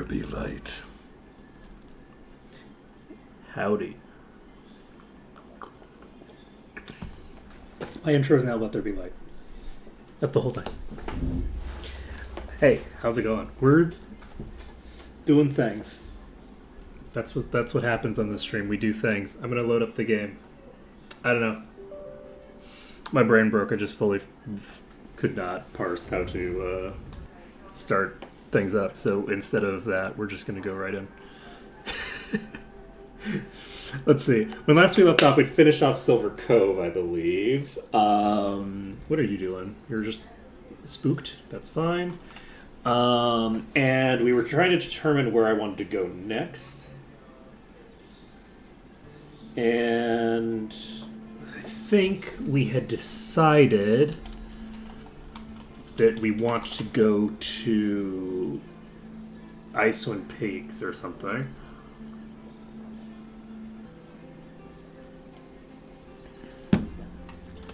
be light. Howdy. My intro is now Let There Be Light. That's the whole thing. Hey, how's it going? We're doing things. That's what happens on this stream. We do things. I'm gonna load up the game. I don't know. My brain broke. I just fully could not parse how to start things up. So instead of that, we're just gonna go right in. Let's see. When last we left off, we'd finished off Silver Cove, I believe. What are you doing? You're just spooked. That's fine. And we were trying to determine where I wanted to go next. And I think we had decided that we want to go to Icewind Peaks or something.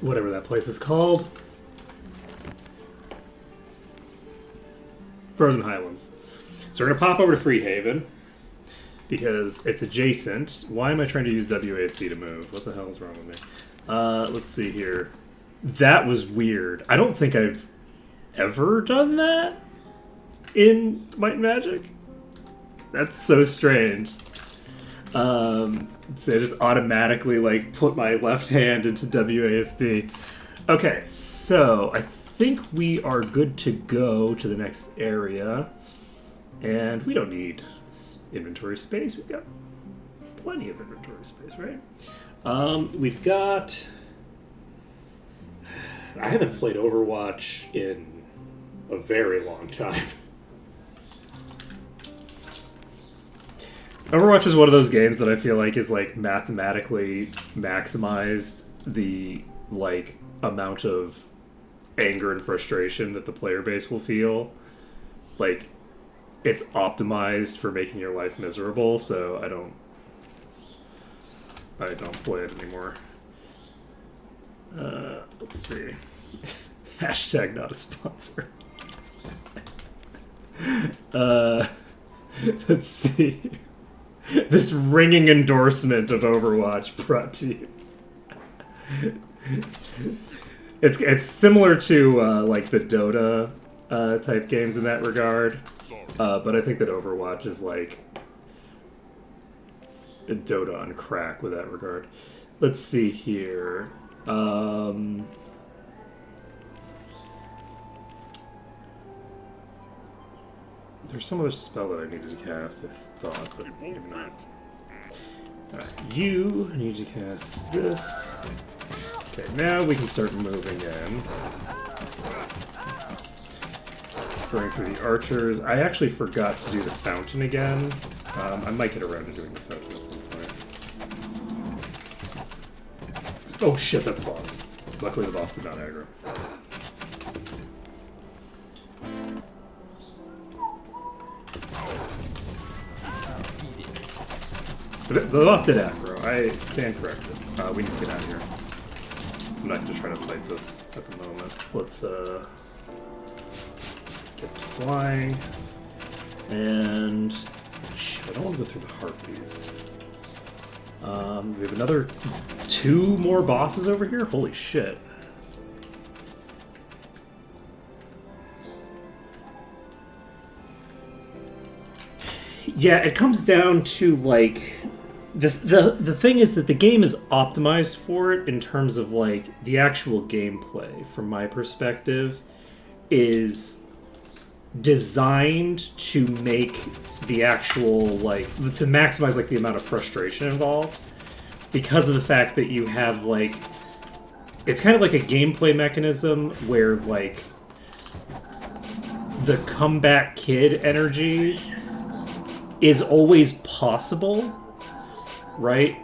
Whatever that place is called. Frozen Highlands. So we're going to pop over to Freehaven because it's adjacent. Why am I trying to use WASD to move? What the hell is wrong with me? Let's see here. That was weird. I don't think I've ever done that in Might and Magic. That's so strange. So I just automatically put my left hand into WASD. Okay, so I think we are good to go to the next area, and we don't need inventory space. We've got plenty of inventory space, right? We've got. I haven't played Overwatch in a very long time. Overwatch is one of those games that I feel like is mathematically maximized the amount of anger and frustration that the player base will feel. It's optimized for making your life miserable, so I don't play it anymore. Let's see. Hashtag not a sponsor. Let's see. This ringing endorsement of Overwatch brought to you. It's similar to the Dota type games in that regard, but I think that Overwatch is like a Dota on crack with that regard. Let's see here. There's some other spell that I needed to cast, I thought, but maybe not. You need to cast this. Okay, now we can start moving in. Going through the archers. I actually forgot to do the fountain again. I might get around to doing the fountain at some point. Oh shit, that's a boss. Luckily the boss did not aggro. The boss did aggro. I stand corrected. We need to get out of here. I'm not going to try to fight this at the moment. Let's get to flying. And shit, I don't want to go through the Harpies. We have another 2 more bosses over here? Holy shit. Yeah, it comes down to the thing is that the game is optimized for it in terms of the actual gameplay. From my perspective, is designed to make the actual to maximize the amount of frustration involved, because of the fact that you have it's kind of like a gameplay mechanism where the comeback kid energy is always possible, right?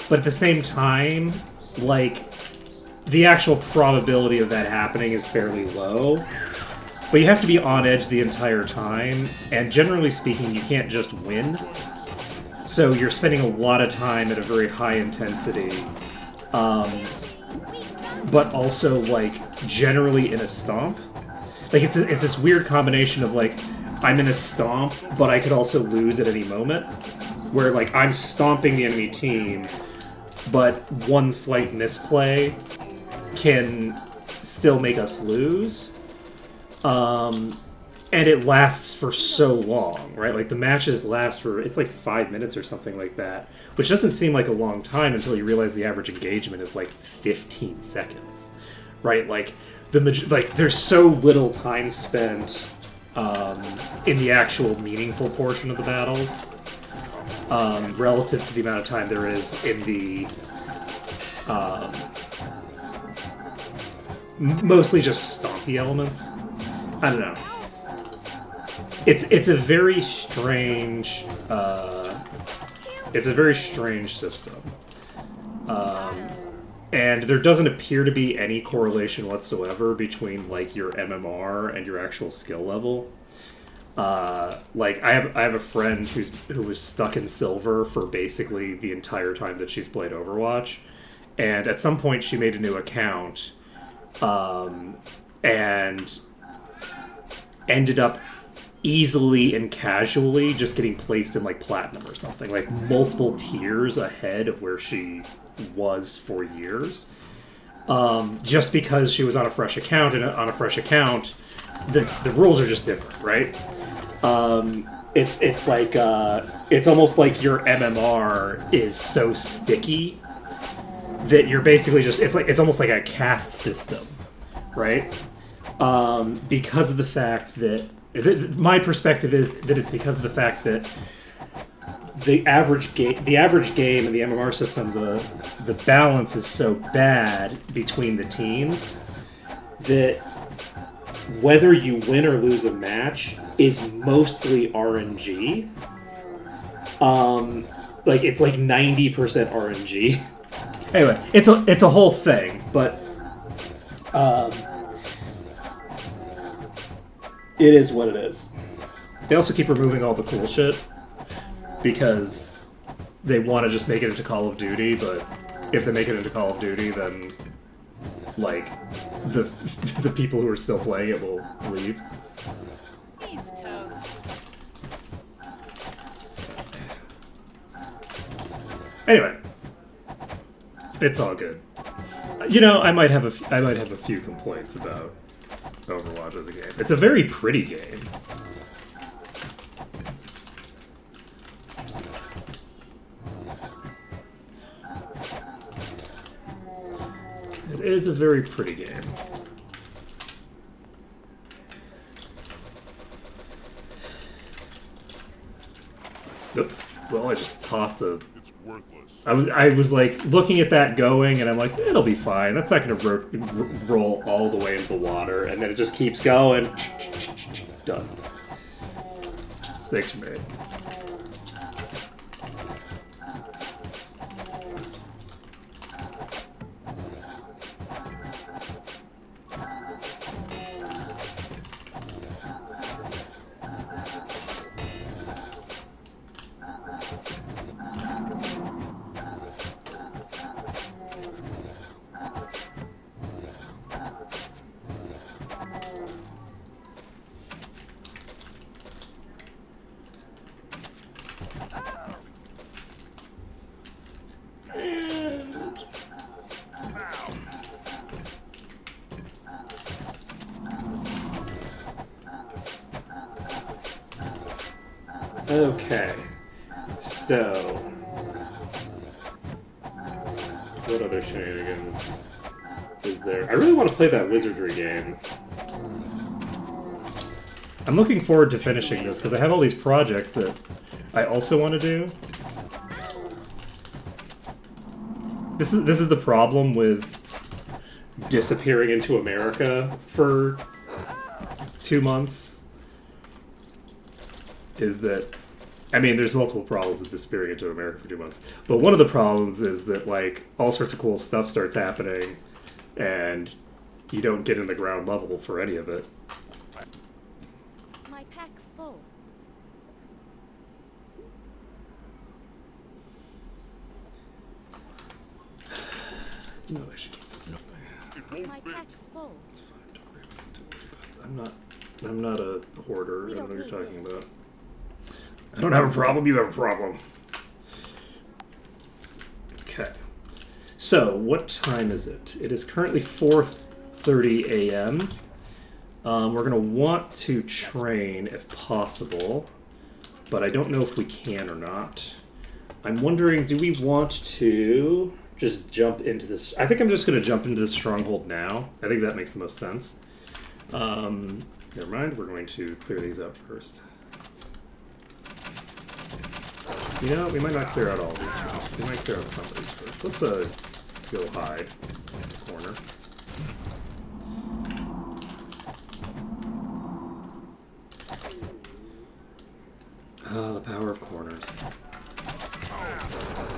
But at the same time, the actual probability of that happening is fairly low. But you have to be on edge the entire time, and generally speaking, you can't just win. So you're spending a lot of time at a very high intensity, but also generally in a stomp. It's this weird combination of I'm in a stomp, but I could also lose at any moment. Where, like, I'm stomping the enemy team, but one slight misplay can still make us lose. And it lasts for so long, right? Like, the matches last for, it's like 5 minutes or something like that, which doesn't seem like a long time until you realize the average engagement is like 15 seconds, right? Like, there's so little time spent in the actual meaningful portion of the battles relative to the amount of time there is in the mostly just stompy elements. I don't know. It's a very strange system, and there doesn't appear to be any correlation whatsoever between like your MMR and your actual skill level. Like I have a friend who was stuck in silver for basically the entire time that she's played Overwatch, and at some point she made a new account, and ended up easily and casually just getting placed in like platinum or something, like multiple tiers ahead of where she was for years, just because she was on a fresh account, and on a fresh account the rules are just different, right? It's like it's almost like your MMR is so sticky that you're basically just, it's almost like a caste system, right? Because of the fact that my perspective is that it's because of the fact that the average game and the MMR system, the balance is so bad between the teams that whether you win or lose a match is mostly RNG. Like it's like 90% RNG. Anyway, it's a whole thing, but it is what it is. They also keep removing all the cool shit because they want to just make it into Call of Duty, but if they make it into Call of Duty, then like the people who are still playing it will leave. He's toast. Anyway, it's all good. You know, I might have a few complaints about Overwatch as a game. It's a very pretty game. It is a very pretty game. Oops. Well, I just tossed a... It's worthless. I was like looking at that going, and I'm like, it'll be fine. That's not going to roll all the way into the water, and then it just keeps going. Done. Mistakes were made. Okay, so what other shenanigans is there? I really want to play that wizardry game. I'm looking forward to finishing this because I have all these projects that I also want to do. This is the problem with disappearing into America for 2 months. Is that, I mean, there's multiple problems with disappearing into America for 2 months, but one of the problems is that, like, all sorts of cool stuff starts happening, and you don't get in the ground level for any of it. My pack's full. No, I should keep this open. It won't My fit. pack's full. It's fine, don't worry about it. I'm not I'm not a hoarder. We I don't know don't what you're need talking this. about. I don't have a problem. You have a problem. Okay. So, what time is it? It is currently 4:30 a.m. We're going to want to train if possible, but I don't know if we can or not. I'm wondering, do we want to just jump into this? I think I'm just going to jump into this stronghold now. I think that makes the most sense. Never mind, we're going to clear these out first. You know, we might not clear out all of these first. We might clear out some of these first. Let's go hide in the corner. Ah, the power of corners.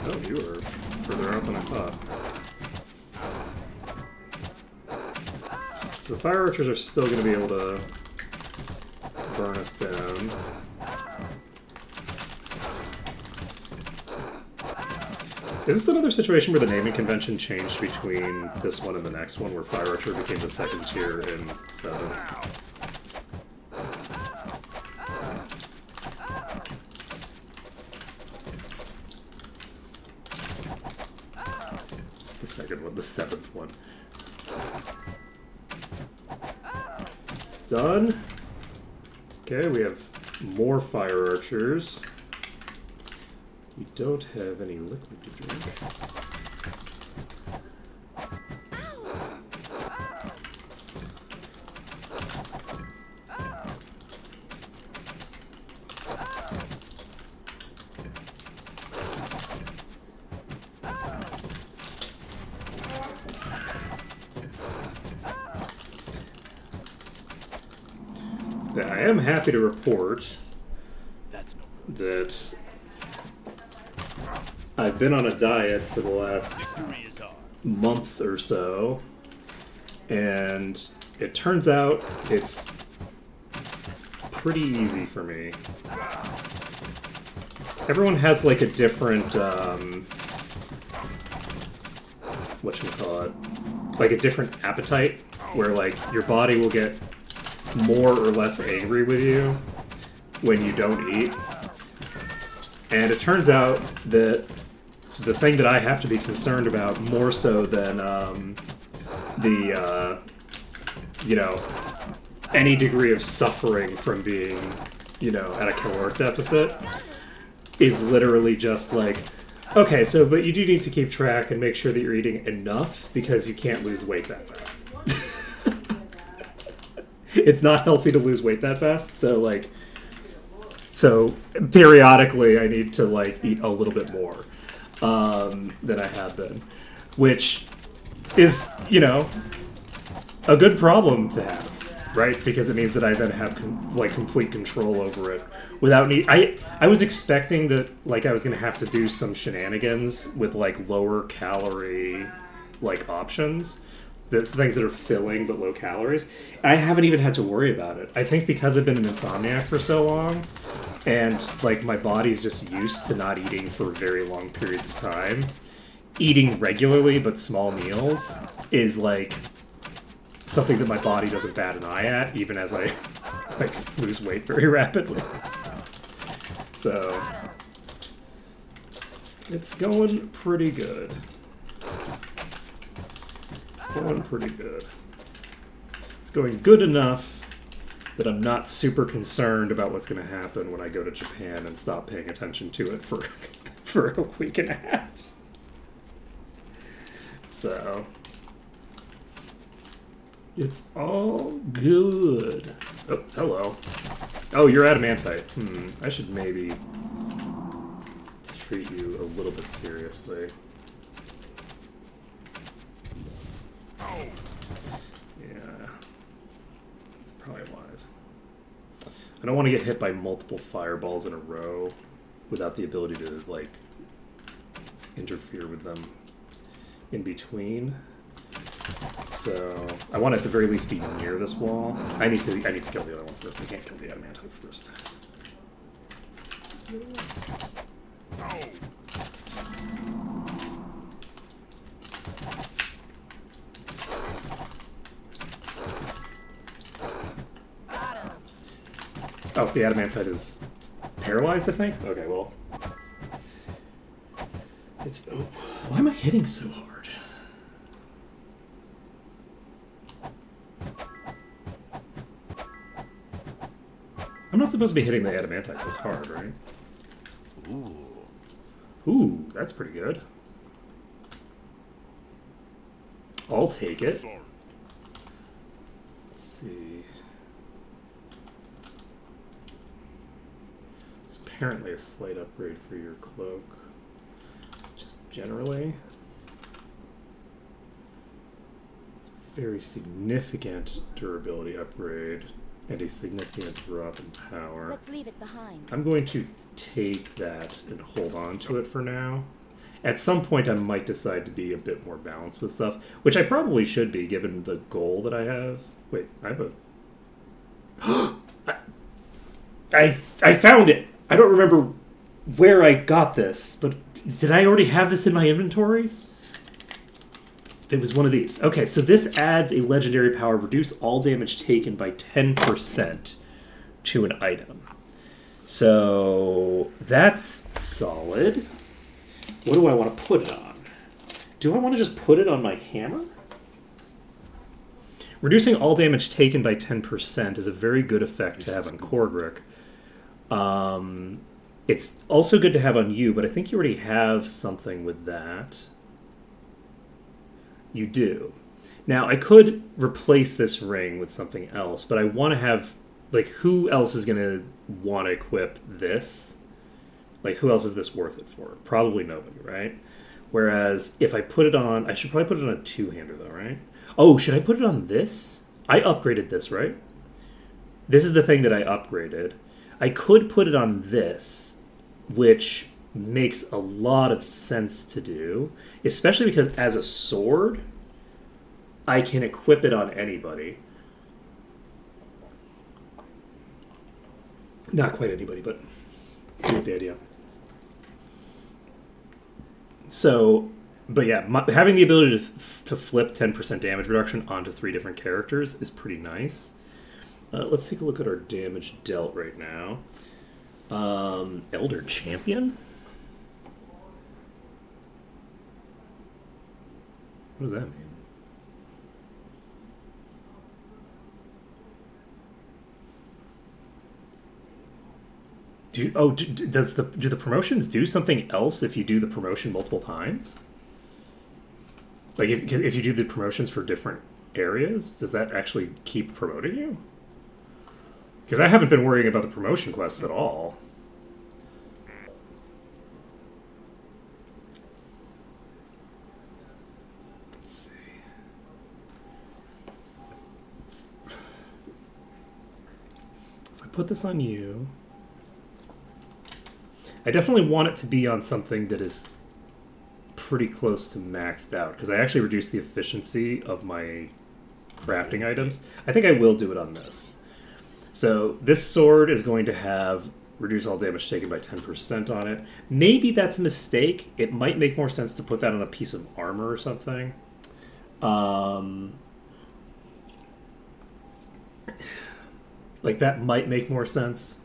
Oh, you were further out than I thought. So the fire archers are still going to be able to burn us down. Is this another situation where the naming convention changed between this one and the next one, where Fire Archer became the second tier in 7? The second one, the 7th one. Done. Okay, we have more Fire Archers. We don't have any liquid to drink. But I am happy to report that I've been on a diet for the last month or so, and it turns out it's pretty easy for me. Everyone has like a different, whatchamacallit, like a different appetite, where like your body will get more or less angry with you when you don't eat. And it turns out that the thing that I have to be concerned about more so than you know, any degree of suffering from being, you know, at a caloric deficit is literally just like, okay, so but you do need to keep track and make sure that you're eating enough because you can't lose weight that fast. It's not healthy to lose weight that fast, so periodically I need to like eat a little bit more than I have been, which is, you know, a good problem to have, right? Because it means that I then have complete control over it without need. I was expecting that like I was gonna have to do some shenanigans with like lower calorie like options. That's things that are filling but low calories. I haven't even had to worry about it. I think because I've been an insomniac for so long, and like my body's just used to not eating for very long periods of time, eating regularly but small meals is like something that my body doesn't bat an eye at, even as I like lose weight very rapidly. So it's going pretty good. It's going pretty good. It's going good enough that I'm not super concerned about what's going to happen when I go to Japan and stop paying attention to it for a week and a half. So it's all good. Oh, hello. Oh, you're adamantite. I should maybe treat you a little bit seriously. Yeah. It's probably wise. I don't want to get hit by multiple fireballs in a row without the ability to, like, interfere with them in between. So I want to at the very least be near this wall. I need to kill the other one first. I can't kill the adamantite first. Oh, the adamantite is paralyzed, I think? Okay, well. It's... Oh, why am I hitting so hard? I'm not supposed to be hitting the adamantite this hard, right? Ooh, that's pretty good. I'll take it. Let's see. It's apparently a slight upgrade for your cloak. Just generally. It's a very significant durability upgrade and a significant drop in power. Let's leave it behind. I'm going to take that and hold on to it for now. At some point, I might decide to be a bit more balanced with stuff, which I probably should be, given the goal that I have. Wait, I have a... I found it! I don't remember where I got this, but did I already have this in my inventory? It was one of these. Okay, so this adds a legendary power, reduce all damage taken by 10% to an item. So that's solid. What do I want to put it on? Do I want to just put it on my hammer? Reducing all damage taken by 10% is a very good effect to have on Korgrik. It's also good to have on you, but I think you already have something with that. You do. Now, I could replace this ring with something else, but I want to have... Like, who else is going to want to equip this? Like, who else is this worth it for? Probably nobody, right? Whereas, if I put it on... I should probably put it on a two-hander, though, right? Oh, should I put it on this? I upgraded this, right? This is the thing that I upgraded. I could put it on this, which makes a lot of sense to do. Especially because, as a sword, I can equip it on anybody. Not quite anybody, but you get the idea. So, but yeah, having the ability to flip 10% damage reduction onto 3 different characters is pretty nice. Let's take a look at our damage dealt right now. Elder Champion? What does that mean? Do the promotions do something else if you do the promotion multiple times? Like if you do the promotions for different areas, does that actually keep promoting you? Because I haven't been worrying about the promotion quests at all. Let's see. If I put this on you... I definitely want it to be on something that is pretty close to maxed out, because I actually reduced the efficiency of my crafting items. I think I will do it on this. So this sword is going to have reduce all damage taken by 10% on it. Maybe that's a mistake. It might make more sense to put that on a piece of armor or something. Like that might make more sense.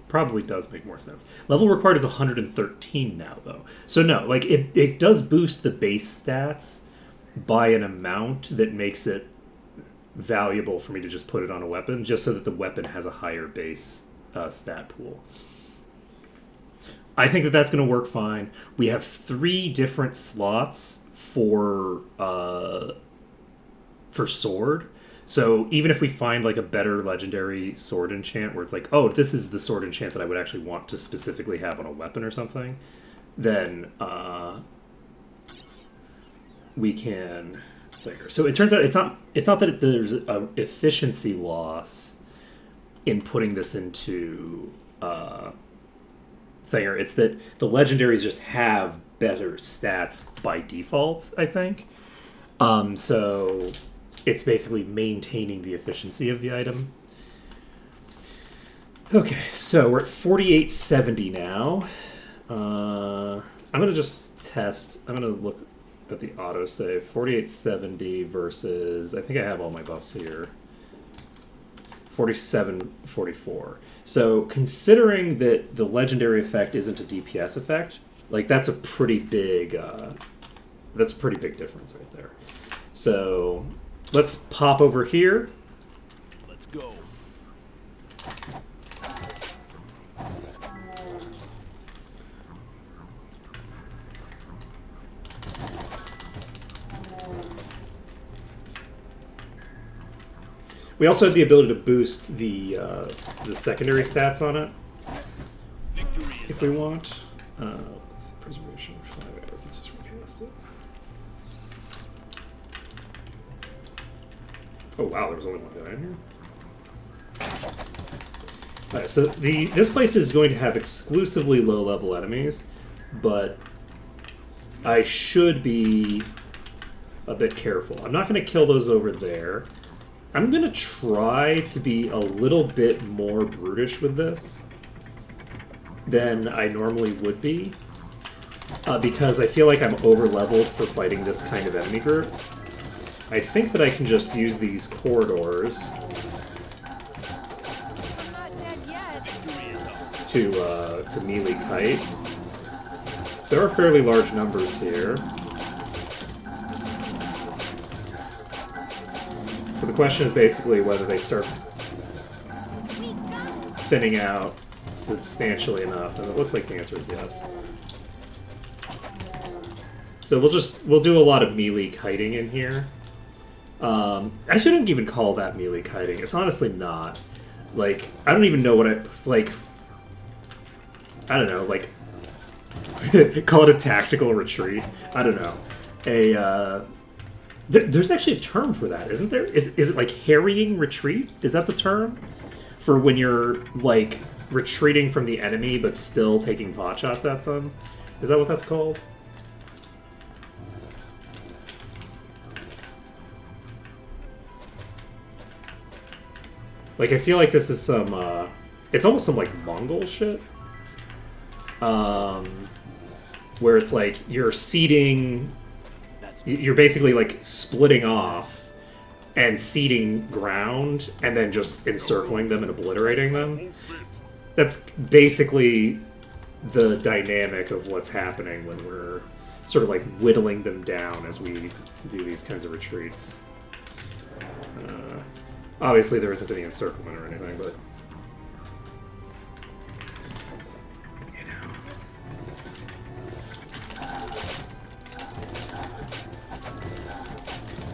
Probably does make more sense. Level required is 113 now, though. So no, like it does boost the base stats by an amount that makes it valuable for me to just put it on a weapon, just so that the weapon has a higher base stat pool. I think that that's going to work fine. We have 3 different slots for sword. So even if we find like a better legendary sword enchant where it's like, oh, this is the sword enchant that I would actually want to specifically have on a weapon or something, then we can figure. So it turns out it's not that there's an efficiency loss in putting this into Thinger. It's that the legendaries just have better stats by default, I think. So it's basically maintaining the efficiency of the item. Okay, so we're at 4870 now. I'm going to just test. I'm going to look at the autosave. 4870 versus... I think I have all my buffs here. 47, 44. So considering that the legendary effect isn't a DPS effect, like that's a pretty big difference right there. So let's pop over here. Let's go. We also have the ability to boost the secondary stats on it Victory is if we want. Let's see, preservation for 5 hours. Let's just recast it. Oh wow, there was only one guy in here. Alright, so this place is going to have exclusively low-level enemies, but I should be a bit careful. I'm not going to kill those over there. I'm going to try to be a little bit more brutish with this than I normally would be, because I feel like I'm over-leveled for fighting this kind of enemy group. I think that I can just use these corridors I'm not dead yet. to melee kite. There are fairly large numbers here. So the question is basically whether they start thinning out substantially enough, and it looks like the answer is yes. So we'll do a lot of melee kiting in here. I shouldn't even call that melee kiting. It's honestly not. Like, I don't even know what I don't know, like call it a tactical retreat. I don't know. There's actually a term for that, isn't there? Is it like harrying retreat? Is that the term? For when you're, like, retreating from the enemy but still taking pot shots at them? Is that what that's called? Like, I feel like this is some, it's almost some, like, Mongol shit. Where it's like, you're seeding... You're basically, like, splitting off and seeding ground and then just encircling them and obliterating them. That's basically the dynamic of what's happening when we're sort of, like, whittling them down as we do these kinds of retreats. Obviously, there isn't any encirclement or anything, but... You know...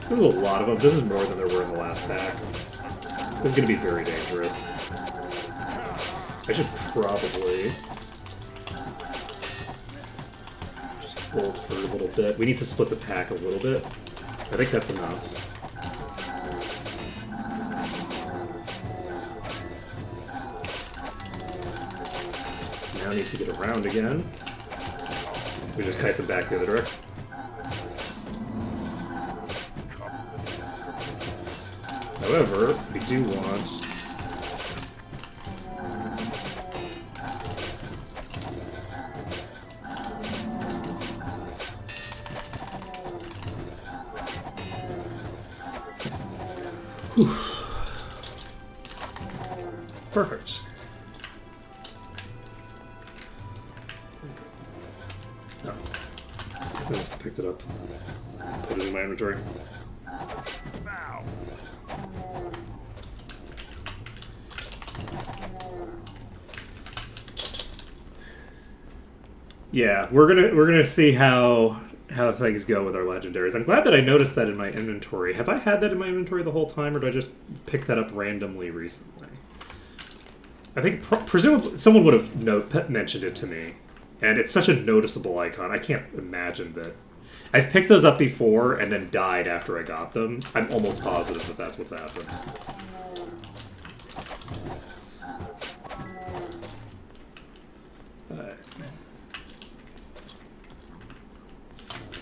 There's a lot of them. This is more than there were in the last pack. This is going to be very dangerous. I should probably just bolt for a little bit. We need to split the pack a little bit. I think that's enough. Now I need to get around again. We just kite them back the other direction. However, we do want... Whew. Perfect. Oh. I must have picked it up. Put it in my inventory. Bow. Yeah, we're gonna see how things go with our legendaries. I'm glad that I noticed that in my inventory. Have I had that in my inventory the whole time, or did I just pick that up randomly recently? I think presumably someone would have mentioned it to me, and it's such a noticeable icon. I can't imagine that. I've picked those up before and then died after I got them. I'm almost positive that that's what's happened.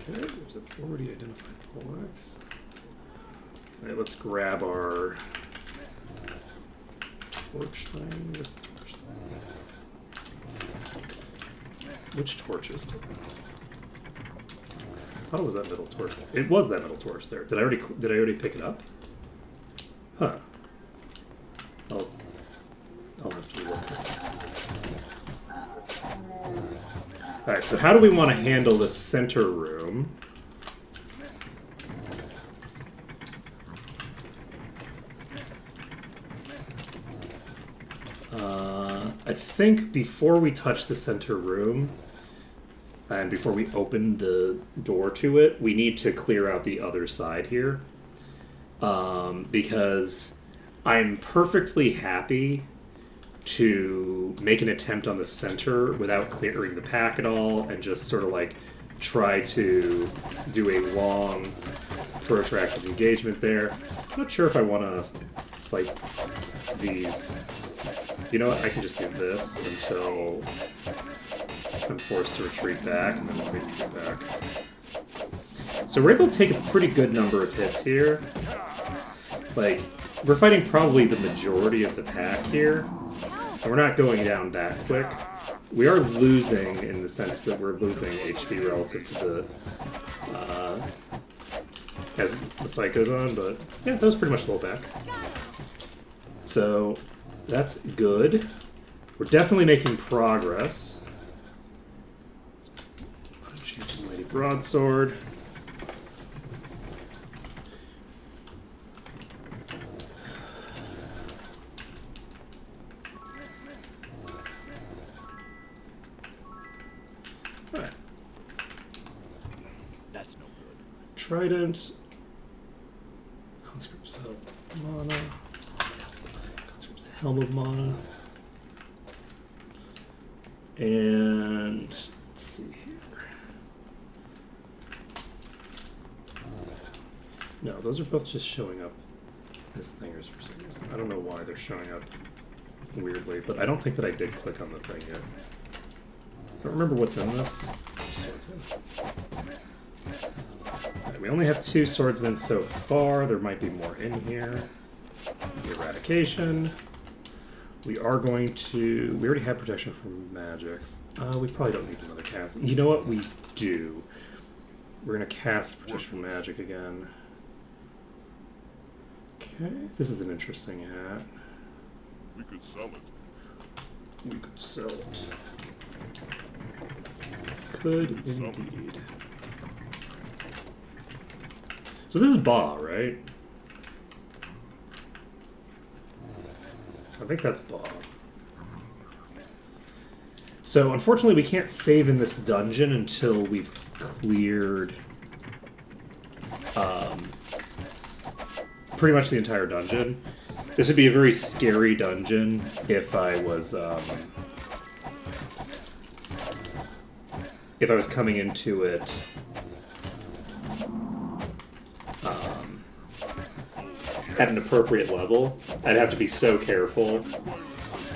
Okay, there's an already identified poleaxe. Alright, let's grab our torch thing. Where's the torch thing? Which torch is it? I thought it was that middle torch. It was that middle torch there. Did I already pick it up? Huh. I'll have to look. Alright, so how do we want to handle the center room? I think before we touch the center room, and before we open the door to it, we need to clear out the other side here. Because I'm perfectly happy to make an attempt on the center without clearing the pack at all, and just sort of like try to do a long, protracted engagement there. I'm not sure if I want to fight these. You know what? I can just do this until I'm forced to retreat back, and then retreat back. So we're able to take a pretty good number of hits here. Like, we're fighting probably the majority of the pack here, and we're not going down that quick. We are losing in the sense that we're losing HP relative to the as the fight goes on, but yeah, that was pretty much the whole pack. So that's good. We're definitely making progress. Punch Mighty Broadsword. Alright. That's no good. Trident. Conscript's Mana. Helm of Mana. And let's see here. No, those are both just showing up as thingers for some reason. I don't know why they're showing up weirdly, but I don't think that I did click on the thing yet. I don't remember what's in this. Swordsman. Right, we only have 2 swordsmen so far. There might be more in here. The Eradication. We are going to... We already have protection from magic. We probably don't need another cast. You know what? We do. We're going to cast protection from magic again. Okay. This is an interesting hat. We could sell it. We could sell it. Could indeed. So this is Ba, right? I think that's Ba. So unfortunately we can't save in this dungeon until we've cleared pretty much the entire dungeon. This would be a very scary dungeon if I was coming into it at an appropriate level. I'd have to be so careful.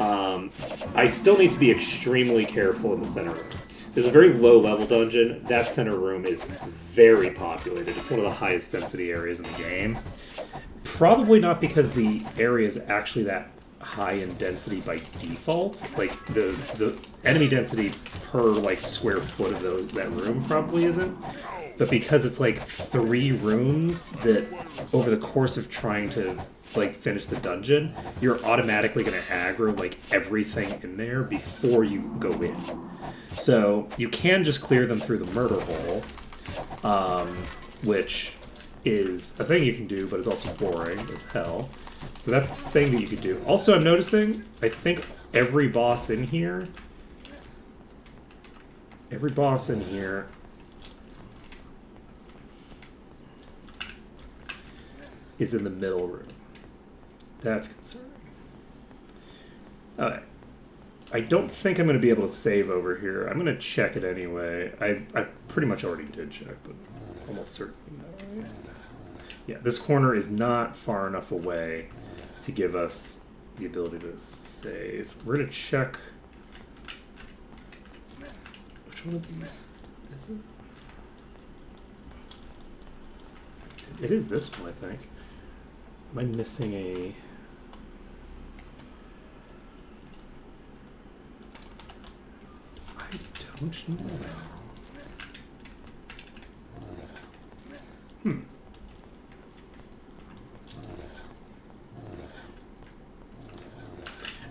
I still need to be extremely careful in the center room. This is a very low-level dungeon. That center room is very populated. It's one of the highest density areas in the game. Probably not because the area is actually that high in density by default. Like, the enemy density per, like, square foot of that room probably isn't. But because it's, like, 3 rooms that, over the course of trying to, like, finish the dungeon, you're automatically going to aggro, like, everything in there before you go in. So, you can just clear them through the murder hole, which is a thing you can do, but it's also boring as hell. So that's the thing that you could do. Also, I'm noticing, I think every boss in here is in the middle room. That's concerning. Alright. I don't think I'm going to be able to save over here. I'm going to check it anyway. I pretty much already did check, but almost certainly no. Yeah, this corner is not far enough away to give us the ability to save. We're going to check... Which one of these is it? It is this one, I think. Am I missing a... I don't know.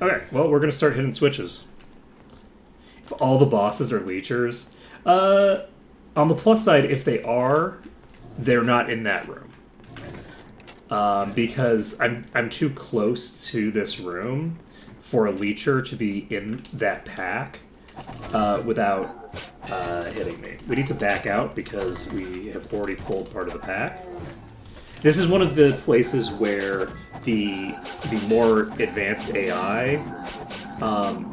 Okay, well, we're gonna start hitting switches. If all the bosses are leechers, on the plus side, if they are, they're not in that room. Because I'm too close to this room for a leecher to be in that pack without hitting me. We need to back out because we have already pulled part of the pack. This is one of the places where the more advanced AI,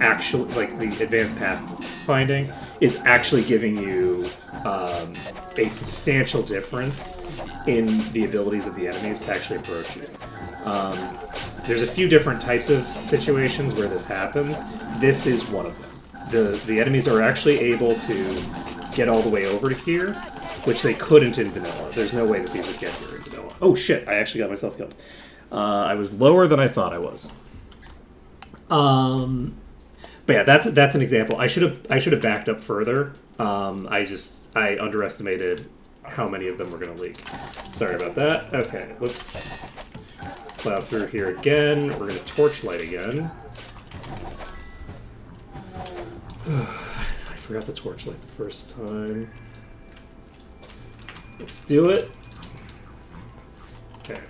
actually, like the advanced path finding, is actually giving you a substantial difference in the abilities of the enemies to actually approach you. There's a few different types of situations where this happens. This is one of them. The enemies are actually able to get all the way over to here, which they couldn't in vanilla. There's no way that these would get here in vanilla. Oh shit, I actually got myself killed. I was lower than I thought I was. But yeah, that's an example. I should have backed up further. I underestimated how many of them were going to leak. Sorry about that. Okay, let's plow through here again. We're going to torchlight again. I forgot the torchlight the first time. Let's do it. Okay.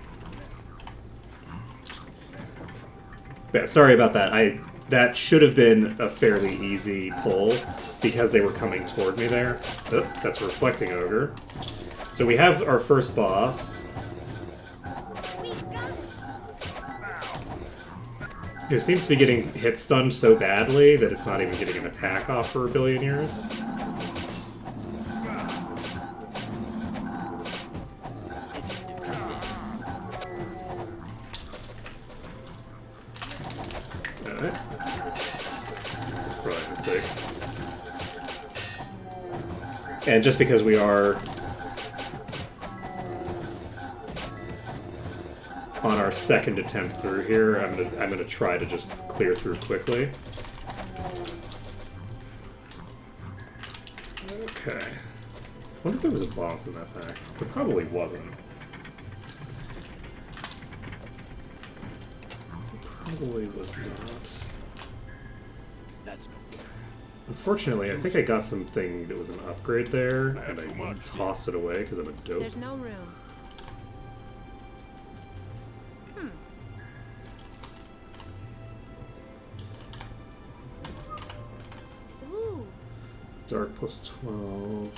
Yeah, sorry about that. That should have been a fairly easy pull because they were coming toward me there. Oh, that's a reflecting ogre. So we have our first boss. Who seems to be getting hit stunned so badly that it's not even getting an attack off for a billion years. Alright. That's probably a mistake. And just because we are on our second attempt through here, I'm gonna try to just clear through quickly. Okay. I wonder if there was a boss in that pack. There probably wasn't. There probably was not. That's no. Unfortunately, I think I got something that was an upgrade there, and I tossed it away because I'm a dope. There's no room. Ooh. Dark plus 12.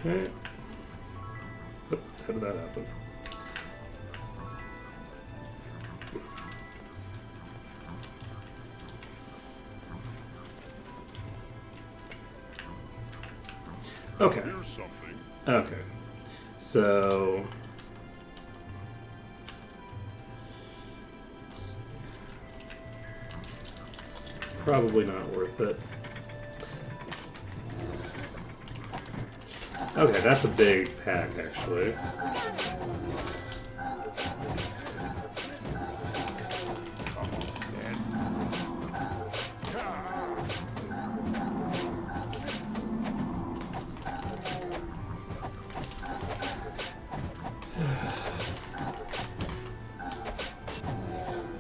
Okay. Oop, how did that happen? Okay. Here's something. Okay. So... probably not worth it. Okay, that's a big pack, actually.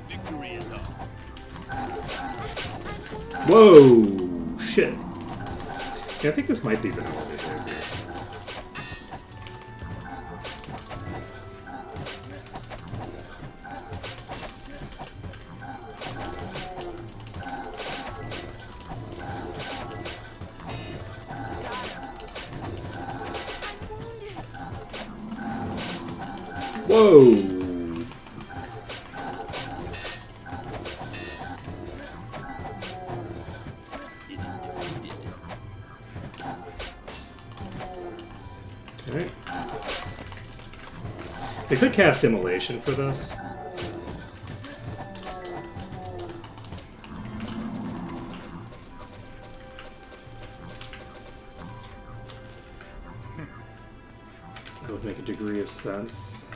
Victory is up. Whoa! Shit. Yeah, I think this might be vanilla behavior. Whoa! It is defeated. Okay. They could cast Immolation for this. That would make a degree of sense.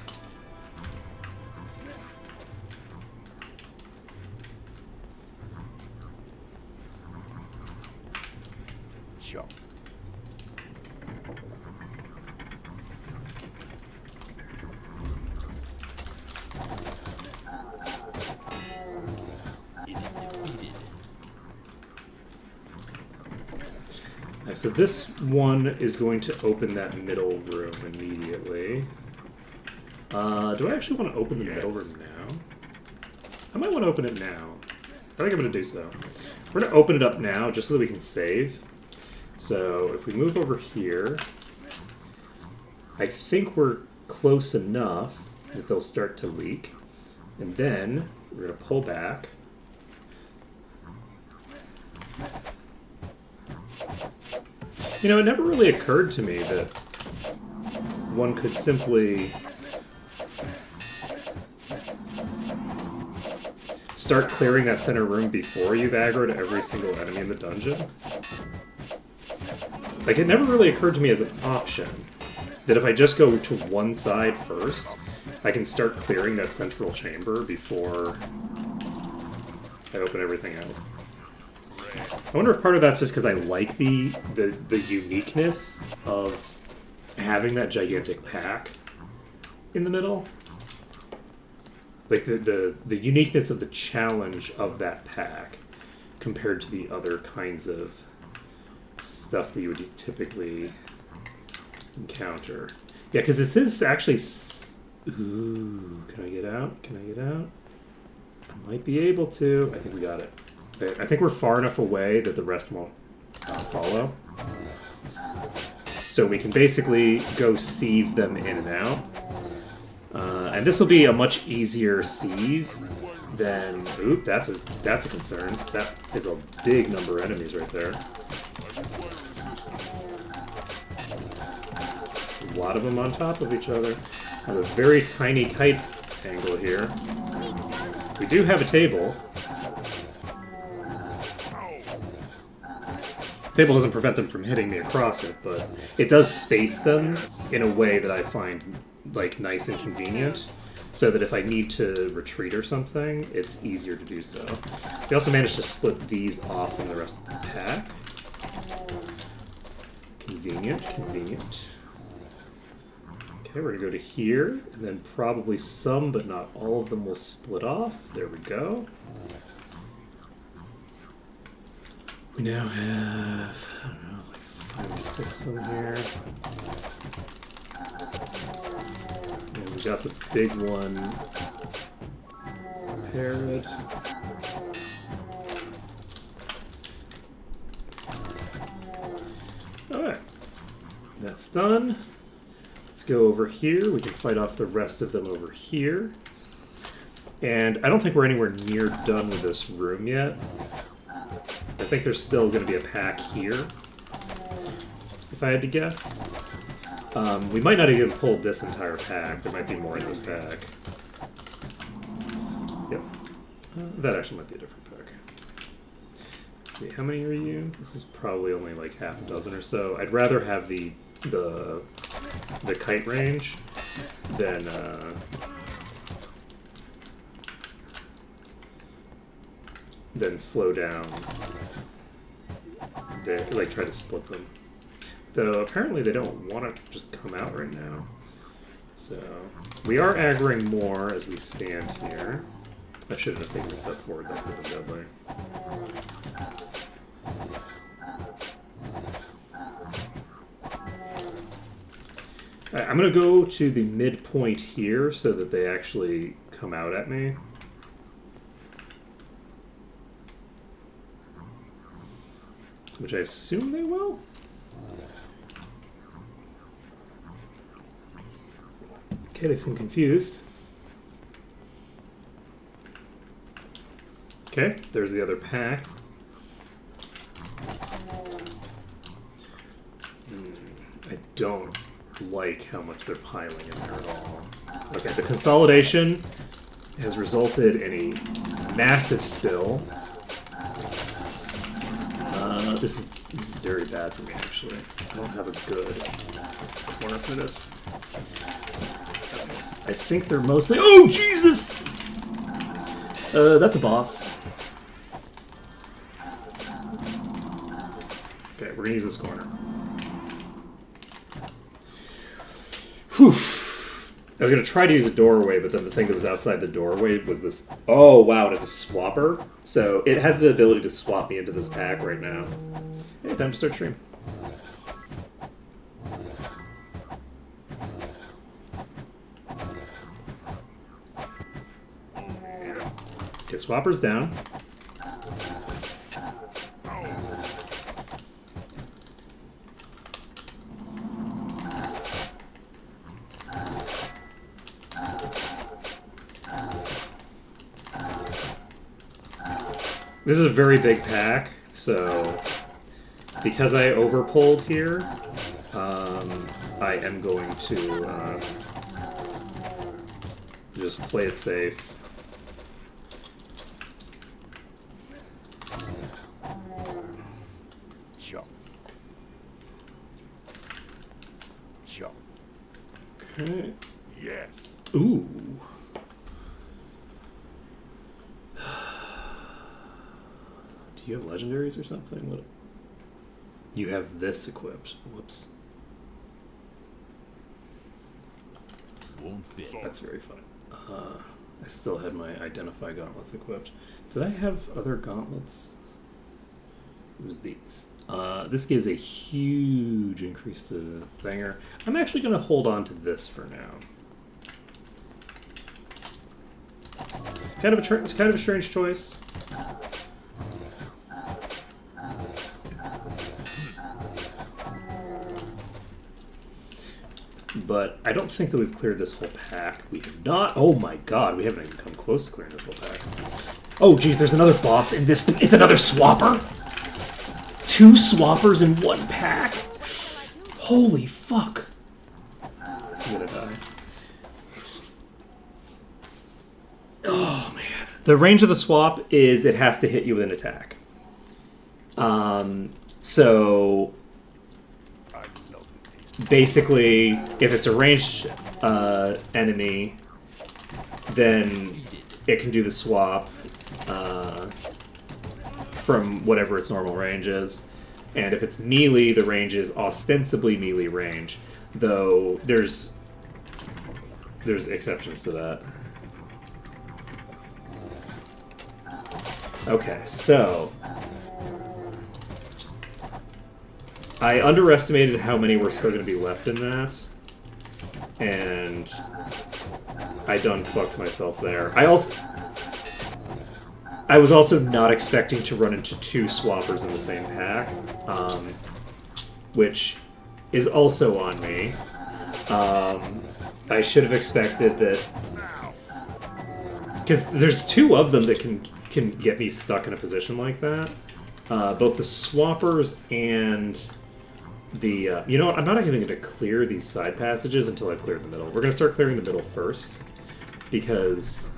Jump. So this one is going to open that middle room immediately. Do I actually want to open the middle room now? I might want to open it now. I think I'm going to do so. We're going to open it up now just so that we can save. So if we move over here, I think we're close enough that they'll start to leak. And then we're going to pull back. You know, it never really occurred to me that one could simply start clearing that center room before you've aggroed every single enemy in the dungeon. Like, it never really occurred to me as an option that if I just go to one side first, I can start clearing that central chamber before I open everything out. I wonder if part of that's just because I like the uniqueness of having that gigantic pack in the middle. Like the uniqueness of the challenge of that pack compared to the other kinds of stuff that you would typically encounter. Yeah, because this is actually... Ooh, can I get out? Can I get out? I might be able to. I think we got it. Okay, I think we're far enough away that the rest won't follow. So we can basically go sieve them in and out. And this will be a much easier sieve than... Oop, that's a concern. That is a big number of enemies right there. A lot of them on top of each other. I have a very tiny kite angle here. We do have a table. The table doesn't prevent them from hitting me across it, but it does space them in a way that I find like nice and convenient, so that if I need to retreat or something, it's easier to do so. We also managed to split these off from the rest of the pack. Convenient, convenient. Okay, we're gonna go to here, and then probably some, but not all of them will split off. There we go. We now have, I don't know, like 5 or 6 of them here. And we got the big one prepared. Alright, that's done. Let's go over here. We can fight off the rest of them over here. And I don't think we're anywhere near done with this room yet. I think there's still going to be a pack here, if I had to guess. We might not even pull this entire pack. There might be more in this pack. Yep. That actually might be a different pack. Let's see, how many are you? This is probably only like half a dozen or so. I'd rather have the kite range than slow down. They like try to split them. Though apparently they don't want to just come out right now. So we are aggroing more as we stand here. I shouldn't have taken a step forward, that would have been deadly. Alright, I'm going to go to the midpoint here so that they actually come out at me. Which I assume they will? Okay, they seem confused. Okay, there's the other pack. I don't like how much they're piling in there at all. Okay, the consolidation has resulted in a massive spill. This is very bad for me, actually. I don't have a good corner for this. I think they're mostly... Oh, Jesus! That's a boss. Okay, we're gonna use this corner. Whew. I was gonna try to use a doorway, but then the thing that was outside the doorway was this... Oh, wow, it has a swapper. So it has the ability to swap me into this pack right now. Hey, time to start stream. Okay, Swapper's down. This is a very big pack, so because I overpulled here, I am going to just play it safe. Jump. Jump. Okay. Yes. Ooh. Do you have legendaries or something? What? You have this equipped. Whoops. Won't fit. That's very funny. I still had my Identify gauntlets equipped. Did I have other gauntlets? It was these. This gives a huge increase to Thinger. I'm actually going to hold on to this for now. It's kind of a strange choice. But I don't think that we've cleared this whole pack. We have not. Oh my god, we haven't even come close to clearing this whole pack. Oh geez, there's another boss in this. It's another swapper? 2 swappers in 1 pack? Holy fuck. I'm gonna die. Oh man. The range of the swap is it has to hit you with an attack. So basically, if it's a ranged enemy, then it can do the swap from whatever its normal range is. And if it's melee, the range is ostensibly melee range, though there's exceptions to that. Okay, so I underestimated how many were still going to be left in that, and I done fucked myself there. I was also not expecting to run into 2 swappers in the same pack, which is also on me. I should have expected that, because there's 2 of them that can get me stuck in a position like that. Both the swappers and the... you know what? I'm not even going to clear these side passages until I've cleared the middle. We're going to start clearing the middle first, because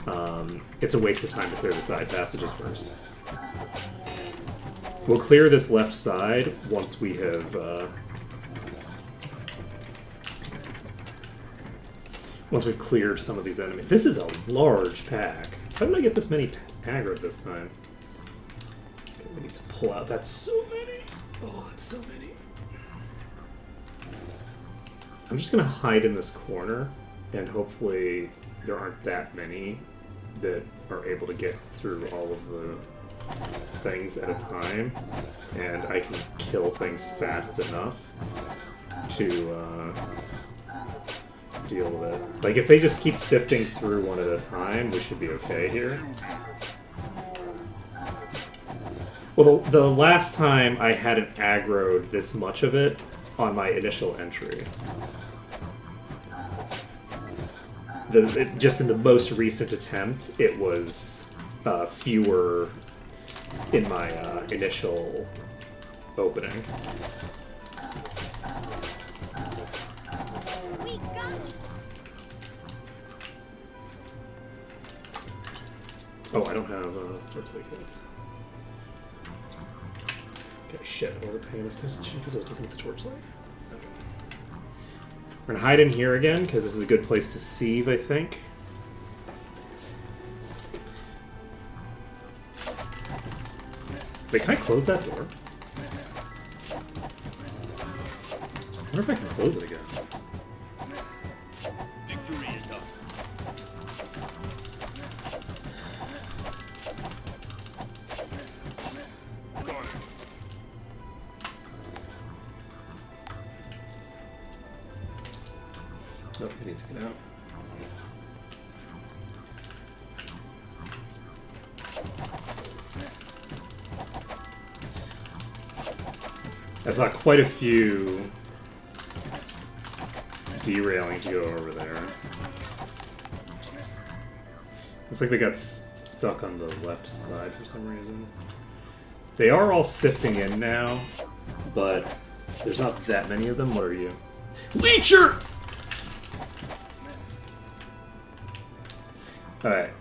it's a waste of time to clear the side passages first. We'll clear this left side once we have... once we've cleared some of these enemies. This is a large pack. How did I get this many aggro this time? Okay, we need to pull out. That's so many. Oh, that's so many. I'm just going to hide in this corner, and hopefully there aren't that many that are able to get through all of the things at a time, and I can kill things fast enough to deal with it. Like, if they just keep sifting through one at a time, we should be okay here. Well, the last time I hadn't aggroed this much of it on my initial entry. Just in the most recent attempt, it was fewer in my initial opening. We got it. Oh, I don't have torchlight case. Okay, shit, I wasn't paying attention because I was looking at the torchlight. Okay. We're gonna hide in here again, because this is a good place to sieve, I think. Wait, can I close that door? I wonder if I can close it again. Victory is up. Got it. Oh, I need to get out. I saw quite a few derailing to go over there. Looks like they got stuck on the left side for some reason. They are all sifting in now, but there's not that many of them. What are you? Leecher! Alright.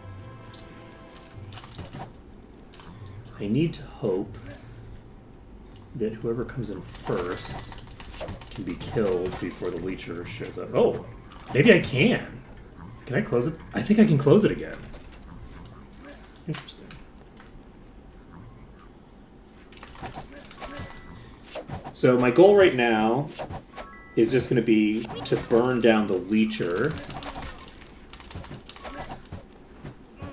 I need to hope that whoever comes in first can be killed before the Leecher shows up. Oh! Maybe I can! Can I close it? I think I can close it again. Interesting. So my goal right now is just going to be to burn down the Leecher.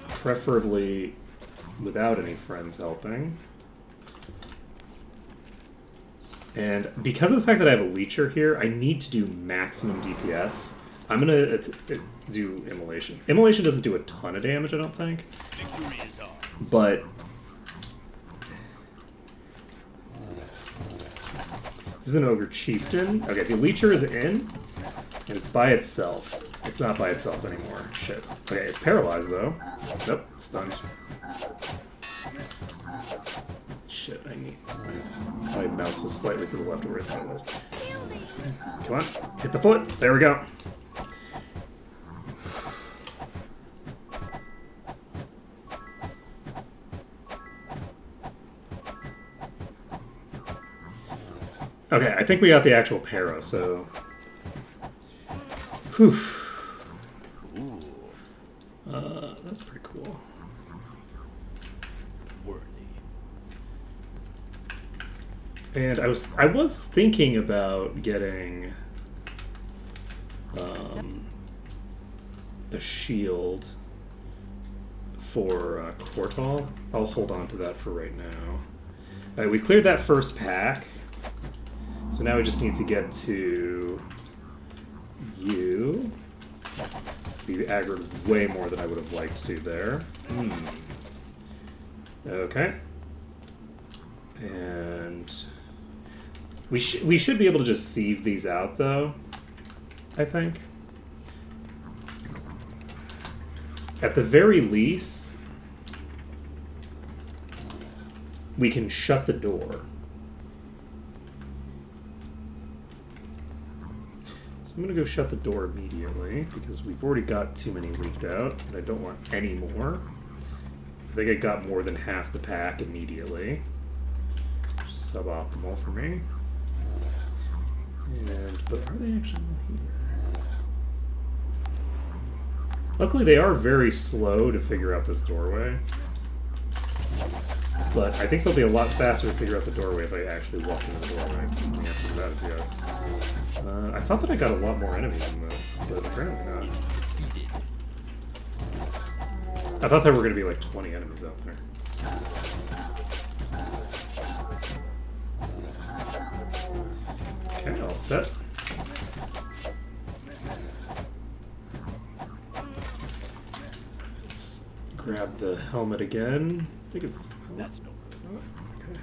Preferably without any friends helping. And because of the fact that I have a Leecher here, I need to do maximum DPS. I'm going to do Immolation. Immolation doesn't do a ton of damage, I don't think. Victory is ours. But this is an Ogre Chieftain. Okay, the Leecher is in, and it's by itself. It's not by itself anymore. Shit. Okay, it's paralyzed, though. Nope, it's stunned. Shit, I need... My mouse was slightly to the left of where it was. Come on, hit the foot. There we go. Okay, I think we got the actual para, so... Whew. That's pretty cool. Worthy. And I was thinking about getting a shield for Kortal. I'll hold on to that for right now. Alright, we cleared that first pack. So now we just need to get to you. We aggroed way more than I would have liked to there. Okay. And we should be able to just sieve these out, though, I think. At the very least, we can shut the door. So I'm going to go shut the door immediately, because we've already got too many leaked out, and I don't want any more. I think I got more than half the pack immediately. Just suboptimal for me. But are they actually here? Luckily, they are very slow to figure out this doorway. But I think they'll be a lot faster to figure out the doorway if I actually walk into the doorway. The answer to that is yes. I thought that I got a lot more enemies in this, but apparently not. I thought there were going to be like 20 enemies out there. Okay, all set. Let's grab the helmet again. I think it's... That's no It's not? Okay.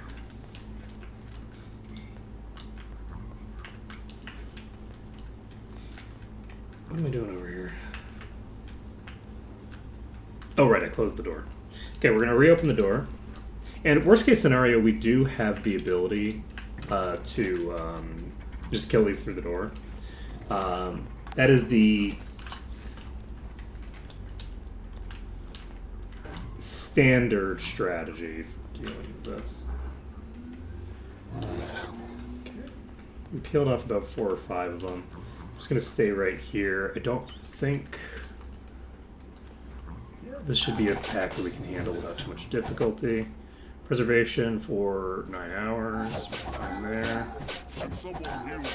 What am I doing over here? Oh, right, I closed the door. Okay, we're going to reopen the door. And worst case scenario, we do have the ability to just kill these through the door. That is the standard strategy for dealing with this. Okay. We peeled off about 4 or 5 of them. I'm just going to stay right here. I don't think... Yeah, this should be a pack that we can handle without too much difficulty. Preservation for 9 hours. Fine there. Someone heal me.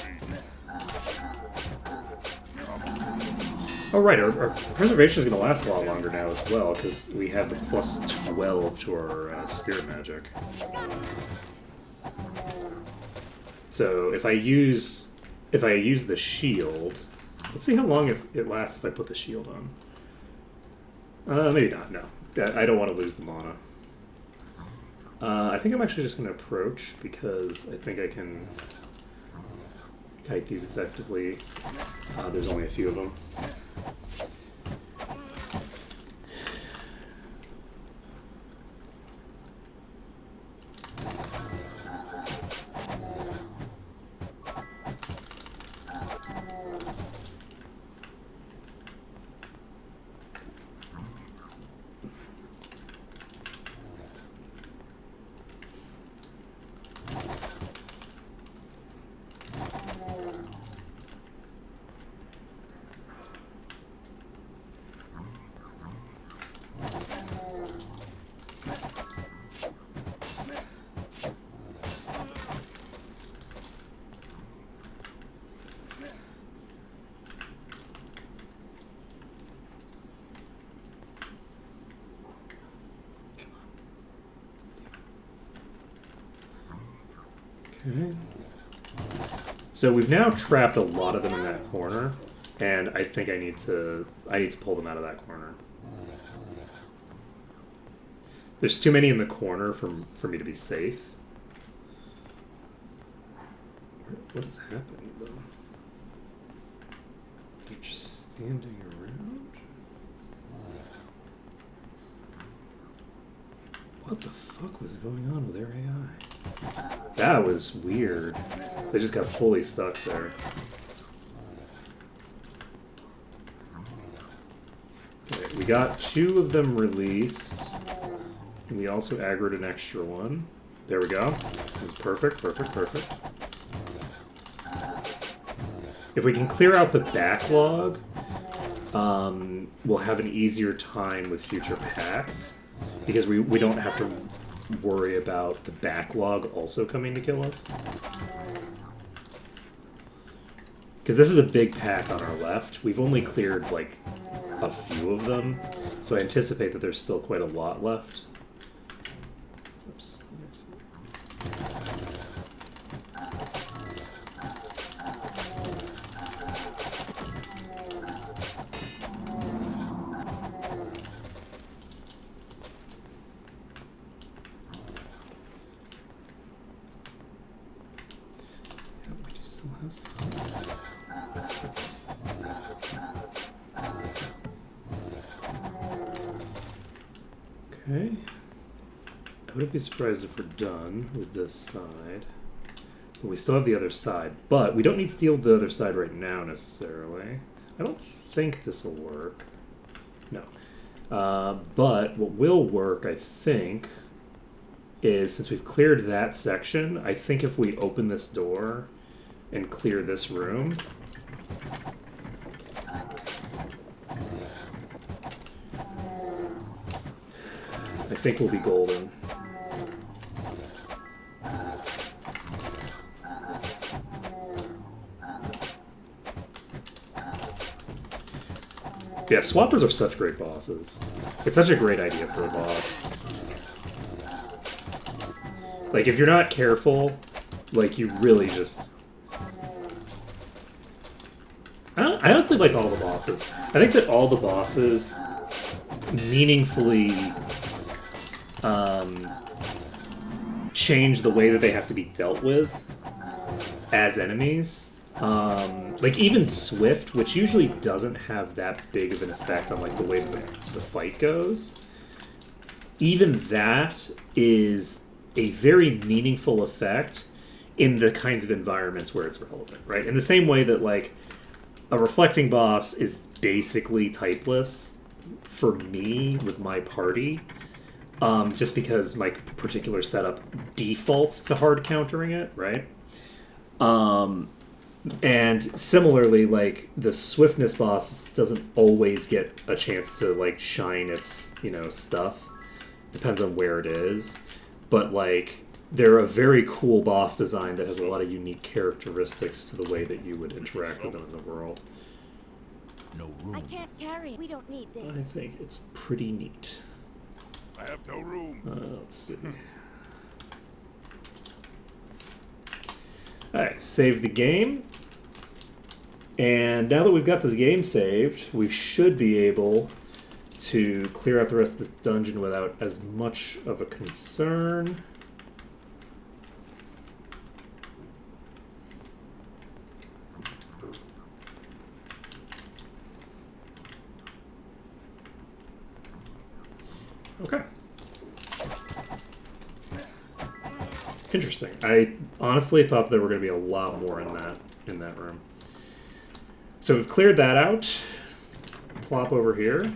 Oh, right. Our preservation is going to last a lot longer now as well, because we have the plus 12 to our spirit magic. So if I use the shield, Let's see how long it lasts if I put the shield on. Maybe not, no. I don't want to lose the mana. I think I'm actually just going to approach because I think I can kite these effectively. There's only a few of them. Okay. So we've now trapped a lot of them in that corner, and I think I need to pull them out of that corner. There's too many in the corner for me to be safe. What is happening though? They're just standing around? What the fuck was going on with their AI? That was weird. They just got fully stuck there. Okay, we got 2 of them released. And we also aggroed an extra one. There we go. This is perfect, perfect, perfect. If we can clear out the backlog, we'll have an easier time with future packs. Because we don't have to worry about the backlog also coming to kill us. Because this is a big pack on our left. We've only cleared, like, a few of them. So I anticipate that there's still quite a lot left. Oops. Oops. Okay. I wouldn't be surprised if we're done with this side. But we still have the other side. But we don't need to deal with the other side right now, necessarily. I don't think this will work. No. But what will work, I think, is since we've cleared that section, I think if we open this door and clear this room... I think we'll be golden. Yeah, swappers are such great bosses. It's such a great idea for a boss. Like, if you're not careful, like, you really just... I honestly like all the bosses. I think that all the bosses meaningfully change the way that they have to be dealt with as enemies. Like even Swift, which usually doesn't have that big of an effect on like the way that the fight goes, even that is a very meaningful effect in the kinds of environments where it's relevant, right? In the same way that like a reflecting boss is basically typeless for me with my party, just because my particular setup defaults to hard countering it, right? And similarly, like, the swiftness boss doesn't always get a chance to, like, shine its, you know, stuff. Depends on where it is. But, like, they're a very cool boss design that has a lot of unique characteristics to the way that you would interact with them in the world. No room. I can't carry. We don't need I this. think it's pretty neat. I have no room. Let's see. Alright, save the game. And now that we've got this game saved, we should be able to clear out the rest of this dungeon without as much of a concern. Okay. Interesting. I honestly thought there were going to be a lot more in that room. So we've cleared that out. Plop over here.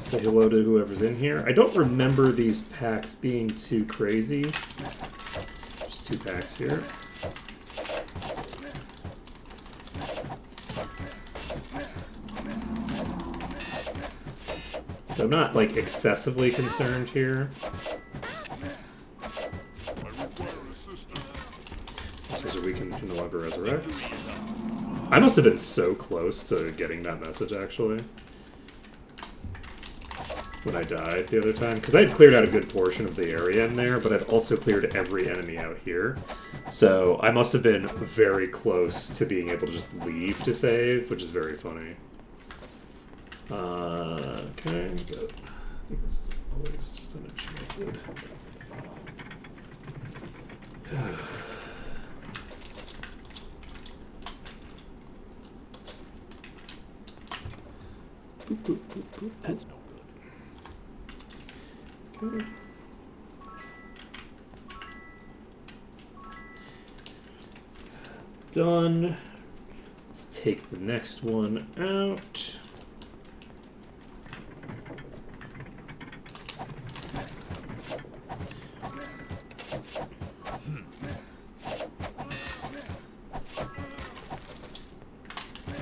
Say hello to whoever's in here. I don't remember these packs being too crazy. Just 2 packs here. So I'm not, like, excessively concerned here. So we can no longer resurrect. I must have been so close to getting that message, actually, when I died the other time. Because I had cleared out a good portion of the area in there, but I'd also cleared every enemy out here. So I must have been very close to being able to just leave to save, which is very funny. Okay, good. I think this is always just unenchanted. Boop, boop, boop, boop. That's no good. Okay. Done. Let's take the next one out.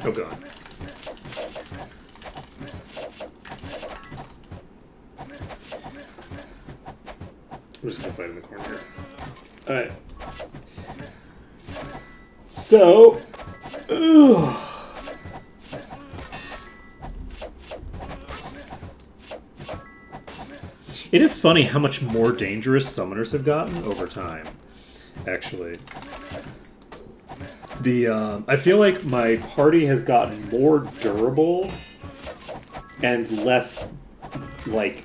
Oh god. We're just gonna fight in the corner here. Alright. So... ugh. It is funny how much more dangerous summoners have gotten over time, actually. I feel like my party has gotten more durable and less, like,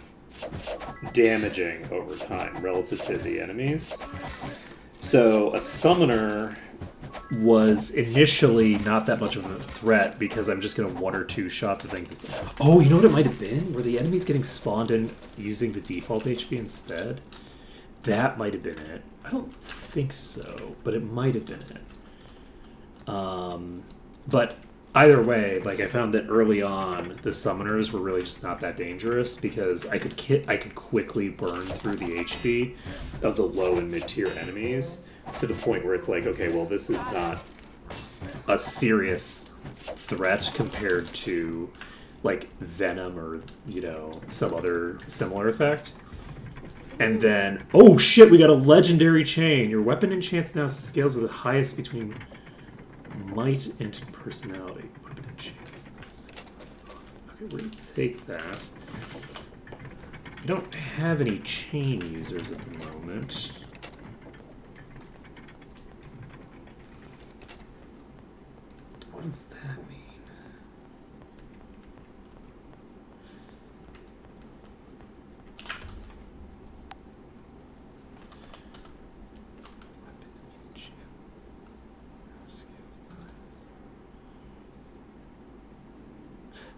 damaging over time relative to the enemies. So a summoner was initially not that much of a threat because I'm just going to 1 or 2 shot the things. It's, oh, you know what it might have been? Were the enemies getting spawned in using the default HP instead? That might have been it. I don't think so, but it might have been it. But either way, like, I found that early on the summoners were really just not that dangerous because I could quickly burn through the HP of the low and mid tier enemies to the point where it's like, okay, well, this is not a serious threat compared to, like, Venom or, you know, some other similar effect. And then, oh shit, we got a legendary chain. Your weapon enchants now scales with the highest between might and personality. Weapon enchants. Okay, we're gonna take that. We don't have any chain users at the moment. What does that mean?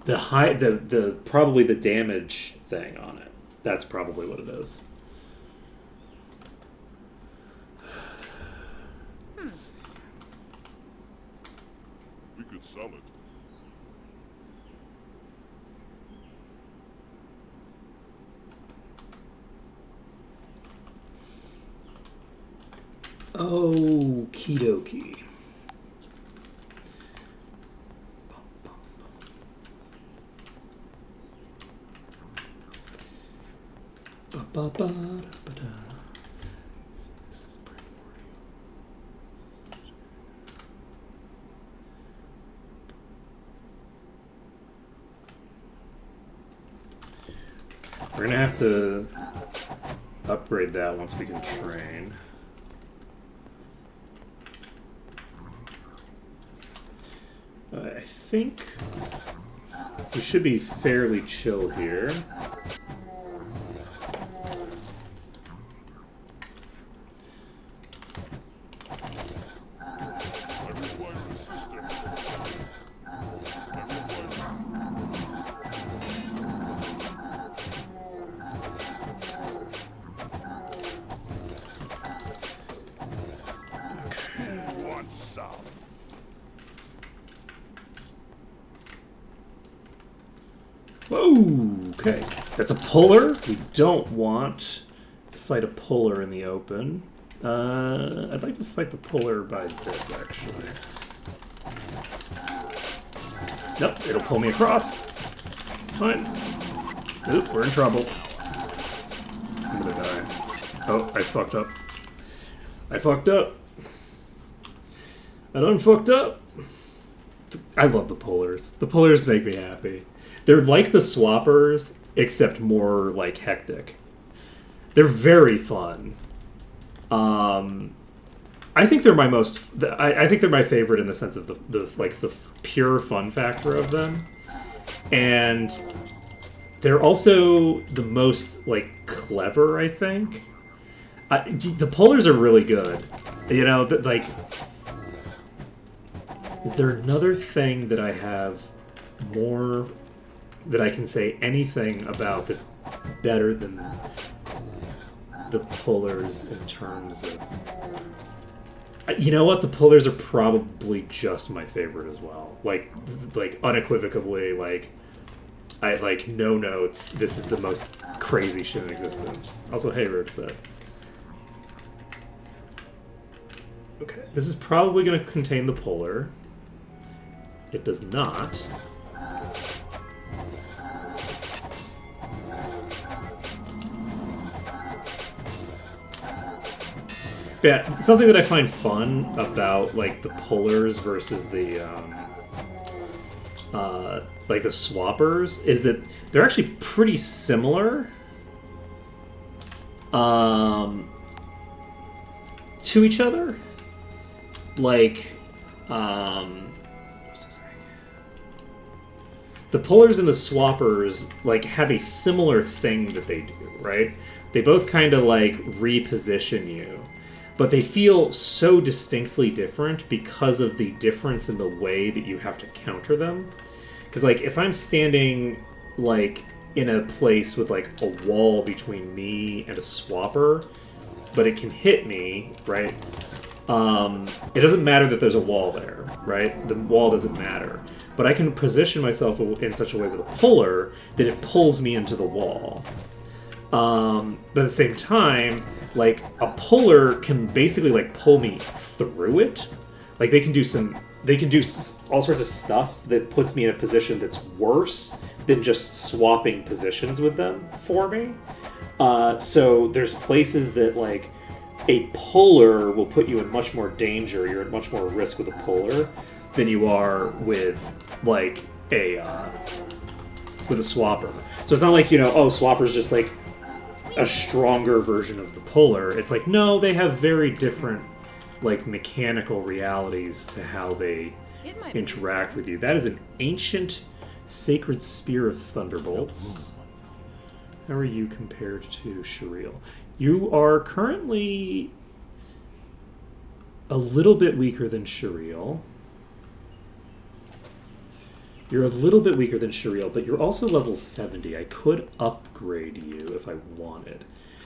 The probably the damage thing on it. That's probably what it is. Let's see. We could sell it. Okie dokie. This is pretty boring. We're gonna have to upgrade that once we can train. I think we should be fairly chill here. Okay, that's a puller. We don't want to fight a puller in the open. I'd like to fight the puller by this, actually. Nope, it'll pull me across. It's fine. Oop, we're in trouble. I'm gonna die. Oh, I fucked up. I fucked up. I done fucked up. I love the pullers. The pullers make me happy. They're like the swappers, except more like hectic. They're very fun. I think they're my most. I think they're my favorite in the sense of the pure fun factor of them, and they're also the most like clever. I think the pullers are really good. You know, like. Is there another thing that I have more that I can say anything about that's better than the pullers in terms of... You know what? The pullers are probably just my favorite as well. Like unequivocally, I like no notes. This is the most crazy shit in existence. Also, hey, Ripset. Okay, this is probably going to contain the puller. It does not. Yeah, something that I find fun about like the pullers versus the like the swappers is that they're actually pretty similar to each other. Like the pullers and the swappers like have a similar thing that they do, right? They both kind of like reposition you, but they feel so distinctly different because of the difference in the way that you have to counter them. Because like if I'm standing like in a place with like a wall between me and a swapper, but it can hit me, right? It doesn't matter that there's a wall there, right? The wall doesn't matter. But I can position myself in such a way with a puller that it pulls me into the wall. But at the same time, like, a puller can basically, like, pull me through it. Like, they can do all sorts of stuff that puts me in a position that's worse than just swapping positions with them for me. So there's places that, like, a puller will put you in much more danger. You're at much more risk with a puller than you are with, like, with a swapper. So it's not like, you know, oh, swapper's just, like, a stronger version of the puller. It's like, no, they have very different, like, mechanical realities to how they interact with you. That is an ancient sacred spear of thunderbolts. How are you compared to Shariel? You are currently a little bit weaker than Shariel. You're a little bit weaker than Shariel, but you're also level 70. I could upgrade you if I wanted.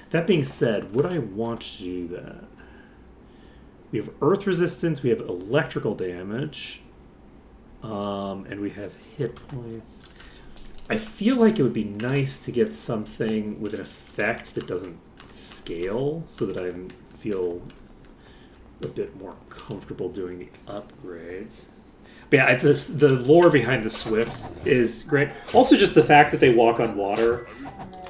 That being said, would I want to do that? We have earth resistance, we have electrical damage, and we have hit points. I feel like it would be nice to get something with an effect that doesn't scale so that I feel a bit more comfortable doing the upgrades. But yeah, the lore behind the Swift is great. Also, just the fact that they walk on water,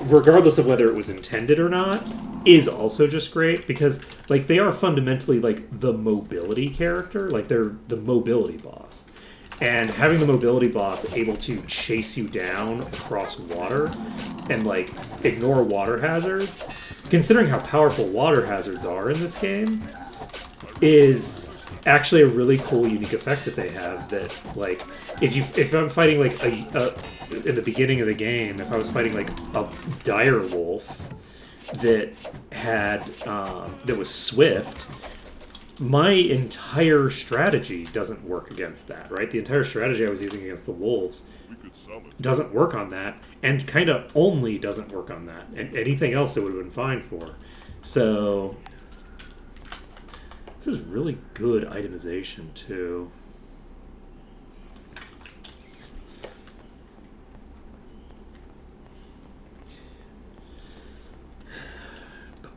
regardless of whether it was intended or not, is also just great because, like, they are fundamentally like the mobility character. Like, they're the mobility boss, and having the mobility boss able to chase you down across water and like ignore water hazards, considering how powerful water hazards are in this game, is actually a really cool, unique effect that they have. That like, if I'm fighting like in the beginning of the game, if I was fighting like a dire wolf that had that was swift, my entire strategy doesn't work against that. Right, the entire strategy I was using against the wolves We could sell it. doesn't work on that, and kind of only doesn't work on that. And anything else it would have been fine for. So this is really good itemization too.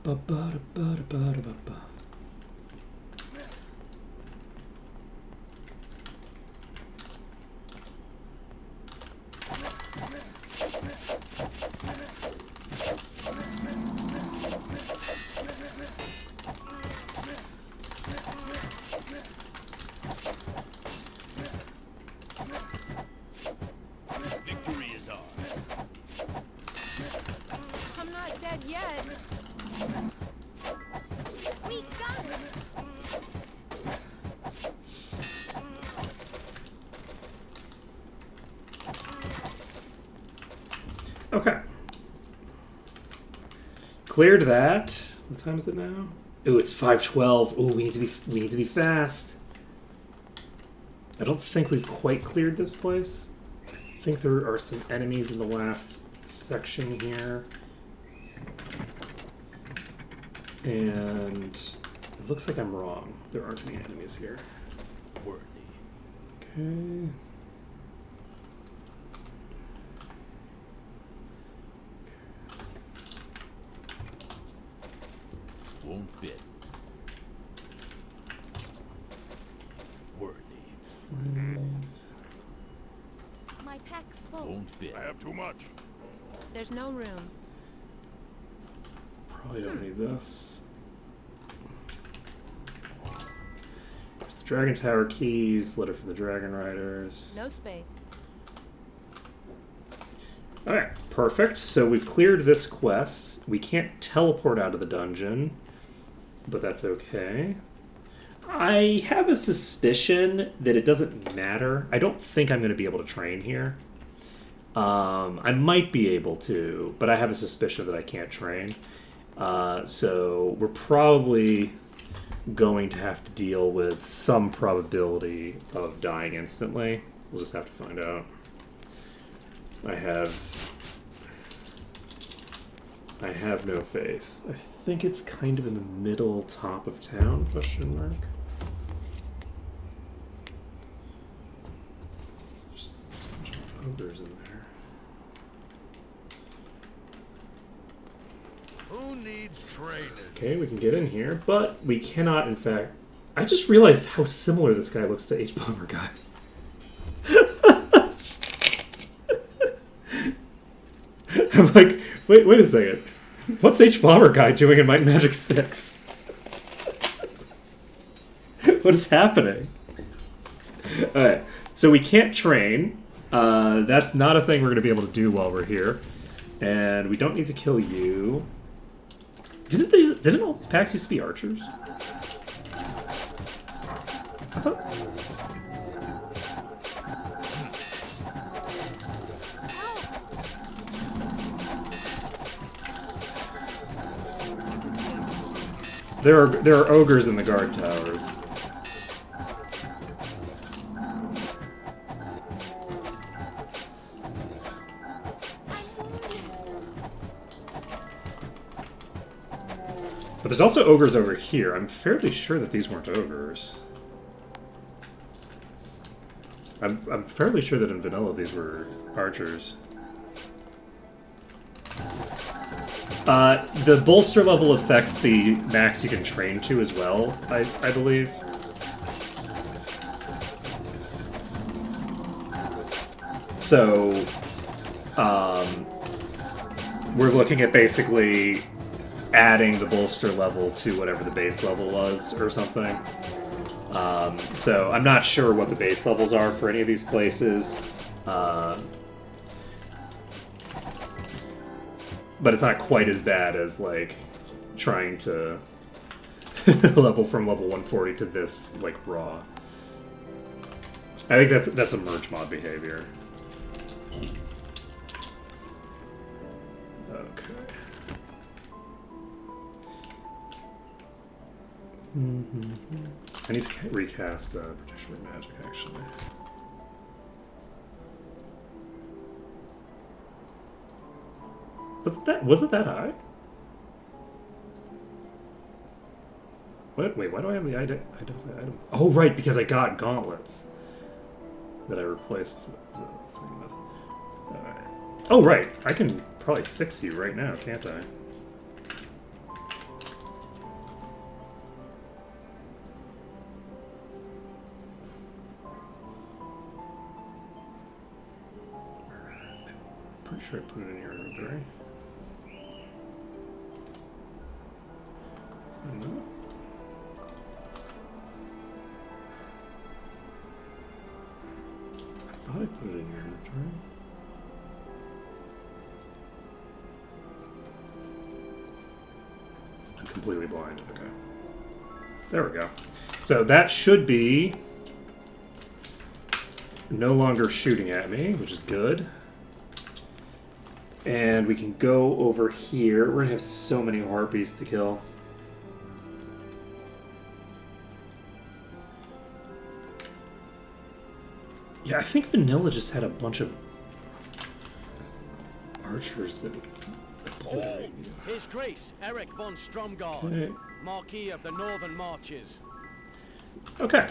Ba-ba-da-ba-da-ba-da-ba-ba. Victory is ours. I'm not dead yet. We got it. Okay. Cleared that. What time is it now? Ooh, it's 5:12. Ooh, we need to be fast. I don't think we've quite cleared this place. I think there are some enemies in the last section here. And it looks like I'm wrong. There aren't any enemies here. Worthy. Okay. Won't fit. Worthy. Slave. My pack's full. Won't fit. I have too much. There's no room. Probably don't need this. There's the Dragon Tower keys, letter from the Dragon Riders. No space. Alright, perfect. So we've cleared this quest. We can't teleport out of the dungeon, but that's okay. I have a suspicion that it doesn't matter. I don't think I'm going to be able to train here. I might be able to, but I have a suspicion that I can't train. So we're probably going to have to deal with some probability of dying instantly. We'll just have to find out. I have no faith. I think it's kind of in the middle top of town, question mark. There's a bunch of ogres in there. Who needs training? Okay, we can get in here, but we cannot, in fact... I just realized how similar this guy looks to H-Bomber Guy. I'm like, wait a second. What's H-Bomber Guy doing in Might and Magic 6? What is happening? Alright, so we can't train. That's not a thing we're going to be able to do while we're here. And we don't need to kill you. Didn't all these packs used to be archers? I thought... There are ogres in the guard towers. But there's also ogres over here. I'm fairly sure that these weren't ogres. I'm fairly sure that in vanilla these were archers. The bolster level affects the max you can train to as well, I believe. So, we're looking at basically adding the bolster level to whatever the base level was or something. So I'm not sure what the base levels are for any of these places. But it's not quite as bad as, like, trying to level from level 140 to this, like, raw. I think that's a merge mod behavior. Okay. I need to recast Protection from Magic, actually. Was it that high? What? Wait, why do I have the identify item? Oh, right, because I got gauntlets that I replaced the thing with. Alright. Oh, right, I can probably fix you right now, can't I? Pretty sure I put it in your inventory. No. I thought I put it in your inventory. I'm completely blind. Okay. There we go. So that should be no longer shooting at me, which is good. And we can go over here. We're gonna have so many harpies to kill. Yeah, I think Vanilla just had a bunch of archers that All His Grace Eric von Stromgard, Okay. Marquis of the Northern Marches. Okay.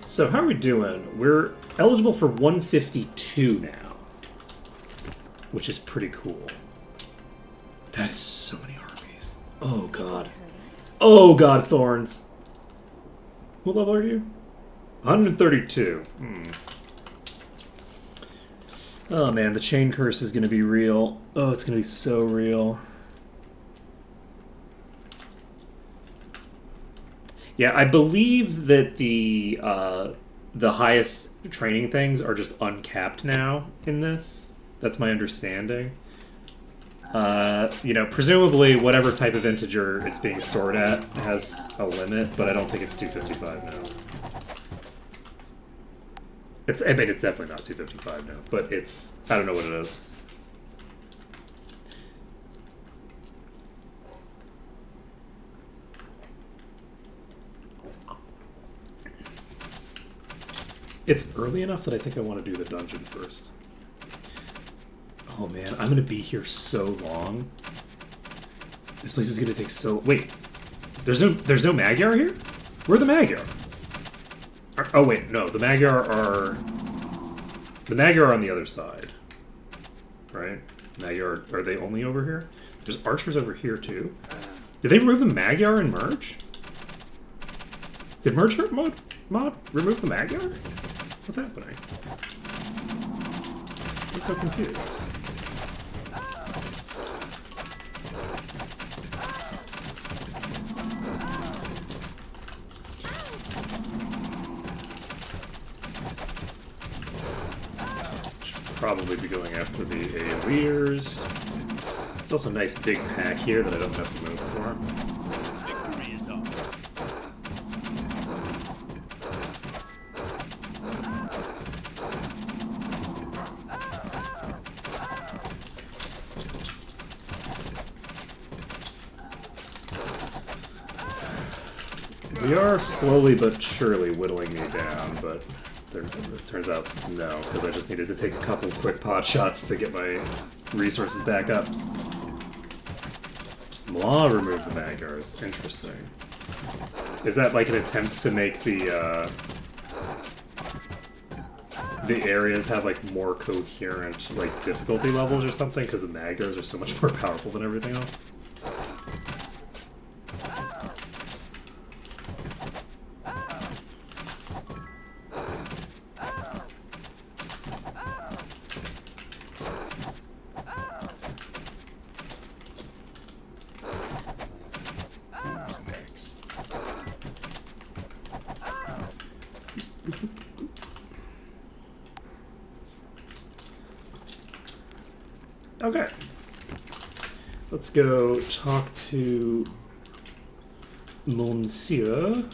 So how are we doing? We're eligible for 152 now, which is pretty cool. That is so many harpies. Oh god. Oh god, thorns. What level are you? 132. Oh man, the chain curse is gonna be real. Oh, it's gonna be so real. Yeah, I believe that the highest training things are just uncapped now in this. That's my understanding. You know, presumably whatever type of integer it's being stored at has a limit, but I don't think it's 255 now. I mean, it's definitely not 255 now, but it's, I don't know what it is. It's early enough that I think I want to do the dungeon first. Oh man, I'm gonna be here so long. This place is gonna take so. Wait, there's no Magyar here. Where are the Magyar? Oh wait, no, the Magyar are on the other side, right? Magyar, are they only over here? There's archers over here too. Did they remove the Magyar in Merge? Did Merge mod remove the Magyar? What's happening? I'm so confused. Probably be going after the AoEers. There's also a nice big pack here that I don't have to move for. Victory is ours. We are slowly but surely whittling me down, but it turns out no, because I just needed to take a couple quick pot shots to get my resources back up. Mla removed the Magyars. Interesting. Is that like an attempt to make the areas have like more coherent like difficulty levels or something? Because the Magyars are so much more powerful than everything else. Okay. Let's go talk to Monsieur.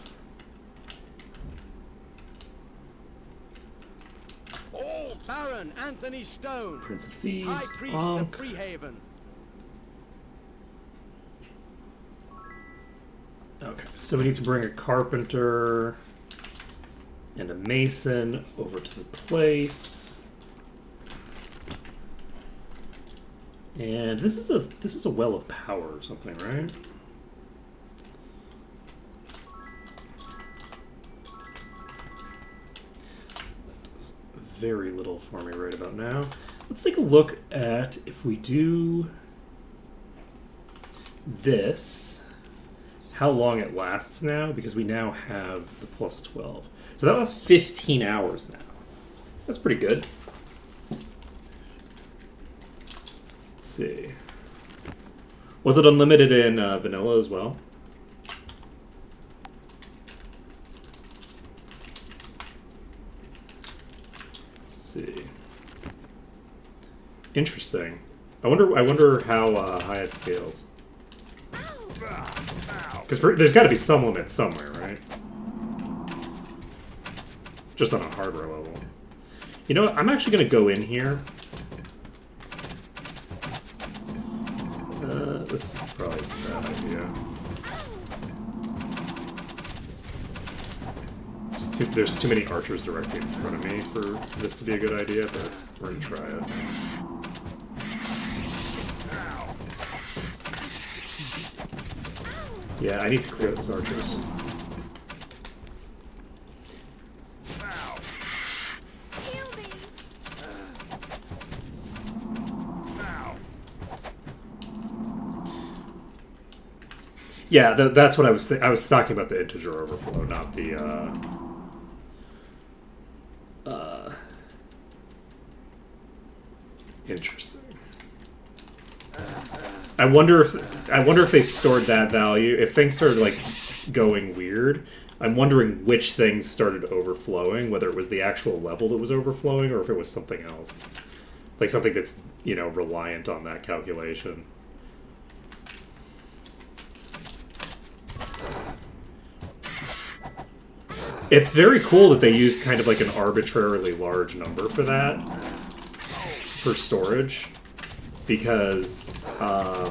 Baron Anthony Stone, Prince of High Thieves. Priest Ankh. of Freehaven. Okay, so we need to bring a carpenter and a mason over to the place. And this is a well of power or something, right? Does very little for me right about now. Let's take a look at if we do this, how long it lasts now, because we now have the plus 12. So that lasts 15 hours now. That's pretty good. Let's see. Was it unlimited in vanilla as well? Let's see. Interesting. I wonder how high it scales. Because there's got to be some limit somewhere, right? Just on a hardware level. You know what? I'm actually going to go in here. This probably is a bad idea. There's too many archers directly in front of me for this to be a good idea, but we're going to try it. Yeah, I need to clear those archers. Yeah, that's what I was. I was talking about the integer overflow, not the. Interesting. I wonder if they stored that value. If things started like going weird, I'm wondering which things started overflowing. Whether it was the actual level that was overflowing, or if it was something else, like something that's reliant on that calculation. It's very cool that they used kind of like an arbitrarily large number for that, for storage, because, I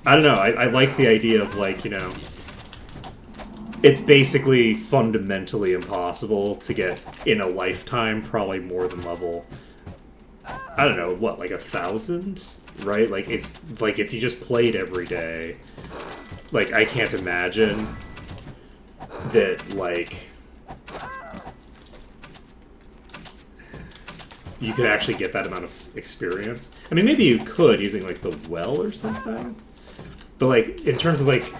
don't know, I like the idea of, like, it's basically fundamentally impossible to get, in a lifetime, probably more than level, I don't know, what, like 1,000? Right? Like, if you just played every day, like, I can't imagine that, like, you could actually get that amount of experience. I mean, maybe you could using, like, the well or something. But, like, in terms of, like...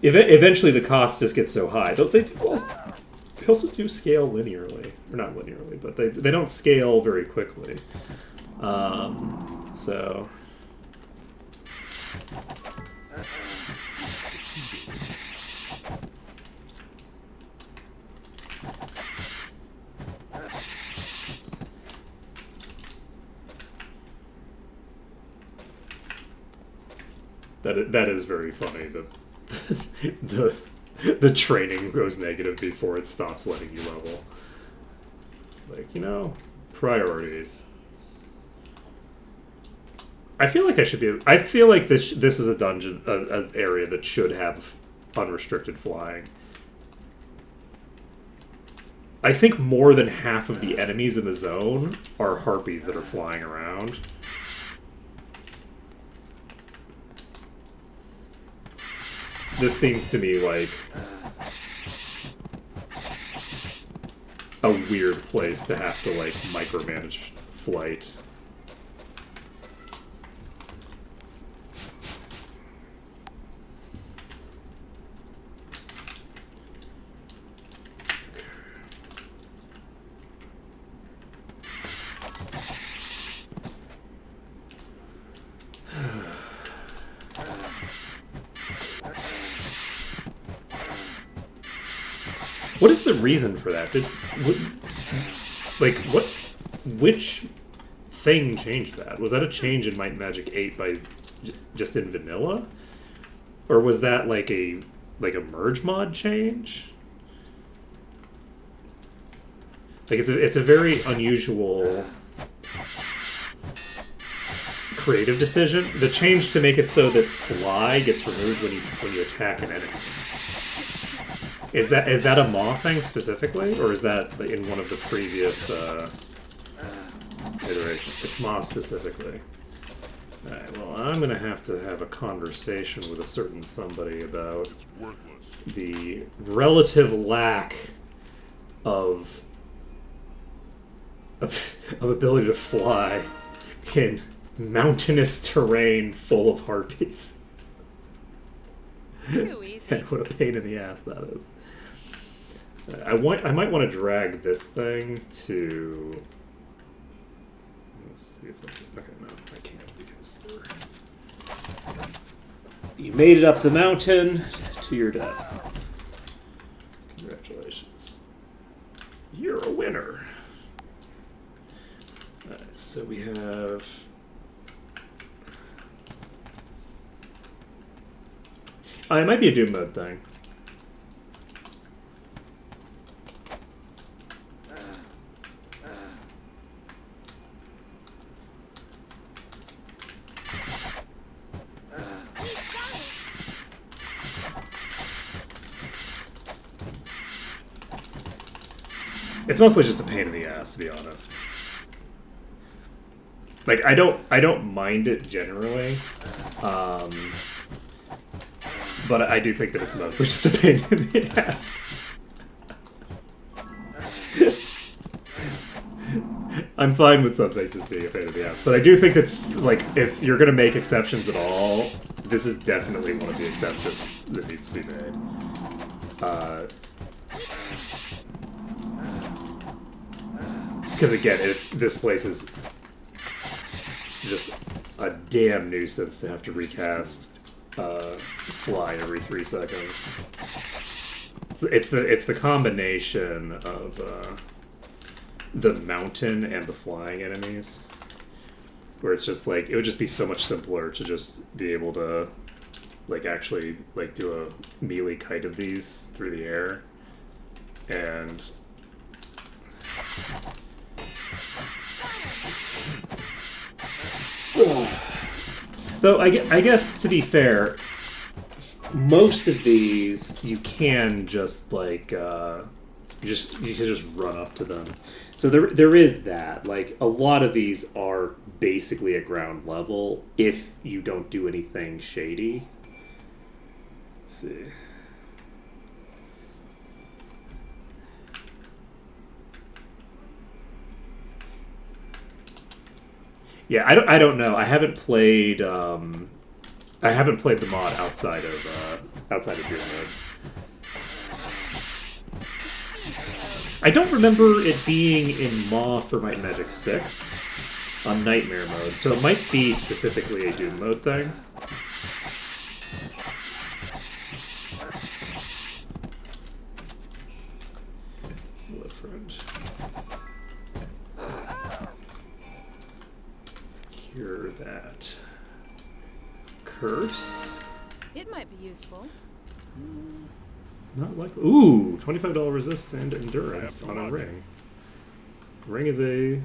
Eventually the cost just gets so high. They also do scale linearly. Or not linearly, but they don't scale very quickly. So... That is very funny. The training goes negative before it stops letting you level. It's like, priorities. I feel like I should be. I feel like this is a dungeon, an area that should have unrestricted flying. I think more than half of the enemies in the zone are harpies that are flying around. This seems to me like a weird place to have to, like, micromanage flight. What is the reason for that? Which thing changed that? Was that a change in Might and Magic 8 by just in vanilla? Or was that like a merge mod change? Like it's a very unusual creative decision. The change to make it so that fly gets removed when you attack an enemy. Is that a Maw thing specifically, or is that in one of the previous iterations? It's Maw specifically. Alright, well, I'm gonna have to have a conversation with a certain somebody about It's worthless. the relative lack of ability to fly in mountainous terrain full of harpies. Too easy. And what a pain in the ass that is. I might want to drag this thing to. Let's see if I can. Okay, no, I can't because you made it up the mountain to your death. Congratulations. You're a winner. Alright, so we have. It might be a Doom mode thing. It's mostly just a pain in the ass, to be honest. Like I don't mind it generally, but I do think that it's mostly just a pain in the ass. I'm fine with some things just being a pain in the ass, but I do think that's like if you're gonna make exceptions at all, this is definitely one of the exceptions that needs to be made. Because again, this place is just a damn nuisance to have to recast fly every 3 seconds. It's the combination of the mountain and the flying enemies, where it's just like it would just be so much simpler to just be able to like actually like do a melee kite of these through the air, and though I guess to be fair, most of these you can just like you can just run up to them. So there is that. Like a lot of these are basically at ground level if you don't do anything shady. Let's see. Yeah, I don't know. I haven't played the mod outside of Doom mode. I don't remember it being in Maw for Might and Magic 6 on Nightmare mode, so it might be specifically a Doom mode thing. Hello, friend. Secure that. Curse? It might be useful. Not likely. Ooh, $25 resist and endurance on a ring. Ring is a,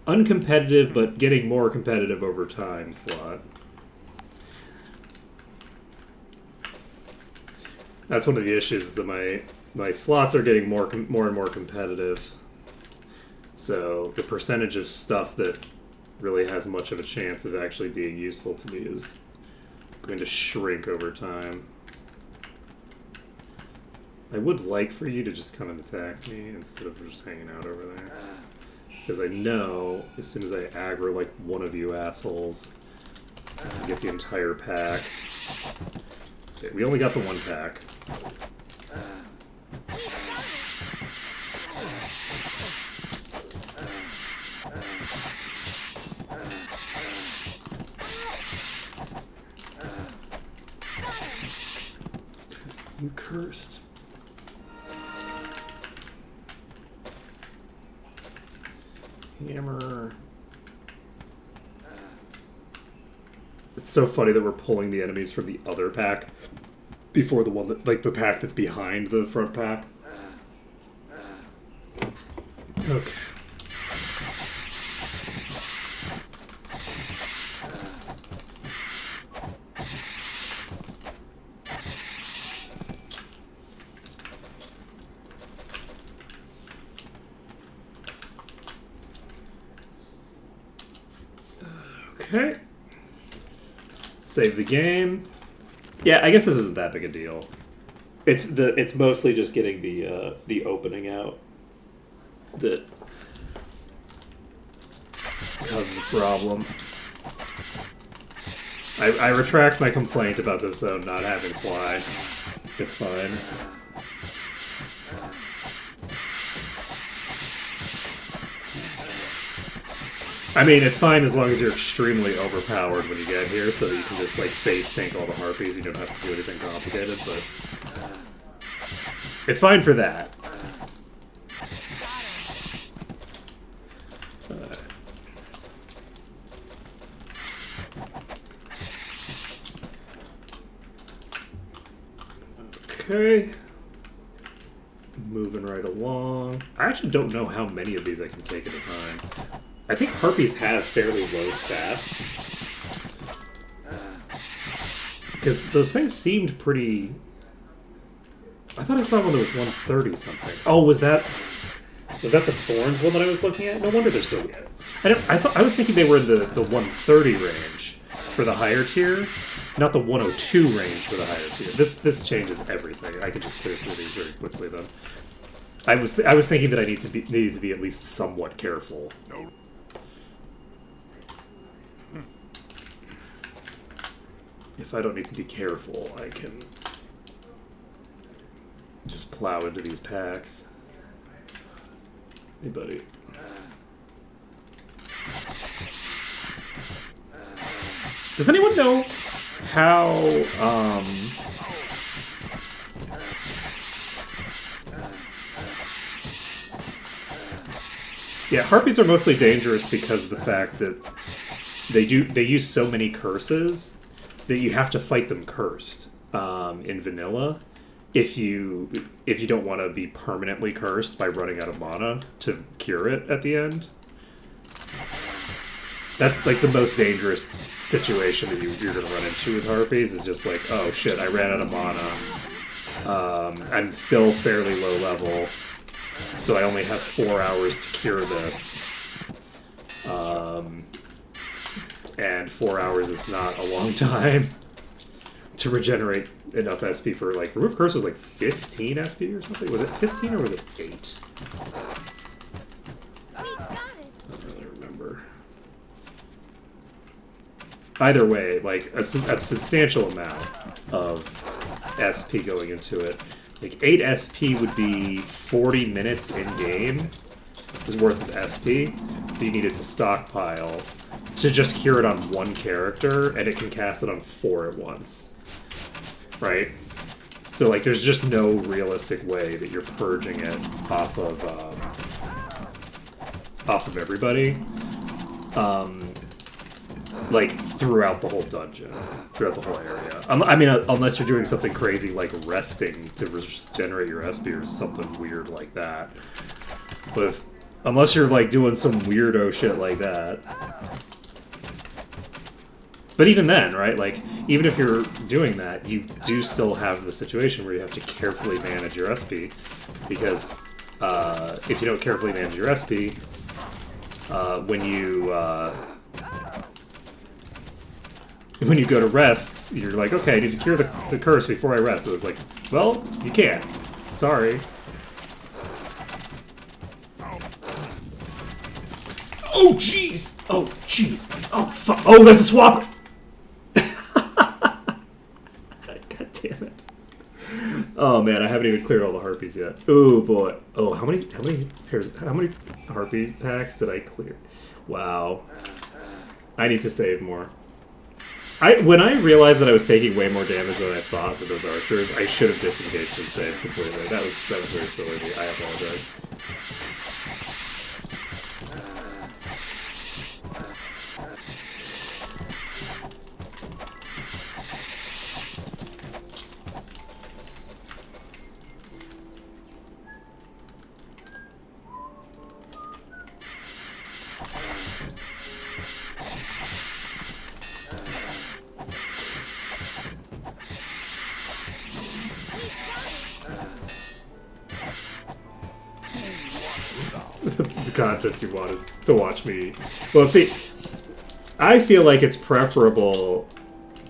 uncompetitive but getting more competitive over time slot. That's one of the issues, is that my slots are getting more and more competitive. So the percentage of stuff that really has much of a chance of actually being useful to me is going to shrink over time. I would like for you to just come and attack me instead of just hanging out over there. Because I know as soon as I aggro like one of you assholes, I can get the entire pack. Okay, we only got the one pack. You cursed. Hammer. It's so funny that we're pulling the enemies from the other pack before the one that, like, the pack that's behind the front pack. Okay. Okay. Save the game. Yeah, I guess this isn't that big a deal. It's mostly just getting the opening out that causes a problem. I retract my complaint about this zone not having fly. It's fine. I mean, it's fine as long as you're extremely overpowered when you get here, so that you can just, like, face tank all the harpies. You don't have to do anything complicated, but it's fine for that. Okay. Moving right along. I actually don't know how many of these I can take at a time. I think harpies have fairly low stats. Because those things seemed pretty... I thought I saw one that was 130 something. Oh, was that the Thorns one that I was looking at? No wonder they're so good. I was thinking they were in the 130 range for the higher tier, not the 102 range for the higher tier. This changes everything. I could just clear through these very quickly then. I was thinking that I needed to be at least somewhat careful. No. If I don't need to be careful, I can just plow into these packs. Hey, buddy. Does anyone know how, yeah, harpies are mostly dangerous because of the fact that they use so many curses that you have to fight them cursed in vanilla if you don't want to be permanently cursed by running out of mana to cure it at the end. That's like the most dangerous situation that you're going to run into with harpies, is just like, oh shit, I ran out of mana. I'm still fairly low level, so I only have 4 hours to cure this. And 4 hours is not a long time to regenerate enough SP for, like, Remove Curse was like 15 SP or something? Was it 15 or was it 8? I don't really remember. Either way, like, a substantial amount of SP going into it. Like, 8 SP would be 40 minutes in-game is worth of SP that you needed to stockpile to just cure it on one character, and it can cast it on 4 at once. Right? So, like, there's just no realistic way that you're purging it off of everybody. Like, throughout the whole dungeon, throughout the whole area. I mean, unless you're doing something crazy like resting to regenerate your SP or something weird like that. But unless you're, like, doing some weirdo shit like that. But even then, right, like, even if you're doing that, you do still have the situation where you have to carefully manage your SP, because if you don't carefully manage your SP, when you go to rest, you're like, okay, I need to cure the curse before I rest. And it's like, well, you can't. Sorry. Oh, jeez! Oh, jeez! Oh, fuck! Oh, there's a swap! God damn it. Oh, man, I haven't even cleared all the harpies yet. Oh, boy. Oh, how many harpies packs did I clear? Wow. I need to save more. When I realized that I was taking way more damage than I thought with those archers, I should have disengaged and saved completely. That was very silly of me. I apologize. content you want is to watch me. Well, see, I feel like it's preferable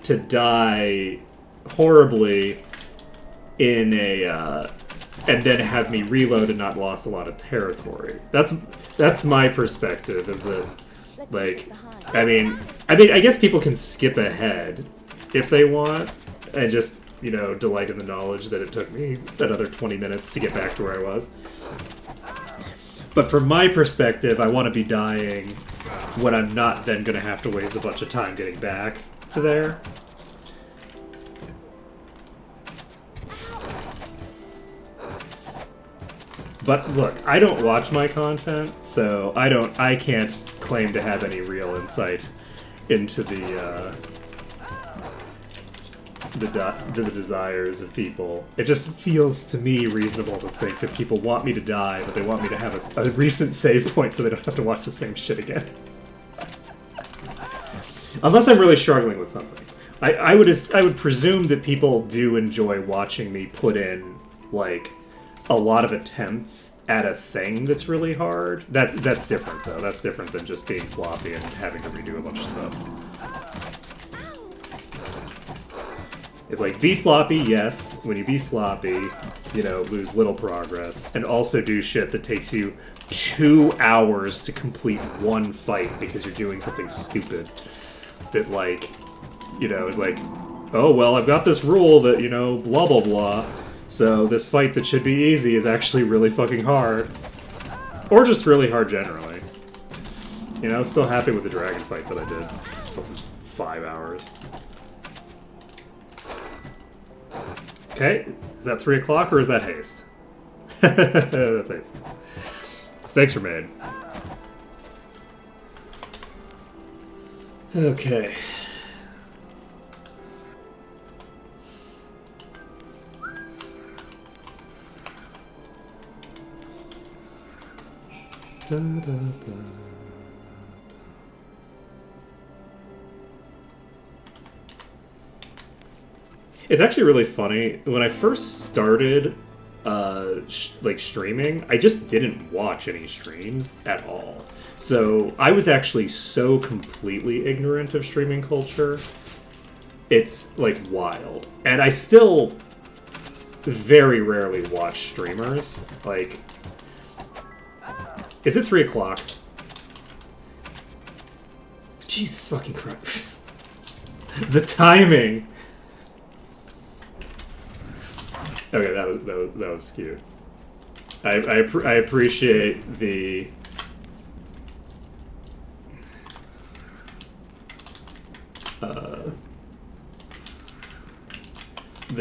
to die horribly in a and then have me reload and not lost a lot of territory. That's my perspective. Is that like, I mean, I guess people can skip ahead if they want and just, you know, delight in the knowledge that it took me another 20 minutes to get back to where I was. But from my perspective, I want to be dying when I'm not then going to have to waste a bunch of time getting back to there. But look, I don't watch my content, so I can't claim to have any real insight into the desires of people. It just feels to me reasonable to think that people want me to die, but they want me to have a recent save point so they don't have to watch the same shit again. Unless I'm really struggling with something. I would presume that people do enjoy watching me put in, like, a lot of attempts at a thing that's really hard. That's different, though. That's different than just being sloppy and having to redo a bunch of stuff. It's like, be sloppy, yes. When you be sloppy, you know, lose little progress. And also do shit that takes you 2 hours to complete one fight because you're doing something stupid. That, like, you know, is like, oh, well, I've got this rule that, you know, blah, blah, blah. So this fight that should be easy is actually really fucking hard. Or just really hard generally. You know, I'm still happy with the dragon fight that I did. 5 hours. Okay, is that 3 o'clock or is that haste? That's haste. Mistakes were made. Okay. Da, da, da. It's actually really funny. When I first started, like, streaming, I just didn't watch any streams at all. So I was actually so completely ignorant of streaming culture. It's, like, wild. And I still very rarely watch streamers. Like, is it 3 o'clock? Jesus fucking Christ. The timing. Okay, that was cute. I appreciate the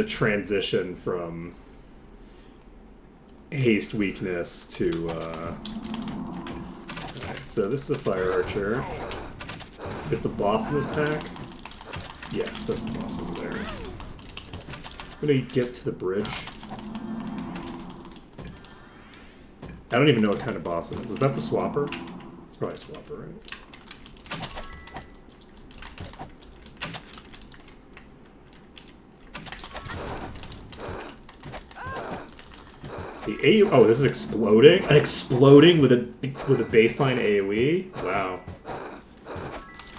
transition from haste weakness to alright, so this is a fire archer. Is the boss in this pack? Yes, that's the boss over there. I'm gonna get to the bridge. I don't even know what kind of boss it is. Is that the swapper? It's probably a swapper, right? The AoE. Oh, this is exploding. An exploding with a baseline AoE. Wow.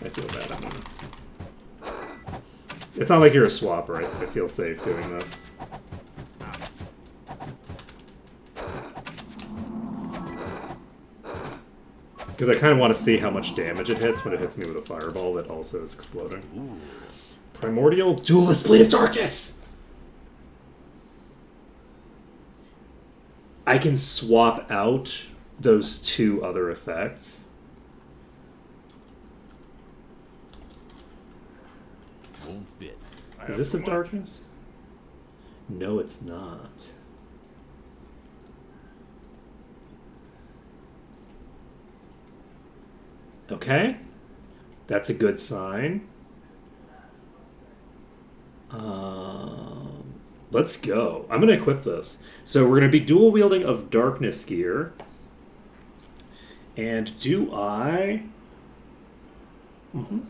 I feel bad. I don't know. It's not like you're a swapper. I feel safe doing this. Because I kind of want to see how much damage it hits when it hits me with a fireball that also is exploding. Ooh. Primordial Duelist Blade of Darkness! I can swap out those two other effects. Won't fit. Is this a darkness? No, it's not. Okay. That's a good sign. Let's go. I'm going to equip this. So we're going to be dual wielding of darkness gear. And do I... I'm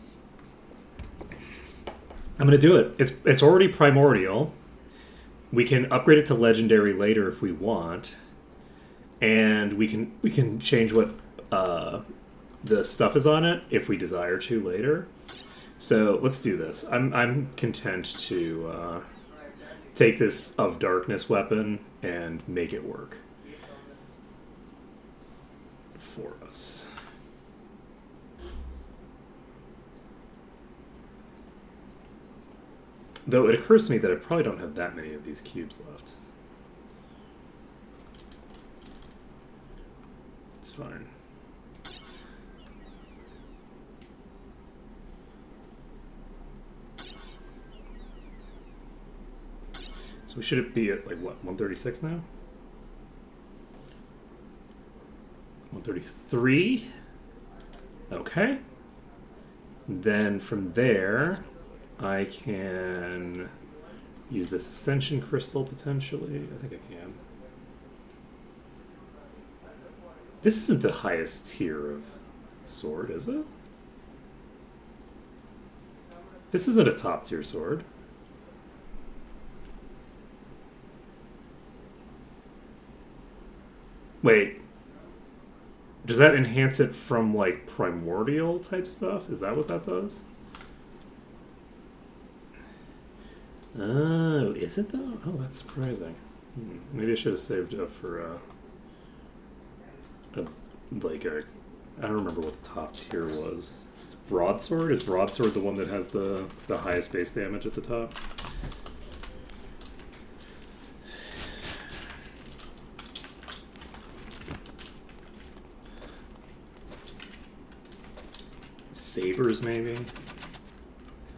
going to do it. It's already primordial. We can upgrade it to legendary later if we want. And we can change what the stuff is on it if we desire to later. So let's do this. I'm content to take this of darkness weapon and make it work for us. Though it occurs to me that I probably don't have that many of these cubes left. It's fine. So we should be at, like, what, 136 now? 133? Okay. Then from there, I can use this Ascension Crystal potentially. I think I can. This isn't the highest tier of sword, is it? This isn't a top tier sword. Wait. Does that enhance it from, like, primordial type stuff? Is that what that does? Oh, is it though? Oh, that's surprising. Maybe I should have saved up for I don't remember what the top tier was. It's broadsword. Is broadsword the one that has the highest base damage at the top? Sabers, maybe?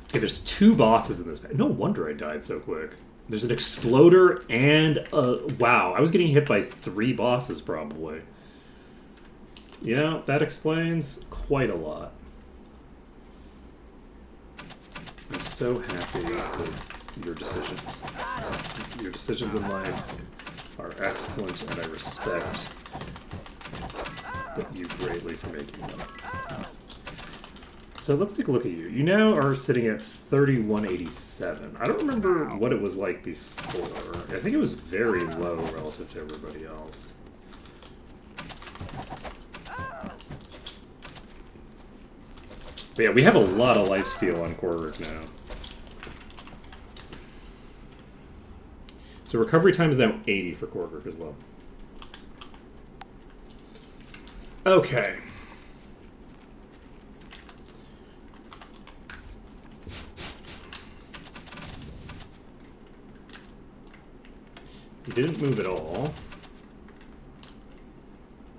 Okay, there's 2 bosses in this. No wonder I died so quick. There's an exploder and a... Wow, I was getting hit by 3 bosses, probably. Yeah, that explains quite a lot. I'm so happy with your decisions. Your decisions in life are excellent, and I respect you greatly for making them. So let's take a look at you. You now are sitting at 3187. I don't remember what it was like before. I think it was very low relative to everybody else. But yeah, we have a lot of lifesteal on Korvik now. So recovery time is now 80 for Korvik as well. Okay. He didn't move at all.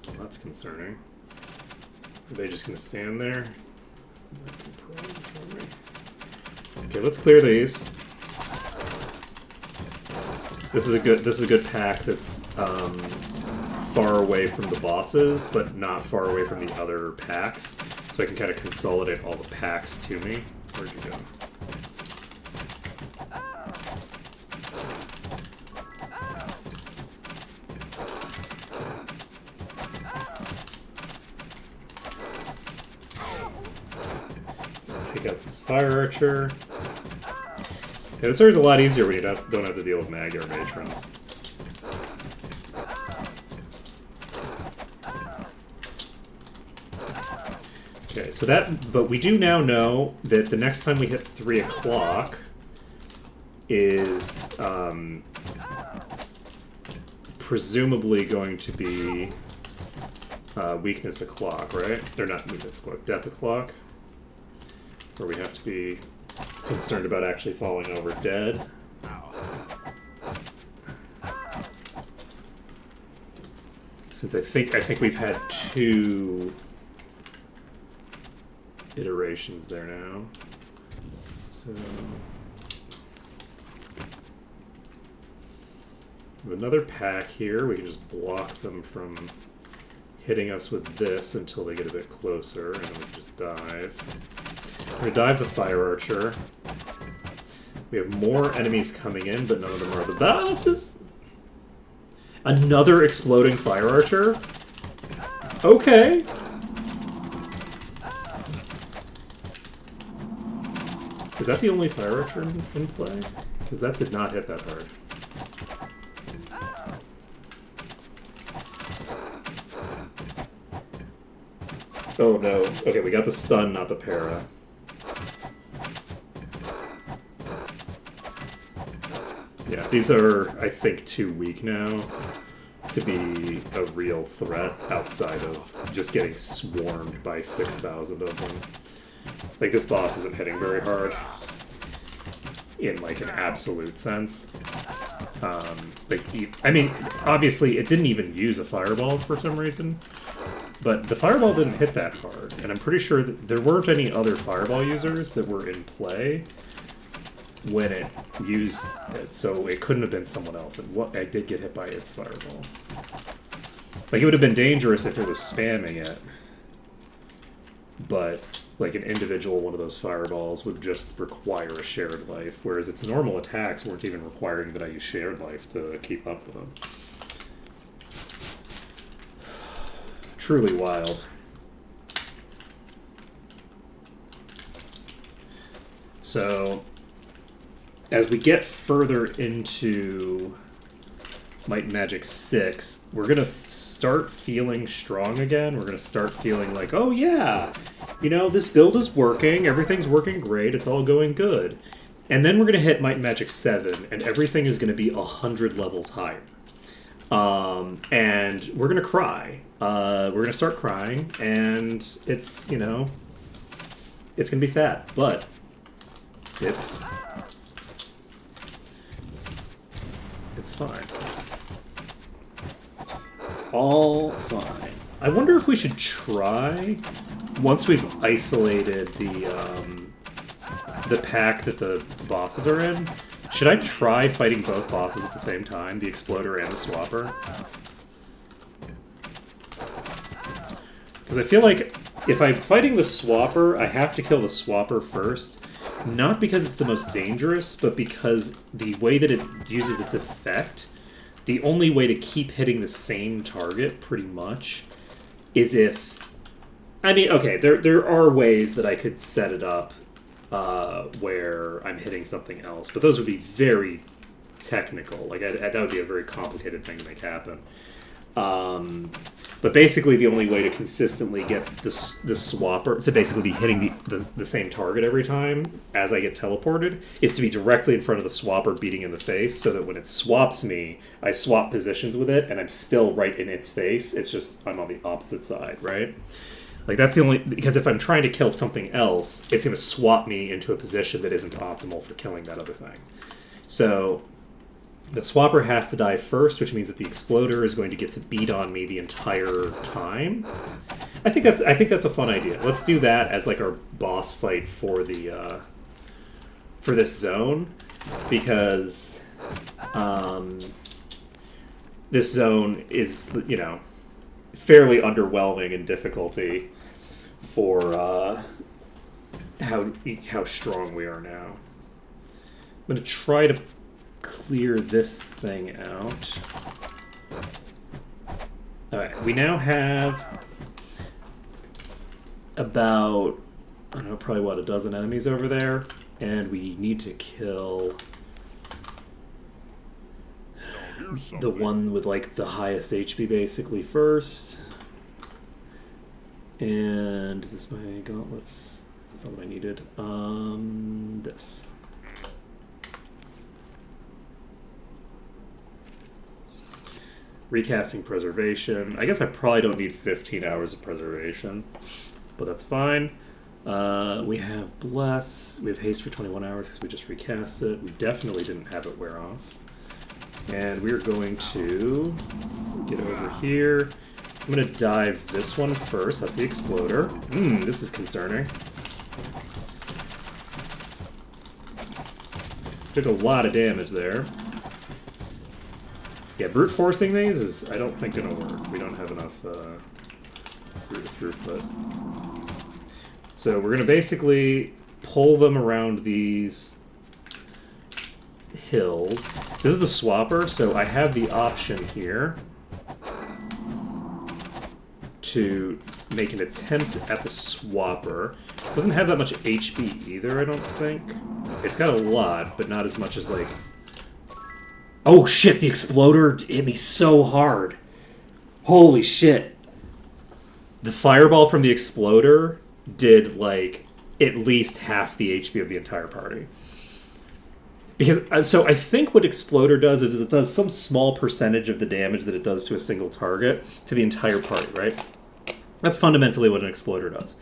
Well, that's concerning. Are they just going to stand there? Okay, let's clear these. This is a good pack that's far away from the bosses, but not far away from the other packs. So I can kind of consolidate all the packs to me. Where'd you go? Fire Archer. Yeah, this area's a lot easier when you don't have to deal with Magyar matrons. Okay, so but we do now know that the next time we hit 3 o'clock is presumably going to be weakness o'clock, right? Or not weakness o'clock, death o'clock. Where we have to be concerned about actually falling over dead. Since I think we've had 2 iterations there now. So we have another pack here. We can just block them from hitting us with this until they get a bit closer, and then we can just dive. We're going to dive the Fire Archer. We have more enemies coming in, but none of them are the bosses. Another exploding Fire Archer? Okay. Is that the only Fire Archer in play? Because that did not hit that hard. Oh no. Okay, we got the stun, not the para. Yeah, these are, I think, too weak now to be a real threat outside of just getting swarmed by 6,000 of them. Like, this boss isn't hitting very hard in, like, an absolute sense. I mean, obviously, it didn't even use a fireball for some reason, but the fireball didn't hit that hard, and I'm pretty sure that there weren't any other fireball users that were in play when it used it, so it couldn't have been someone else. And what I did get hit by its fireball. Like, it would have been dangerous if it was spamming it, but like an individual one of those fireballs would just require a shared life, whereas its normal attacks weren't even requiring that I use shared life to keep up with them. Truly wild. So, as we get further into Might and Magic 6, we're going to start feeling strong again. We're going to start feeling like, oh yeah, you know, this build is working, everything's working great, it's all going good. And then we're going to hit Might and Magic 7, and everything is going to be 100 levels higher. And we're going to cry. We're going to start crying, and it's, you know, it's going to be sad, but it's fine. It's all fine. I wonder if we should try, once we've isolated the pack that the bosses are in, should I try fighting both bosses at the same time, the Exploder and the Swapper? Because I feel like if I'm fighting the Swapper, I have to kill the Swapper first. Not because it's the most dangerous, but because the way that it uses its effect, the only way to keep hitting the same target, pretty much, is if... I mean, okay, there are ways that I could set it up where I'm hitting something else, but those would be very technical. Like, that would be a very complicated thing to make happen. But basically the only way to consistently get the Swapper to basically be hitting the same target every time as I get teleported is to be directly in front of the Swapper beating in the face, so that when it swaps me, I swap positions with it and I'm still right in its face. It's just I'm on the opposite side, right? Like, that's the only... Because if I'm trying to kill something else, it's going to swap me into a position that isn't optimal for killing that other thing. So the Swapper has to die first, which means that the Exploder is going to get to beat on me the entire time. I think that's a fun idea. Let's do that as like our boss fight for the for this zone, because this zone is, you know, fairly underwhelming in difficulty for how strong we are now. I'm going to try to clear this thing out. Alright, we now have about, I don't know, probably what, a dozen enemies over there, and we need to kill the one with like the highest HP basically first. And is this my gauntlets? That's not what I needed. This. Recasting preservation. I guess I probably don't need 15 hours of preservation, but that's fine. We have bless. We have haste for 21 hours because we just recast it. We definitely didn't have it wear off. And we're going to get over here. I'm going to dive this one first. That's the Exploder. This is concerning. Took a lot of damage there. Yeah, brute forcing these is, I don't think, going to work. We don't have enough throughput. So we're going to basically pull them around these hills. This is the Swapper, so I have the option here to make an attempt at the Swapper. It doesn't have that much HP either, I don't think. It's got a lot, but not as much as, like... Oh shit, the Exploder hit me so hard. Holy shit. the fireball from the exploder did like at least half the HP of the entire party. Because so I think what exploder does is it does some small percentage of the damage that it does to a single target to the entire party, right? That's fundamentally what an exploder does.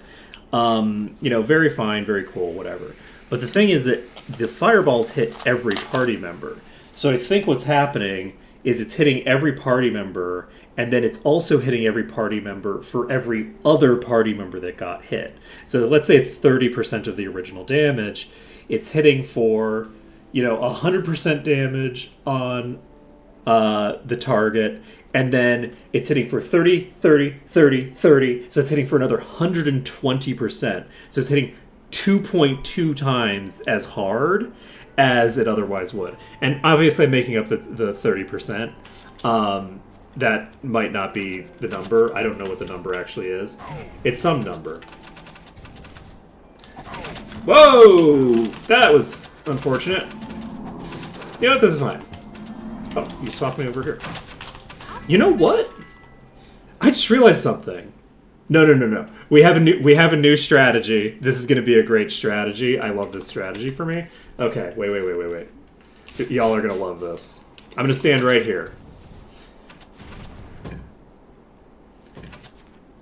Very fine, very cool, whatever. But the thing is that the fireballs hit every party member. So I think what's happening is it's hitting every party member, and then it's also hitting every party member for every other party member that got hit. So let's say it's 30% of the original damage. It's hitting for 100% damage on the target, and then it's hitting for 30, 30, 30, 30, so it's hitting for another 120%. So it's hitting 2.2 times as hard as it otherwise would. And obviously I'm making up the 30%. That might not be the number. I don't know what the number actually is. It's some number. Whoa! That was unfortunate. You know what? This is fine. Oh, you swapped me over here. You know what? I just realized something. No. We have a new strategy. This is going to be a great strategy. I love this strategy for me. Okay, wait. Y'all are going to love this. I'm going to stand right here.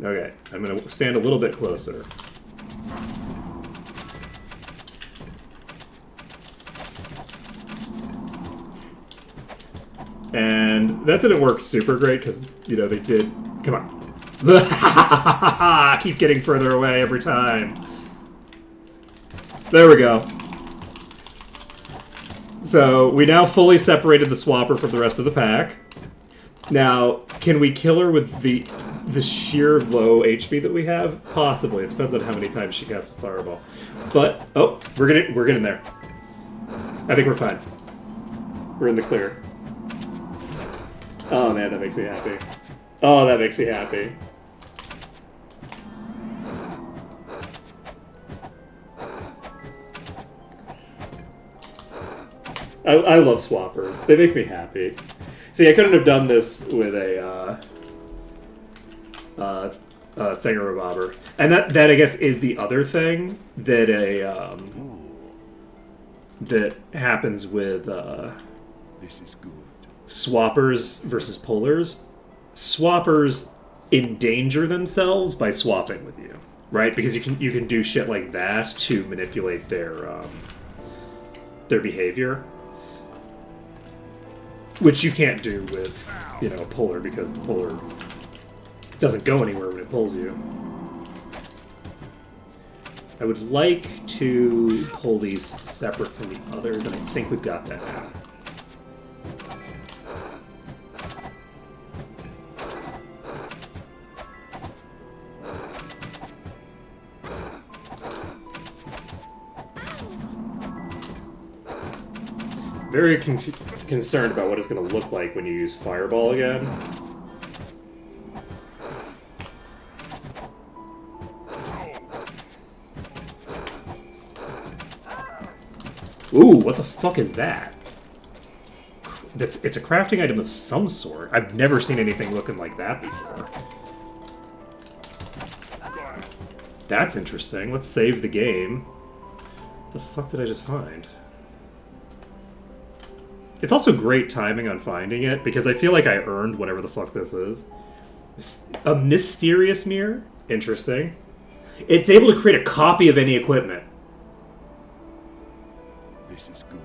Okay, I'm going to stand a little bit closer. And that didn't work super great because, they did... Come on. Keep getting further away every time. There we go. So, we now fully separated the Swapper from the rest of the pack. Now, can we kill her with the sheer low HP that we have? Possibly. It depends on how many times she casts a fireball. But, oh, we're getting there. I think we're fine. We're in the clear. Oh man, that makes me happy. Oh, that makes me happy. I love swappers. They make me happy. See, I couldn't have done this with a thingamabobber. And that I guess is the other thing that that happens with This is good. swappers versus pullers. Swappers endanger themselves by swapping with you, right? Because you can do shit like that to manipulate their behavior, which you can't do with a puller because the puller doesn't go anywhere when it pulls you. I would like to pull these separate from the others, and I think we've got that now. Very concerned about what it's going to look like when you use Fireball again. Ooh, what the fuck is that? It's a crafting item of some sort. I've never seen anything looking like that before. That's interesting. Let's save the game. What the fuck did I just find? It's also great timing on finding it, because I feel like I earned whatever the fuck this is. A mysterious mirror? Interesting. It's able to create a copy of any equipment. This is good.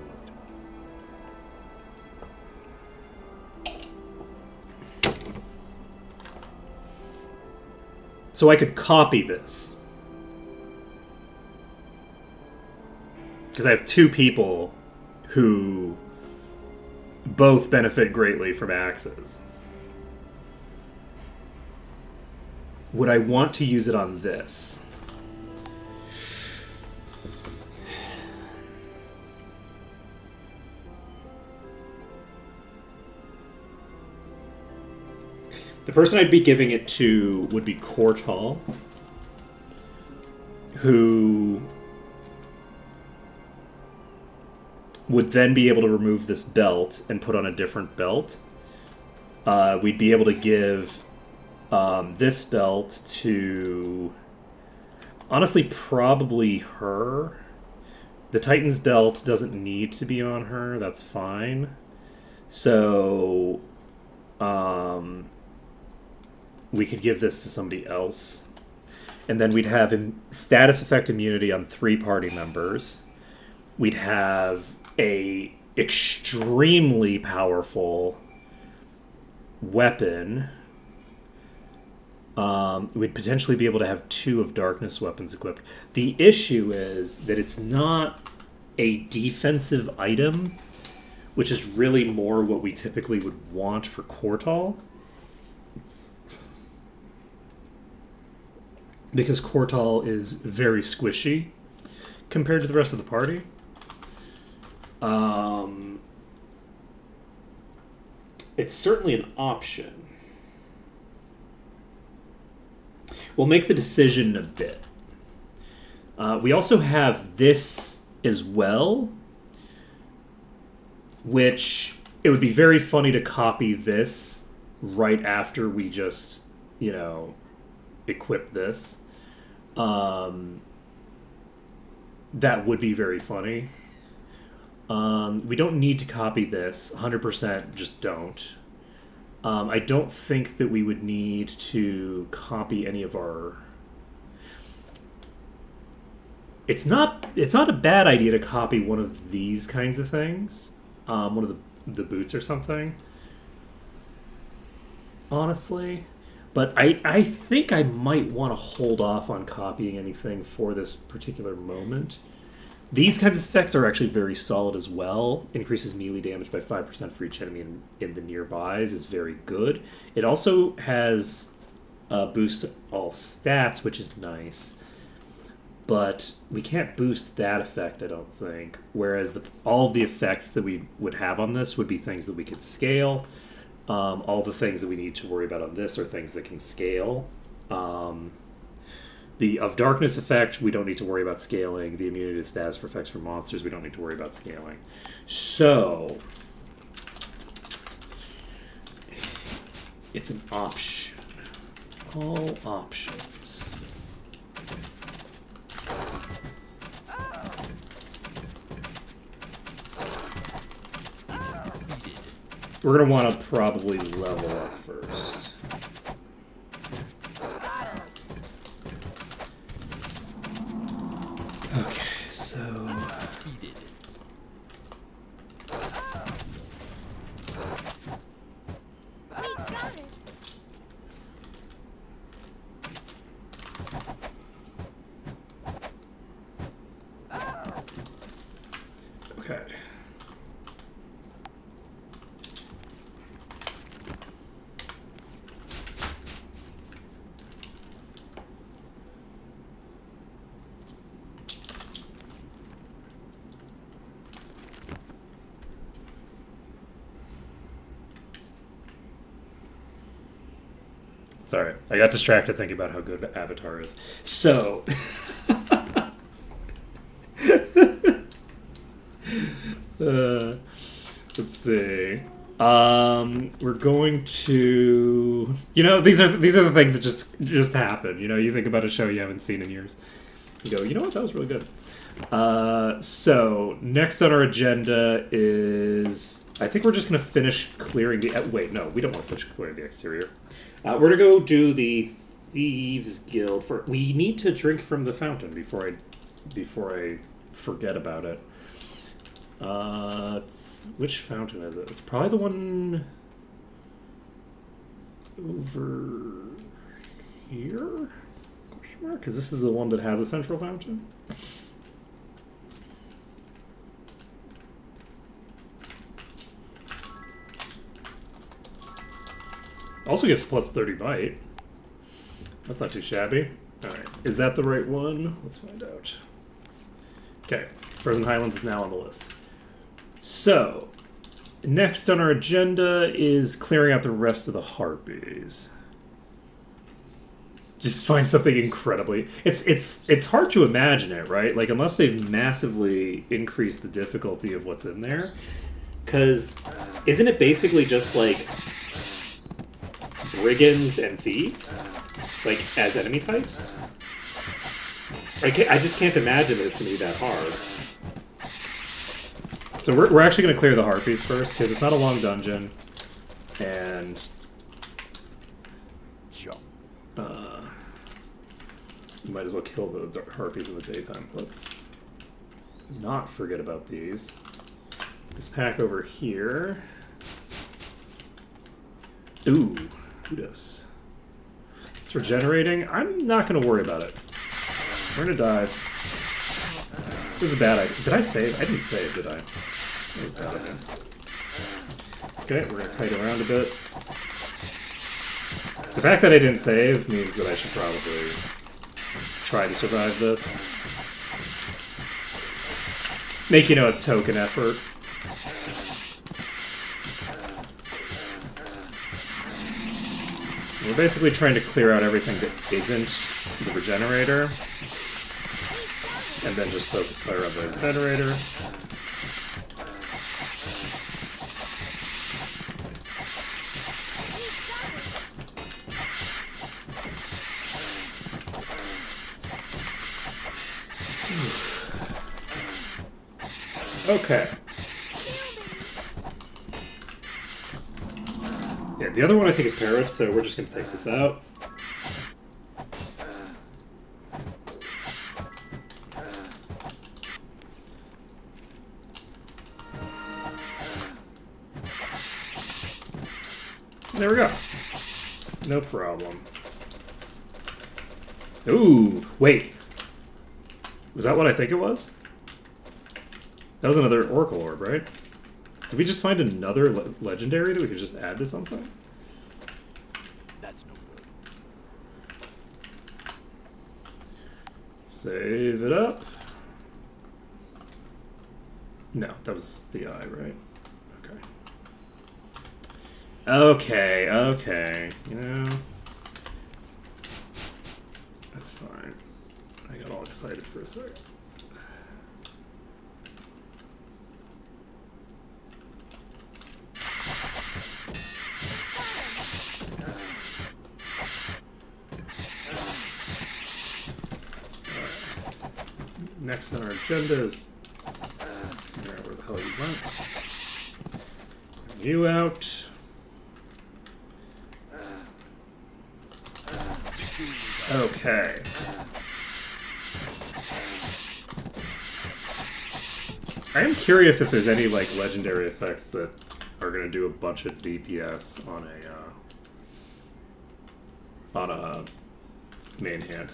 So I could copy this. Because I have two people who both benefit greatly from axes. Would I want to use it on this? The person I'd be giving it to would be Kortal, who would then be able to remove this belt and put on a different belt. We'd be able to give this belt to honestly probably her. The Titan's belt doesn't need to be on her. That's fine. So we could give this to somebody else. And then we'd have status effect immunity on 3 party members. We'd have a extremely powerful weapon. We'd potentially be able to have 2 of darkness weapons equipped. The issue is that it's not a defensive item, which is really more what we typically would want for Kortal. Because Kortal is very squishy compared to the rest of the party. It's certainly an option. We'll make the decision in a bit. We also have this as well, which it would be very funny to copy this right after we just, equip this. That would be very funny. We don't need to copy this. 100% just don't. I don't think that we would need to copy any of our... It's not a bad idea to copy one of these kinds of things. One of the boots or something. Honestly. But I think I might want to hold off on copying anything for this particular moment. These kinds of effects are actually very solid as well. Increases melee damage by 5% for each enemy in the nearbys is very good. It also has a boost to all stats, which is nice. But we can't boost that effect, I don't think. Whereas all of the effects that we would have on this would be things that we could scale. All the things that we need to worry about on this are things that can scale. The of darkness effect, we don't need to worry about scaling. The immunity to status for effects for monsters, we don't need to worry about scaling. So, it's an option. It's all options. We're going to want to probably level up first. Okay, so... Okay. Sorry, I got distracted thinking about how good Avatar is. So... let's see. We're going to... these are the things that just happen. You think about a show you haven't seen in years. You go, you know what, that was really good. So, next on our agenda is... I think we're just going to finish clearing the... wait, no, we don't want to finish clearing the exterior. We're going to go do the Thieves Guild. We need to drink from the fountain before I forget about it. Which fountain is it? It's probably the one over here? Because this is the one that has a central fountain. Also gives plus 30 bite. That's not too shabby. Alright, is that the right one? Let's find out. Okay, Frozen Highlands is now on the list. So, next on our agenda is clearing out the rest of the Harpies. Just find something incredibly... It's hard to imagine it, right? Like, unless they've massively increased the difficulty of what's in there. Because, isn't it basically just, like... brigands and thieves, like as enemy types. I just can't imagine that it's gonna be that hard. So we're actually gonna clear the Harpies first because it's not a long dungeon, and Jump. you might as well kill the Harpies in the daytime. Let's not forget about these. This pack over here. Ooh, Judas. It's regenerating. I'm not going to worry about it. We're going to dive. This is a bad idea. Did I save? I didn't save, did I? That was bad idea. Okay, we're going to kite around a bit. The fact that I didn't save means that I should probably try to survive this. Make, a token effort. We're basically trying to clear out everything that isn't the regenerator. And then just focus fire on the regenerator. Okay. Yeah, the other one I think is parrots, so we're just gonna take this out. There we go. No problem. Ooh, wait. Was that what I think it was? That was another Oracle Orb, right? Did we just find another legendary that we could just add to something? That's no good. Save it up. No, that was the eye, right? Okay. Okay. That's fine. I got all excited for a second. Next on our agenda is where the hell you went. Bring you out. Okay. I am curious if there's any like legendary effects that are gonna do a bunch of DPS on a main hand.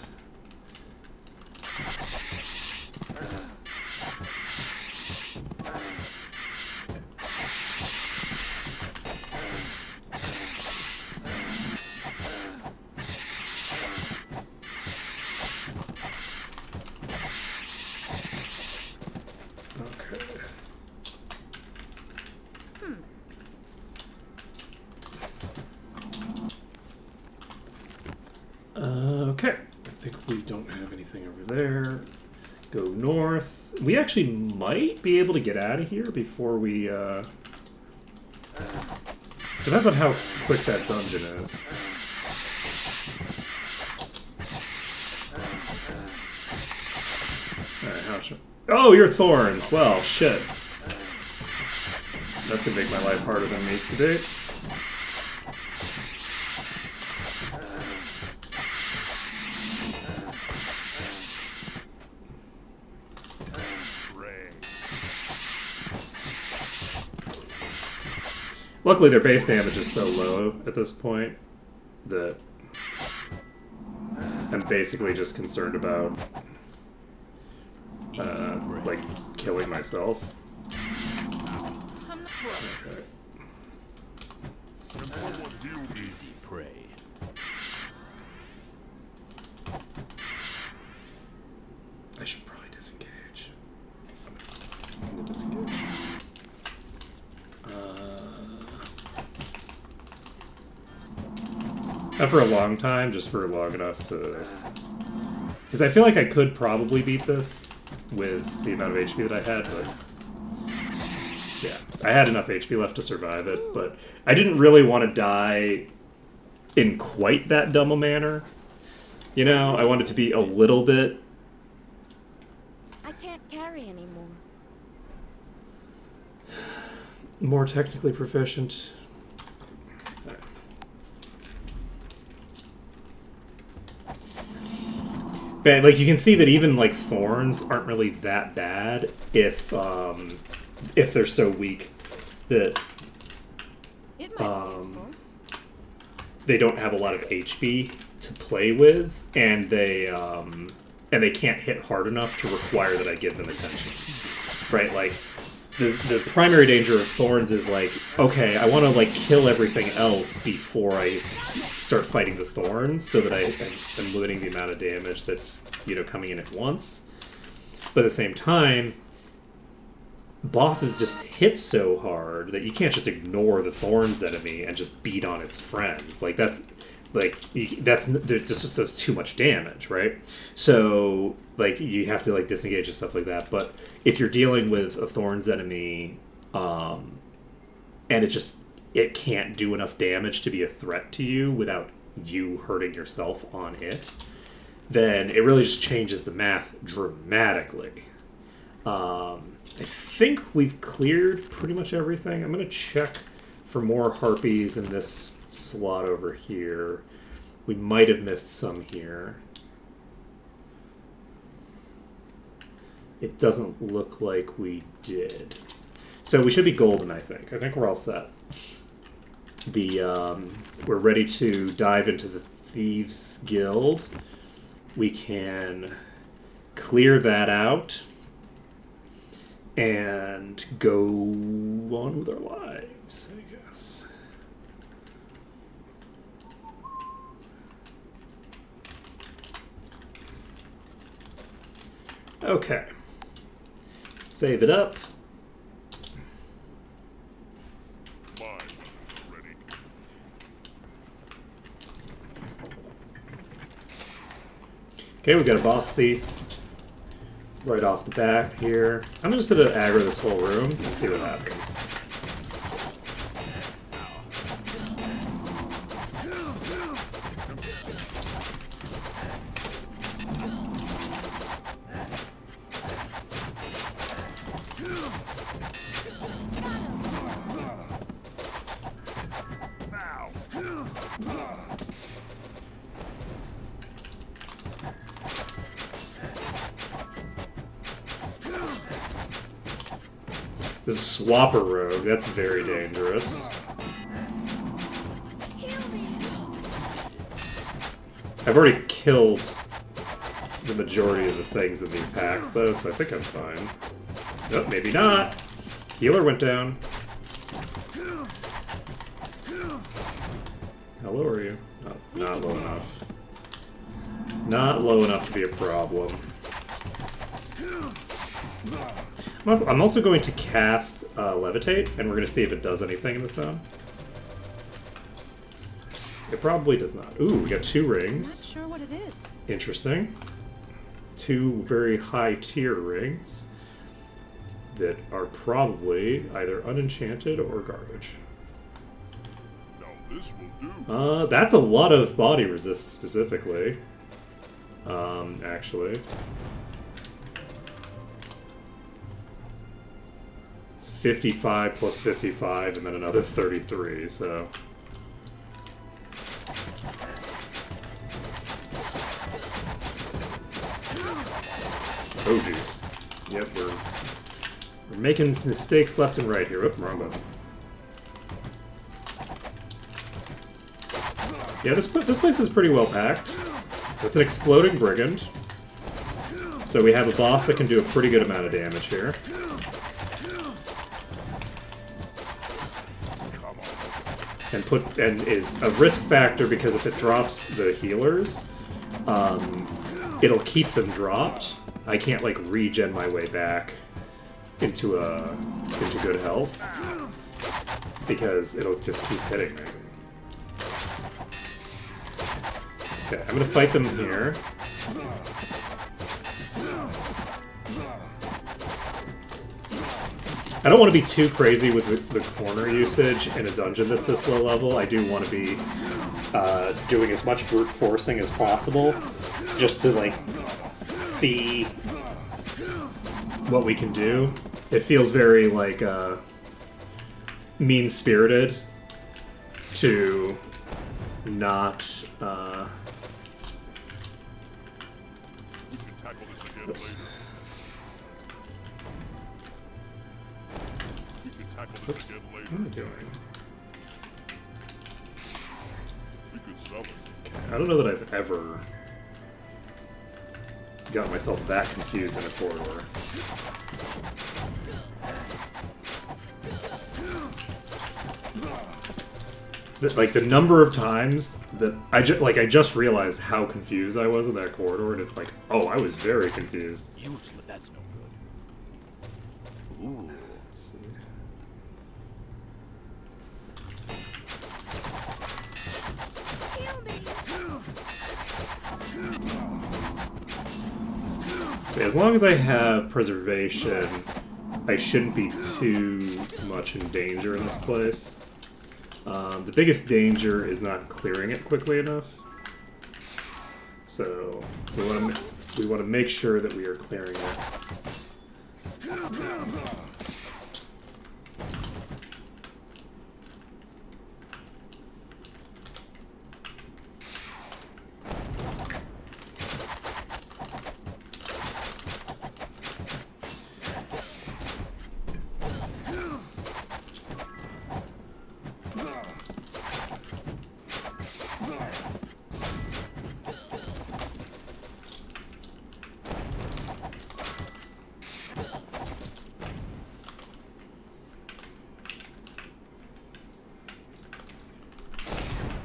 Okay, I think we don't have anything over there. Go north. We actually might be able to get out of here before we, depends on how quick that dungeon is. Alright, how should... Oh, you're thorns! Well, shit. That's gonna make my life harder than it needs to be. Luckily, their base damage is so low at this point that I'm basically just concerned about, like, killing myself. Okay. Easy prey. I should probably disengage. I'm gonna disengage. Not for a long time, just for long enough to... Because I feel like I could probably beat this with the amount of HP that I had, but... Yeah, I had enough HP left to survive it, but I didn't really want to die in quite that dumb a manner. You know, I want it to be a little bit... I can't carry anymore. more technically proficient. But, like, you can see that even, like, thorns aren't really that bad if they're so weak that It might be useful. they don't have a lot of HP to play with, and they can't hit hard enough to require that I give them attention. Right? Like, the primary danger of thorns is, like, okay, I want to, like, kill everything else before I start fighting the thorns so that I'm limiting the amount of damage that's, you know, coming in at once. But at the same time, bosses just hit so hard that you can't just ignore the thorns enemy and just beat on its friends. Like, that just does too much damage, right? So, like, you have to, like, disengage and stuff like that. But if you're dealing with a thorns enemy, and it can't do enough damage to be a threat to you without you hurting yourself on it, then it really just changes the math dramatically. I think we've cleared pretty much everything. I'm going to check for more harpies in this slot over here. We might have missed some here. It doesn't look like we did. So we should be golden, I think. I think we're all set. We're ready to dive into the Thieves Guild. We can clear that out and go on with our lives, I guess. Okay. Save it up. Mine. Ready. Okay, we got a boss thief right off the bat here. I'm just gonna aggro this whole room and see what happens. This is Swapper Rogue, that's very dangerous. I've already killed the majority of the things in these packs, though, so I think I'm fine. Nope, maybe not. Healer went down. How low are you? Not low enough. Not low enough to be a problem. I'm also going to cast Levitate, and we're going to see if it does anything in the zone. It probably does not. Ooh, we got 2 I'm not rings. sure what it is. Interesting. 2 very high tier rings that are probably either unenchanted or garbage. Now this will do. That's a lot of body resist specifically. Actually. It's 55 plus 55 and then another 33, so... Oh, jeez. Yep, we're making mistakes left and right here. Oop, wrong button. Yeah, this place is pretty well packed. It's an exploding brigand. So we have a boss that can do a pretty good amount of damage here. And is a risk factor because if it drops the healers, it'll keep them dropped. I can't like regen my way back into good health because it'll just keep hitting me. Okay, I'm gonna fight them here. I don't want to be too crazy with the corner usage in a dungeon that's this low level. I do want to be doing as much brute forcing as possible, just to like see what we can do. It feels very like mean-spirited to not. We can tackle this again Oops. later. We can tackle this Oops. again What later. am I doing? We could sell it. I don't know that I've ever got myself that confused in a corridor. Like the number of times that I just realized how confused I was in that corridor, and it's like, oh, I was very confused. Useless. That's no good. Ooh. Let's see. As long as I have preservation, I shouldn't be too much in danger in this place. The biggest danger is not clearing it quickly enough. So we want to make sure that we are clearing it.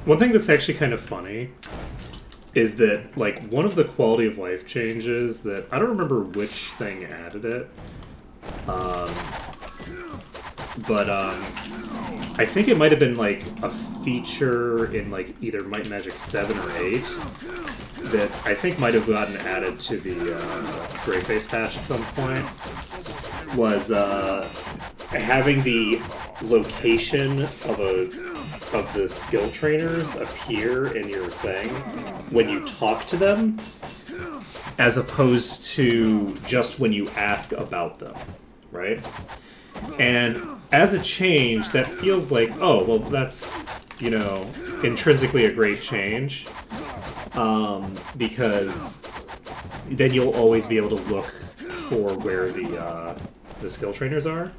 One thing that's actually kind of funny is that, like, one of the quality of life changes that I don't remember which thing added it, but I think it might have been like a feature in like either Might and Magic 7 or 8 that I think might have gotten added to the Greyface patch at some point. Was having the location of the skill trainers appear in your thing when you talk to them, as opposed to just when you ask about them, right? And as a change, that feels like, oh, well, that's, you know, intrinsically a great change, because then you'll always be able to look for where the skill trainers are.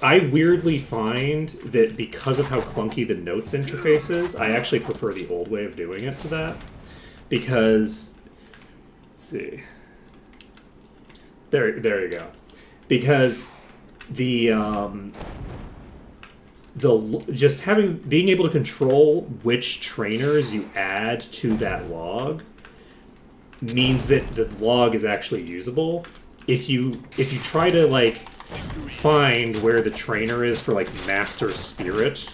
I weirdly find that because of how clunky the notes interface is, I actually prefer the old way of doing it to that. Because, let's see, there you go. Because being able to control which trainers you add to that log means that the log is actually usable. If you try to like find where the trainer is for like Master Spirit,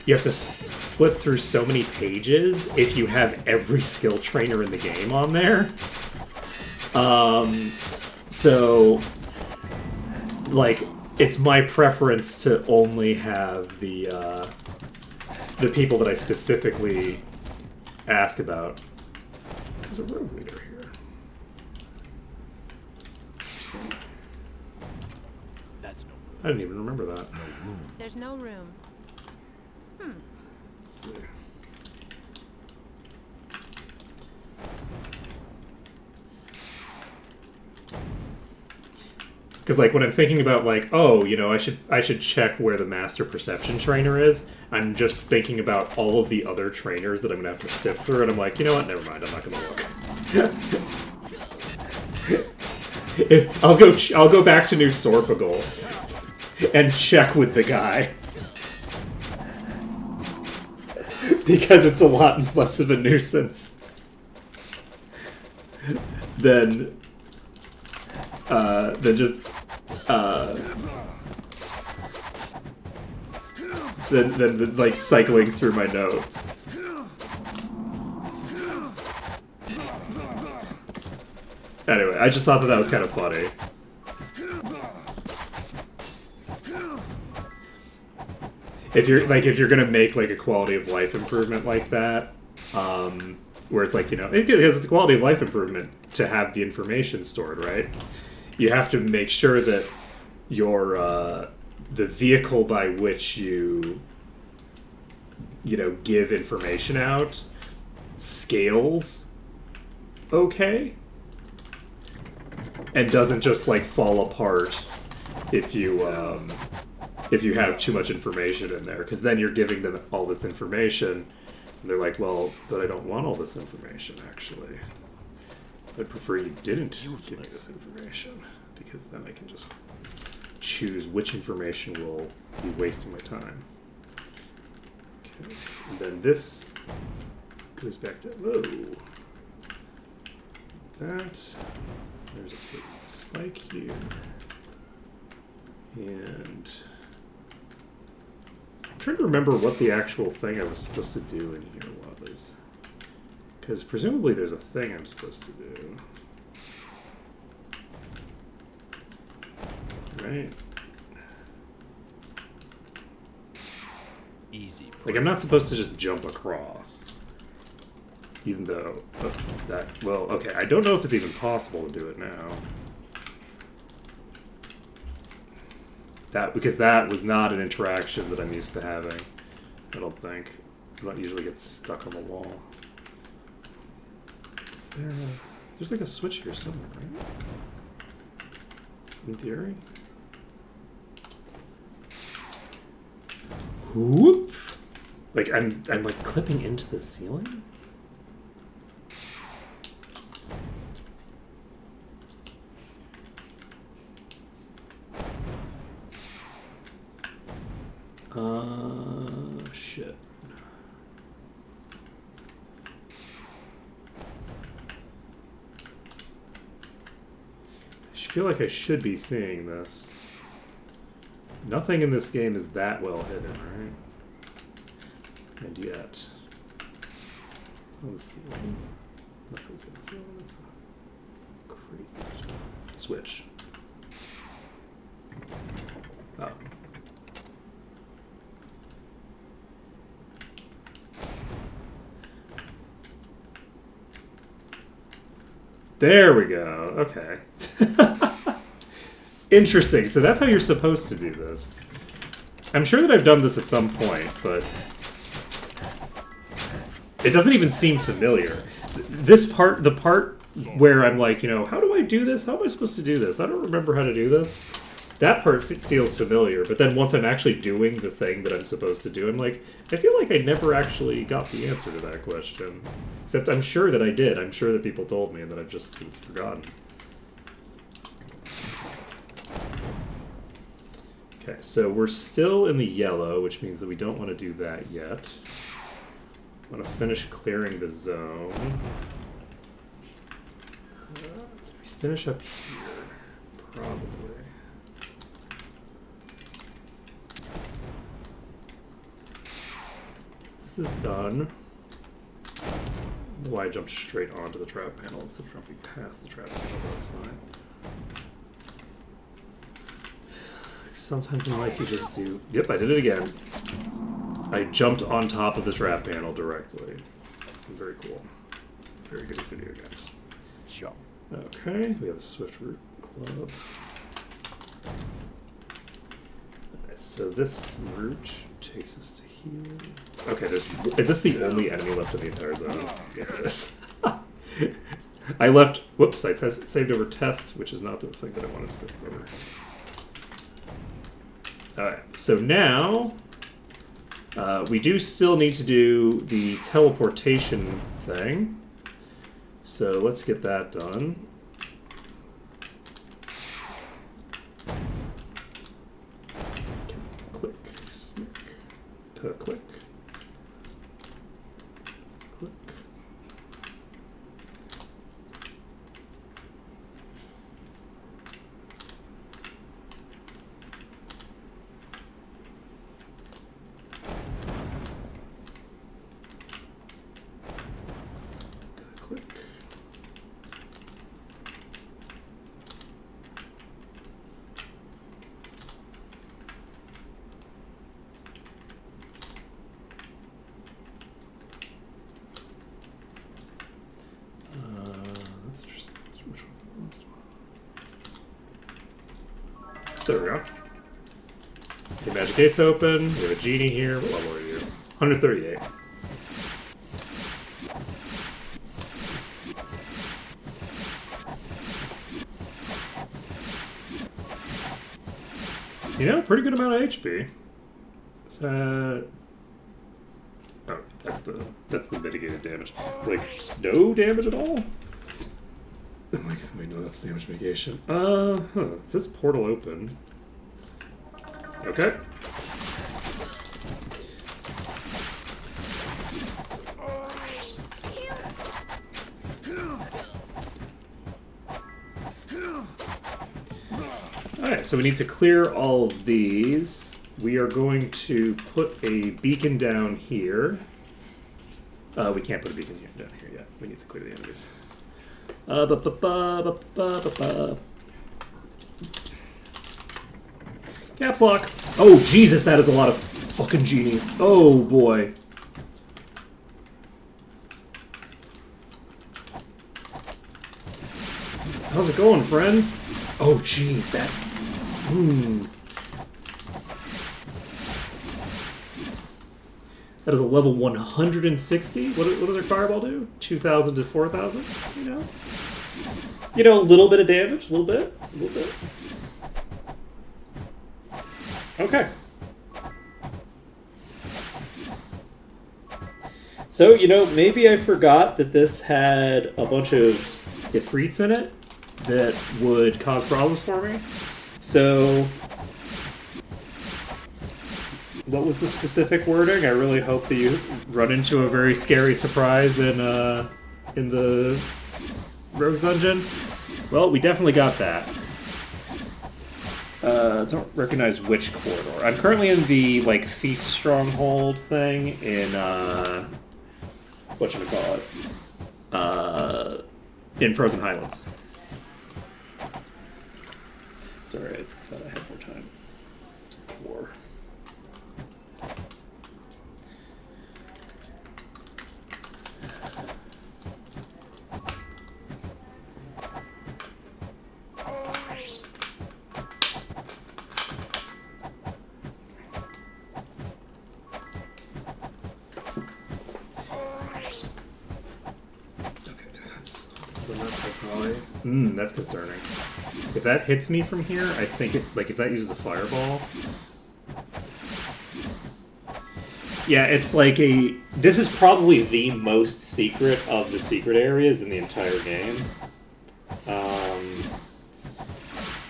you have to flip through so many pages if you have every skill trainer in the game on there. So like, it's my preference to only have the people that I specifically ask about. There's a road leader here. That's no I didn't even remember that. There's no room. Let's see. Because like when I'm thinking about like, oh, you know, I should check where the Master Perception trainer is, I'm just thinking about all of the other trainers that I'm gonna have to sift through, and I'm like, you know what? Never mind. I'm not gonna look. I'll go back to New Sorpagal and check with the guy. Because it's a lot less of a nuisance than just than like cycling through my notes. Anyway, I just thought that was kind of funny. if you're gonna make like a quality of life improvement like that, where it's like, you know, because it's a quality of life improvement to have the information stored, right? You have to make sure that your the vehicle by which you know, give information out scales okay and doesn't just like fall apart if you have too much information in there, because then you're giving them all this information and they're like, well, but I don't want all this information, actually. I'd prefer you didn't give me this information, because then I can just choose which information will be wasting my time. Okay. And then this goes back to, whoa. That, there's a poison spike here. And I'm trying to remember what the actual thing I was supposed to do in here was. Because presumably there's a thing I'm supposed to do. Right? Easy. Like, I'm not supposed to just jump across. Even though, well, okay, I don't know if it's even possible to do it now. Because that was not an interaction that I'm used to having, I don't think. I don't usually get stuck on the wall. Is there there's like a switch here somewhere, right? In theory? Whoop! Like, I'm like clipping into the ceiling? Shit. I feel like I should be seeing this. Nothing in this game is that well hidden, right? And yet, it's on the ceiling. Nothing's on the ceiling. It's a crazy stuff. Switch. Oh. There we go. Okay. Interesting. So that's how you're supposed to do this. I'm sure that I've done this at some point, but it doesn't even seem familiar. This part, the part where I'm like, you know, how do I do this? How am I supposed to do this? I don't remember how to do this. That part feels familiar, but then once I'm actually doing the thing that I'm supposed to do, I'm like, I feel like I never actually got the answer to that question. Except I'm sure that I did. I'm sure that people told me and that I've just since forgotten. Okay, so we're still in the yellow, which means that we don't want to do that yet. I want to finish clearing the zone. Did we finish up here? Probably. This is done. I don't know why I jumped straight onto the trap panel instead of jumping past the trap panel, but that's fine. Sometimes in life you just do... Yep, I did it again. I jumped on top of the trap panel directly. Very cool. Very good at video games. Jump. Okay, we have a Swift Root Club. Okay, so this route takes us to here. Okay, is this the only enemy left in the entire zone? Yes, it is. I left... Whoops, I saved over test, which is not the thing that I wanted to save over. Alright, so now we do still need to do the teleportation thing. So let's get that done. Click, snick, click, click. Click. There we go. The magic gate's open. We have a genie here. What level are you? 138. You know, pretty good amount of HP. Oh, that's the mitigated damage. It's like no damage at all. I'm like, wait, no, that's damage mitigation. It says portal open. Okay. Alright, so we need to clear all of these. We are going to put a beacon down here. We can't put a beacon down here yet. We need to clear the enemies. Caps lock. Oh, Jesus, that is a lot of fucking genies. Oh, boy. How's it going, friends? Oh, jeez, that... That is a level 160. What does our fireball do? 2,000 to 4,000, you know? You know, a little bit of damage, a little bit. Okay. So, you know, maybe I forgot that this had a bunch of ifrits in it that would cause problems for me. So, what was the specific wording? I really hope that you run into a very scary surprise in the Rogue's Dungeon. Well, we definitely got that. Don't recognize which corridor. I'm currently in the, like, Thief Stronghold thing in, whatchamacallit? In Frozen Highlands. Sorry, I thought I had more time. 4. That's concerning. If that hits me from here, I think it, like, if that uses a fireball... Yeah, it's like a... This is probably the most secret of the secret areas in the entire game.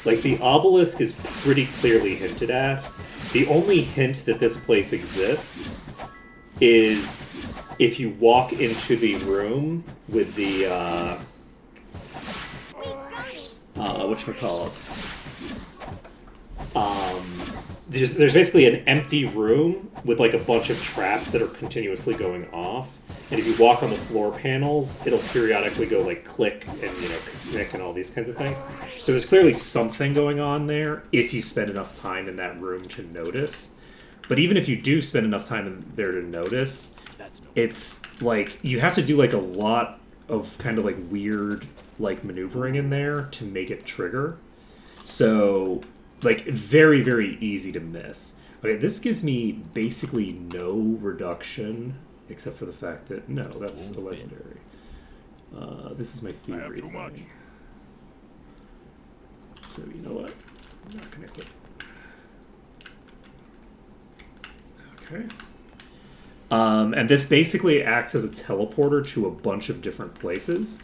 Like, the obelisk is pretty clearly hinted at. The only hint that this place exists is if you walk into the room with the, whatchamacallits. There's basically an empty room with like a bunch of traps that are continuously going off. And if you walk on the floor panels, it'll periodically go like click and, you know, snick and all these kinds of things. So there's clearly something going on there if you spend enough time in that room to notice. But even if you do spend enough time in there to notice, it's like you have to do like a lot of kind of like weird like maneuvering in there to make it trigger. So like very, very easy to miss. Okay, this gives me basically no reduction except for the fact that no, that's a legendary. This is my thievery too much. thing. So you know what? I'm not gonna quit. Okay. And this basically acts as a teleporter to a bunch of different places.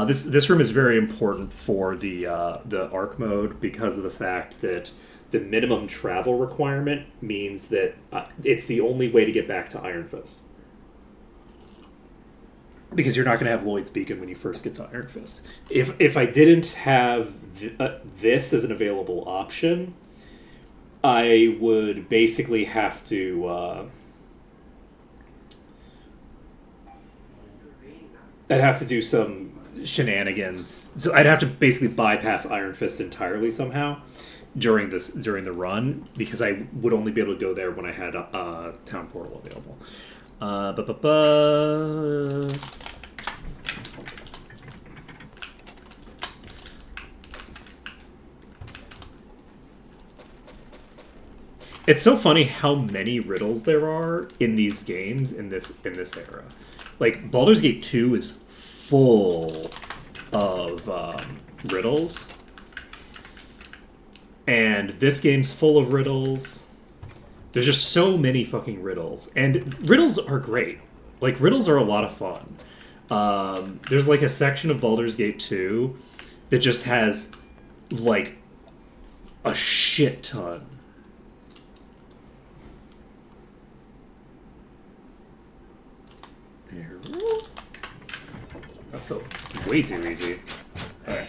This room is very important for the Arc mode because of the fact that the minimum travel requirement means that it's the only way to get back to Iron Fist. Because you're not going to have Lloyd's Beacon when you first get to Iron Fist. If I didn't have this as an available option, I would basically have to... I'd have to do some shenanigans. So I'd have to basically bypass Iron Fist entirely somehow during the run, because I would only be able to go there when I had Town Portal available. It's so funny how many riddles there are in these games in this era. Like Baldur's Gate 2 is full of riddles, and this game's full of riddles. There's just so many fucking riddles, and riddles are great. Like riddles are a lot of fun. There's like a section of Baldur's Gate 2 that just has like a shit ton. That felt way too easy. Alright.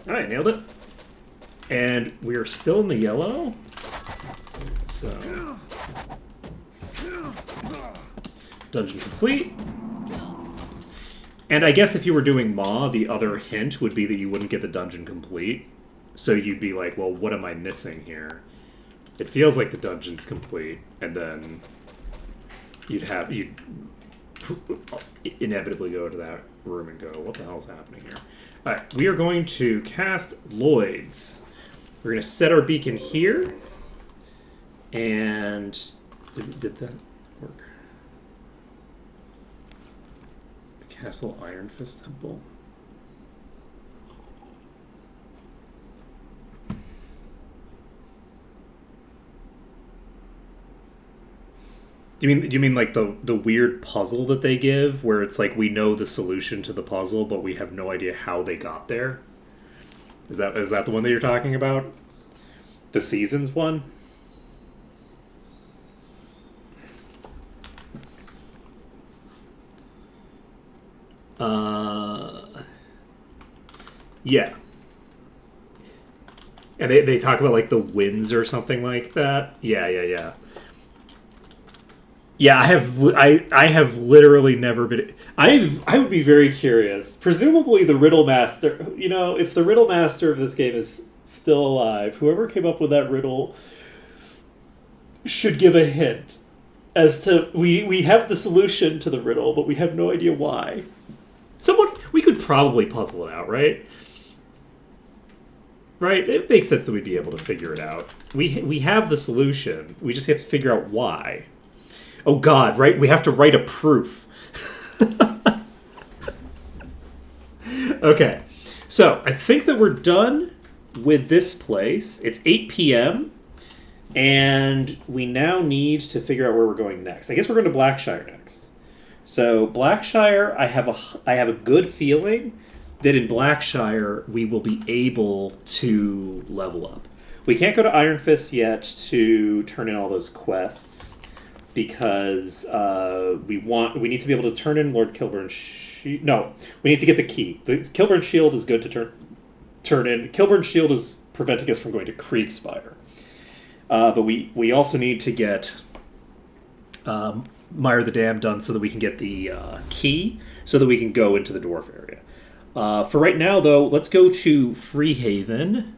Alright, nailed it. And we're still in the yellow. So. Dungeon complete. And I guess if you were doing Maw, the other hint would be that you wouldn't get the dungeon complete. So you'd be like, well, what am I missing here? It feels like the dungeon's complete, and then you'd inevitably go to that room and go, what the hell's happening here? Alright, we are going to cast Lloyd's. We're going to set our beacon here. And did that work? Castle Iron Fist Temple. Do you mean like the weird puzzle that they give, where it's like we know the solution to the puzzle, but we have no idea how they got there? Is that the one that you're talking about? The Seasons one? Yeah. And they talk about like the winds or something like that. Yeah. Yeah, I have literally never been. I would be very curious. Presumably, the Riddle Master. You know, if the Riddle Master of this game is still alive, whoever came up with that riddle should give a hint as to we have the solution to the riddle, but we have no idea why. We could probably puzzle it out, right? Right? It makes sense that we'd be able to figure it out. We have the solution. We just have to figure out why. Oh God, right? We have to write a proof. Okay. So, I think that we're done with this place. It's 8 p.m. And we now need to figure out where we're going next. I guess we're going to Blackshire next. So, Blackshire, I have a good feeling that in Blackshire we will be able to level up. We can't go to Iron Fist yet to turn in all those quests because we need to be able to turn in Lord Kilburn's Shield. No, we need to get the key. The Kilburn's Shield is good to turn in. Kilburn's Shield is preventing us from going to Kriegspire. But we also need to get Mire the Dam done so that we can get the key so that we can go into the dwarf area. For right now, though, let's go to Freehaven,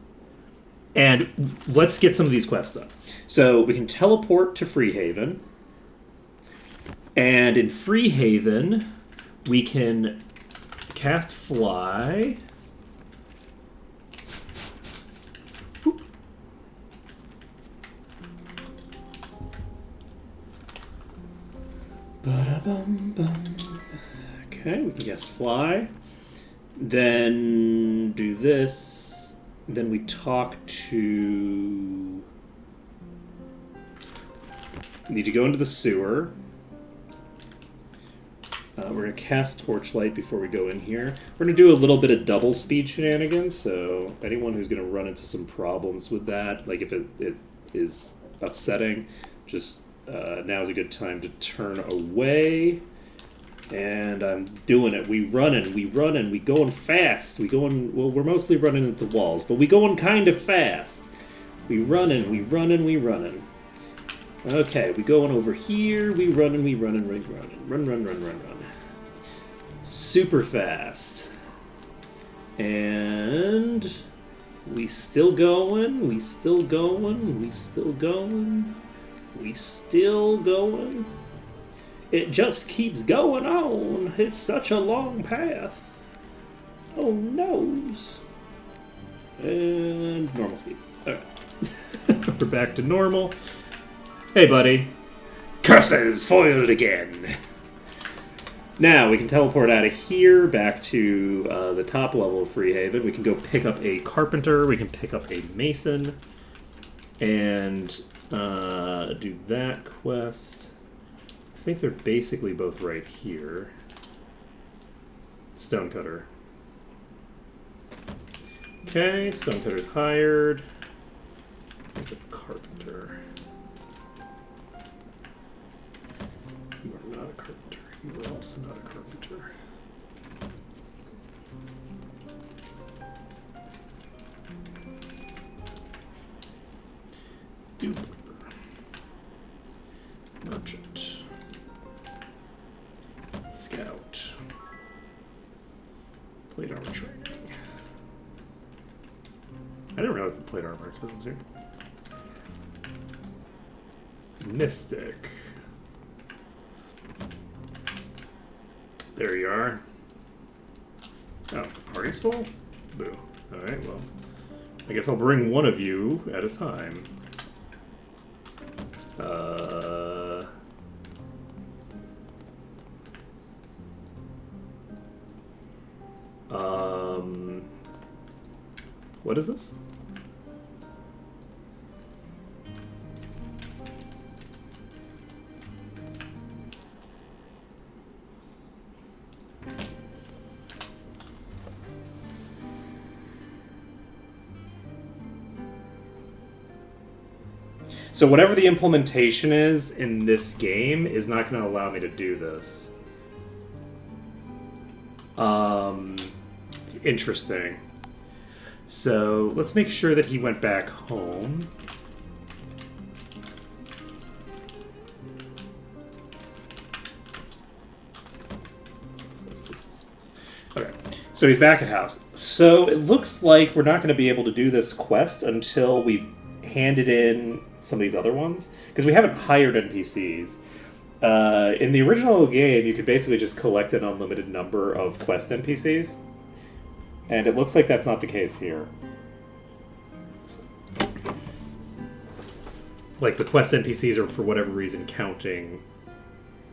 and let's get some of these quests done. So we can teleport to Freehaven, and in Freehaven, we can cast Fly. Boop. Ba-da-bum-bum. Okay, we can cast Fly. Then do this. Then we talk to... Need to go into the sewer. We're going to cast Torchlight before we go in here. We're going to do a little bit of double speed shenanigans, so anyone who's going to run into some problems with that, like if it is upsetting, just now's a good time to turn away. And I'm doing it. We running, we going fast. Well, we're mostly running into walls, but we going kind of fast. We running. Okay, we going over here. We running. Run. Super fast. And we still going. It just keeps going on. It's such a long path. Oh, noes. And normal speed. Alright. We're back to normal. Hey, buddy. Curses foiled again! Now, we can teleport out of here back to the top level of Freehaven. We can go pick up a carpenter. We can pick up a mason. And do that quest. I think they're basically both right here. Stonecutter. Okay, Stonecutter's hired. Where's the carpenter? You are not a carpenter. You are also not a carpenter. Duper. Merchant. Scout. Plate armor training. I didn't realize the plate armor expert was here. Mystic. There you are. Oh, the party's full? Boo. Alright, well. I guess I'll bring one of you at a time. What is this? So whatever the implementation is in this game is not going to allow me to do this. Interesting. So let's make sure that he went back home. Okay, so he's back at house. So it looks like we're not going to be able to do this quest until we've handed in some of these other ones, because we haven't hired NPCs. In the original game, you could basically just collect an unlimited number of quest NPCs, and it looks like that's not the case here. Like, the quest NPCs are, for whatever reason, counting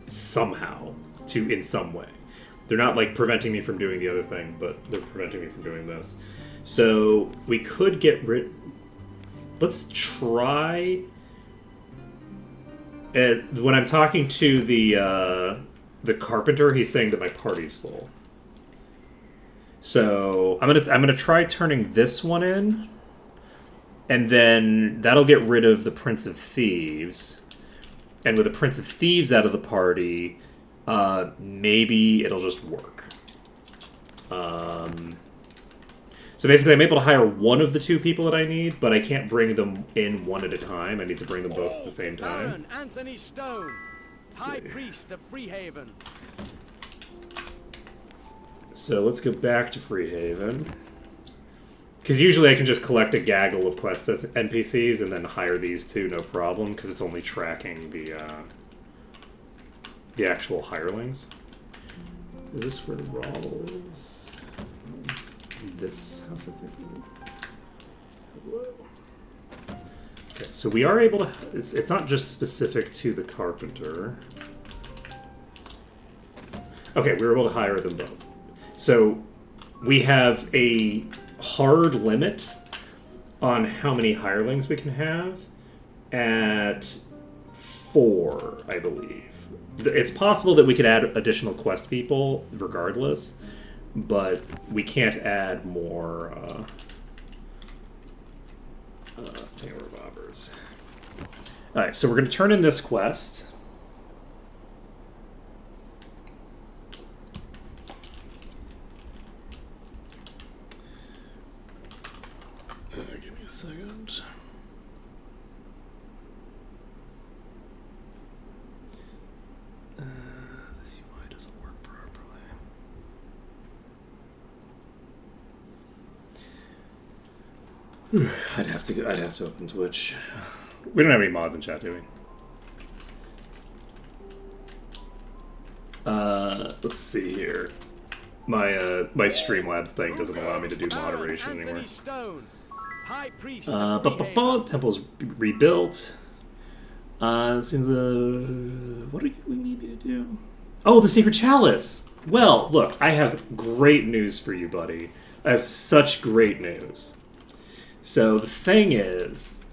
somehow, in some way. They're not, like, preventing me from doing the other thing, but they're preventing me from doing this. So, we could get rid... Let's try... when I'm talking to the carpenter, he's saying that my party's full. So I'm gonna try turning this one in, and then that'll get rid of the Prince of Thieves. And with the Prince of Thieves out of the party, maybe it'll just work. So basically, I'm able to hire one of the two people that I need, but I can't bring them in one at a time. I need to bring them both at the same time. Baron Anthony Stone, High Priest of Freehaven. So let's go back to Freehaven. Because usually I can just collect a gaggle of quest NPCs and then hire these two, no problem, because it's only tracking the actual hirelings. Is this where Rawls... This house, I think. Okay, so we are able to... It's not just specific to the carpenter. Okay, we were able to hire them both. So we have a hard limit on how many hirelings we can have at 4, I believe. It's possible that we could add additional quest people regardless, but we can't add more thingamabobbers. Alright, so we're going to turn in this quest. Give me a second. This UI doesn't work properly. I'd have to open Twitch. We don't have any mods in chat, do we? Let's see here. My Streamlabs thing doesn't allow me to do moderation Baron anymore. Anthony Stone, High Priest of Freehaven. Temple's rebuilt. Seems what do we need me to do? Oh, the Sacred Chalice! Well, look, I have great news for you, buddy. I have such great news. So the thing is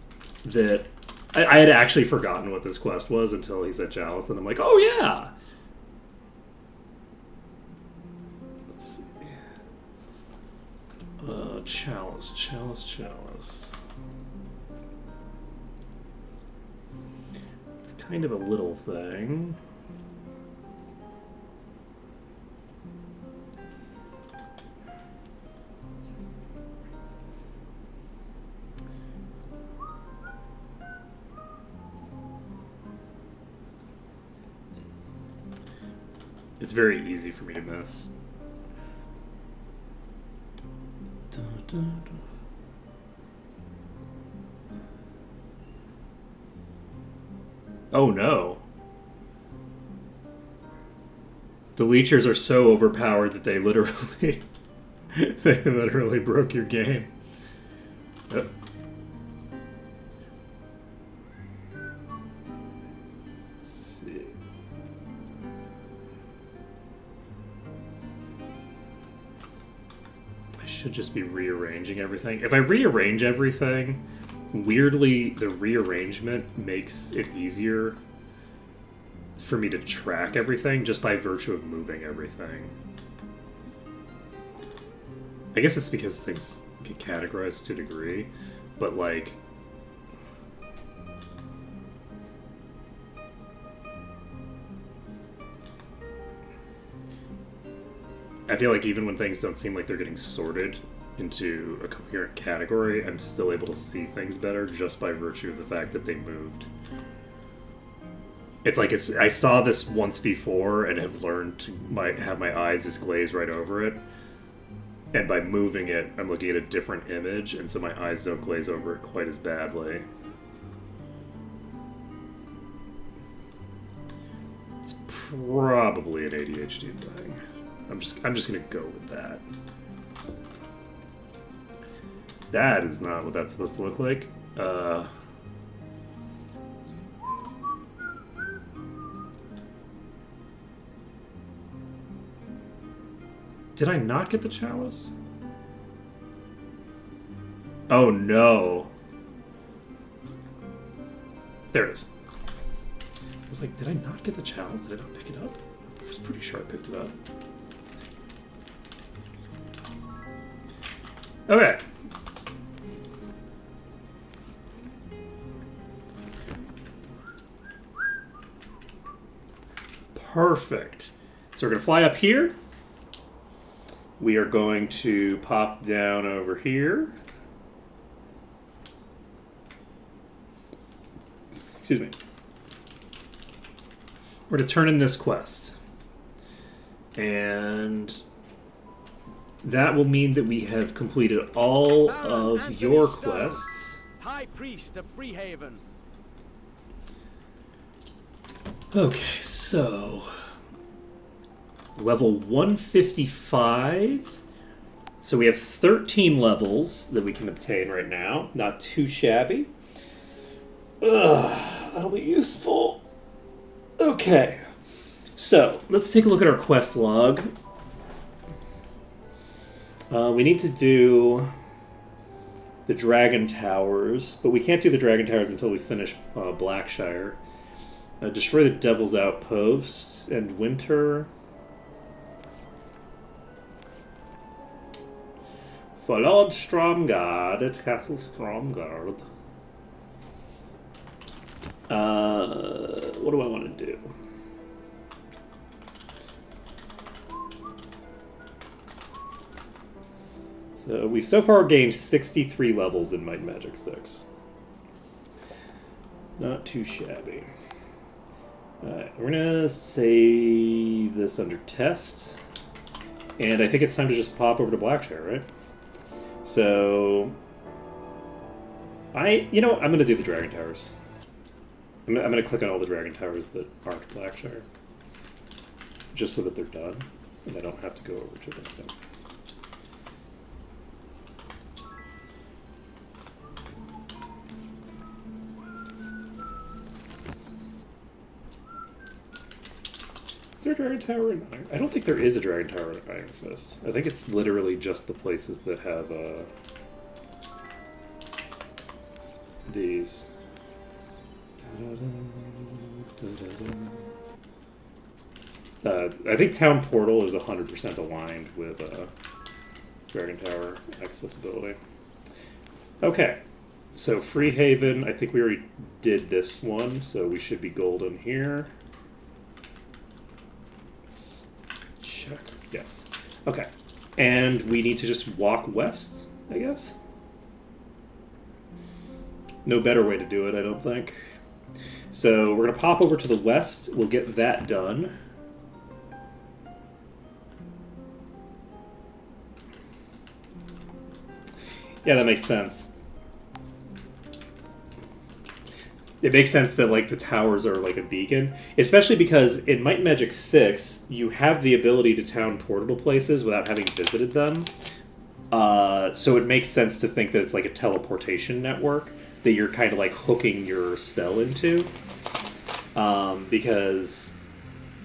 that I had actually forgotten what this quest was until he said Chalice, and I'm like, oh yeah! Let's see. Chalice. It's kind of a little thing. It's very easy for me to miss. Oh no. The leechers are so overpowered that they literally they literally broke your game. Oh. Let's see. I should just be rearranging everything. If I rearrange everything, weirdly, the rearrangement makes it easier for me to track everything just by virtue of moving everything. I guess it's because things get categorized to a degree, but like... I feel like even when things don't seem like they're getting sorted into a coherent category, I'm still able to see things better just by virtue of the fact that they moved. It's like I saw this once before and have learned to have my eyes just glaze right over it. And by moving it, I'm looking at a different image, and so my eyes don't glaze over it quite as badly. It's probably an ADHD thing. I'm just gonna go with that. That is not what that's supposed to look like. Did I not get the chalice? Oh no. There it is. I was like, did I not get the chalice? Did I not pick it up? I was pretty sure I picked it up. Okay. Perfect. So we're going to fly up here. We are going to pop down over here. Excuse me. We're to turn in this quest. And that will mean that we have completed all of your quests. High Priest of Freehaven. Okay, so level 155. So we have 13 levels that we can obtain right now. Not too shabby. Ugh, that'll be useful. Okay, so let's take a look at our quest log. We need to do the Dragon Towers, but we can't do the Dragon Towers until we finish Blackshire. Destroy the Devil's Outpost and Winter. Followed Stromgard at Castle Stromgard. What do I want to do? So we've so far gained 63 levels in Might and Magic 6. Not too shabby. Alright, we're gonna save this under test. And I think it's time to just pop over to Blackshire, right? So I'm gonna do the Dragon Towers. I'm gonna click on all the Dragon Towers that aren't Blackshire. Just so that they're done. And I don't have to go over to them. Dragon Tower in Iron? I don't think there is a Dragon Tower in Iron Fist. I think it's literally just the places that have these. I think Town Portal is 100% aligned with Dragon Tower accessibility. Okay, so Freehaven, I think we already did this one, so we should be golden here. Let's check. Yes. Okay, and we need to just walk west, I guess. No better way to do it, I don't think. So we're going to pop over to the west. We'll get that done. Yeah, that makes sense. It makes sense that like the towers are like a beacon, especially because in Might and Magic 6, you have the ability to town portal places without having visited them. So it makes sense to think that it's like a teleportation network that you're kind of like hooking your spell into. Because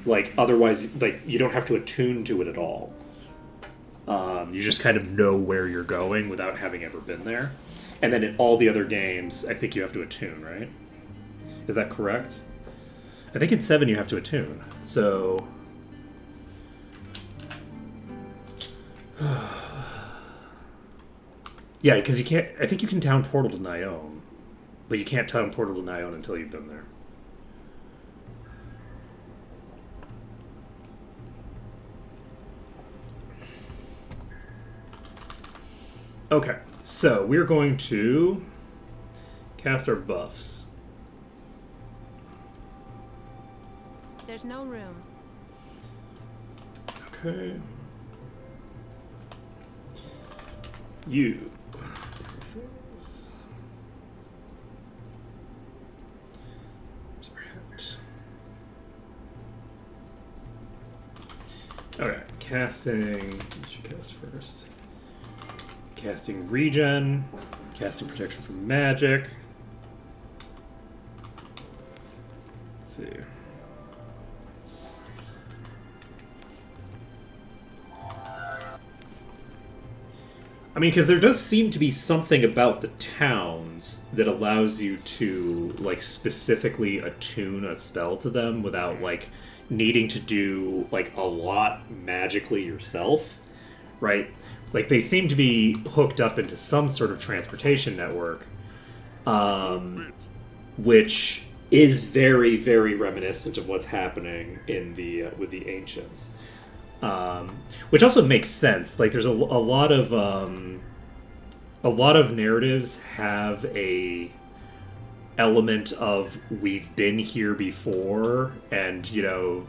like otherwise like you don't have to attune to it at all. You just kind of know where you're going without having ever been there. And then in all the other games, I think you have to attune, right? Is that correct? I think in 7 you have to attune. So... yeah, because you can't... I think you can town portal to Nyone. But you can't town portal to Nyone until you've been there. Okay, so we're going to cast our buffs. There's no room. Okay. You. Okay, casting. I should cast first. Casting regen, casting protection from magic. Let's see. I mean, because there does seem to be something about the towns that allows you to, like, specifically attune a spell to them without, like, needing to do, like, a lot magically yourself, right? Like, they seem to be hooked up into some sort of transportation network, which is very, very reminiscent of what's happening in the with the Ancients. Which also makes sense. Like, there's a lot of narratives have a element of we've been here before, and you know,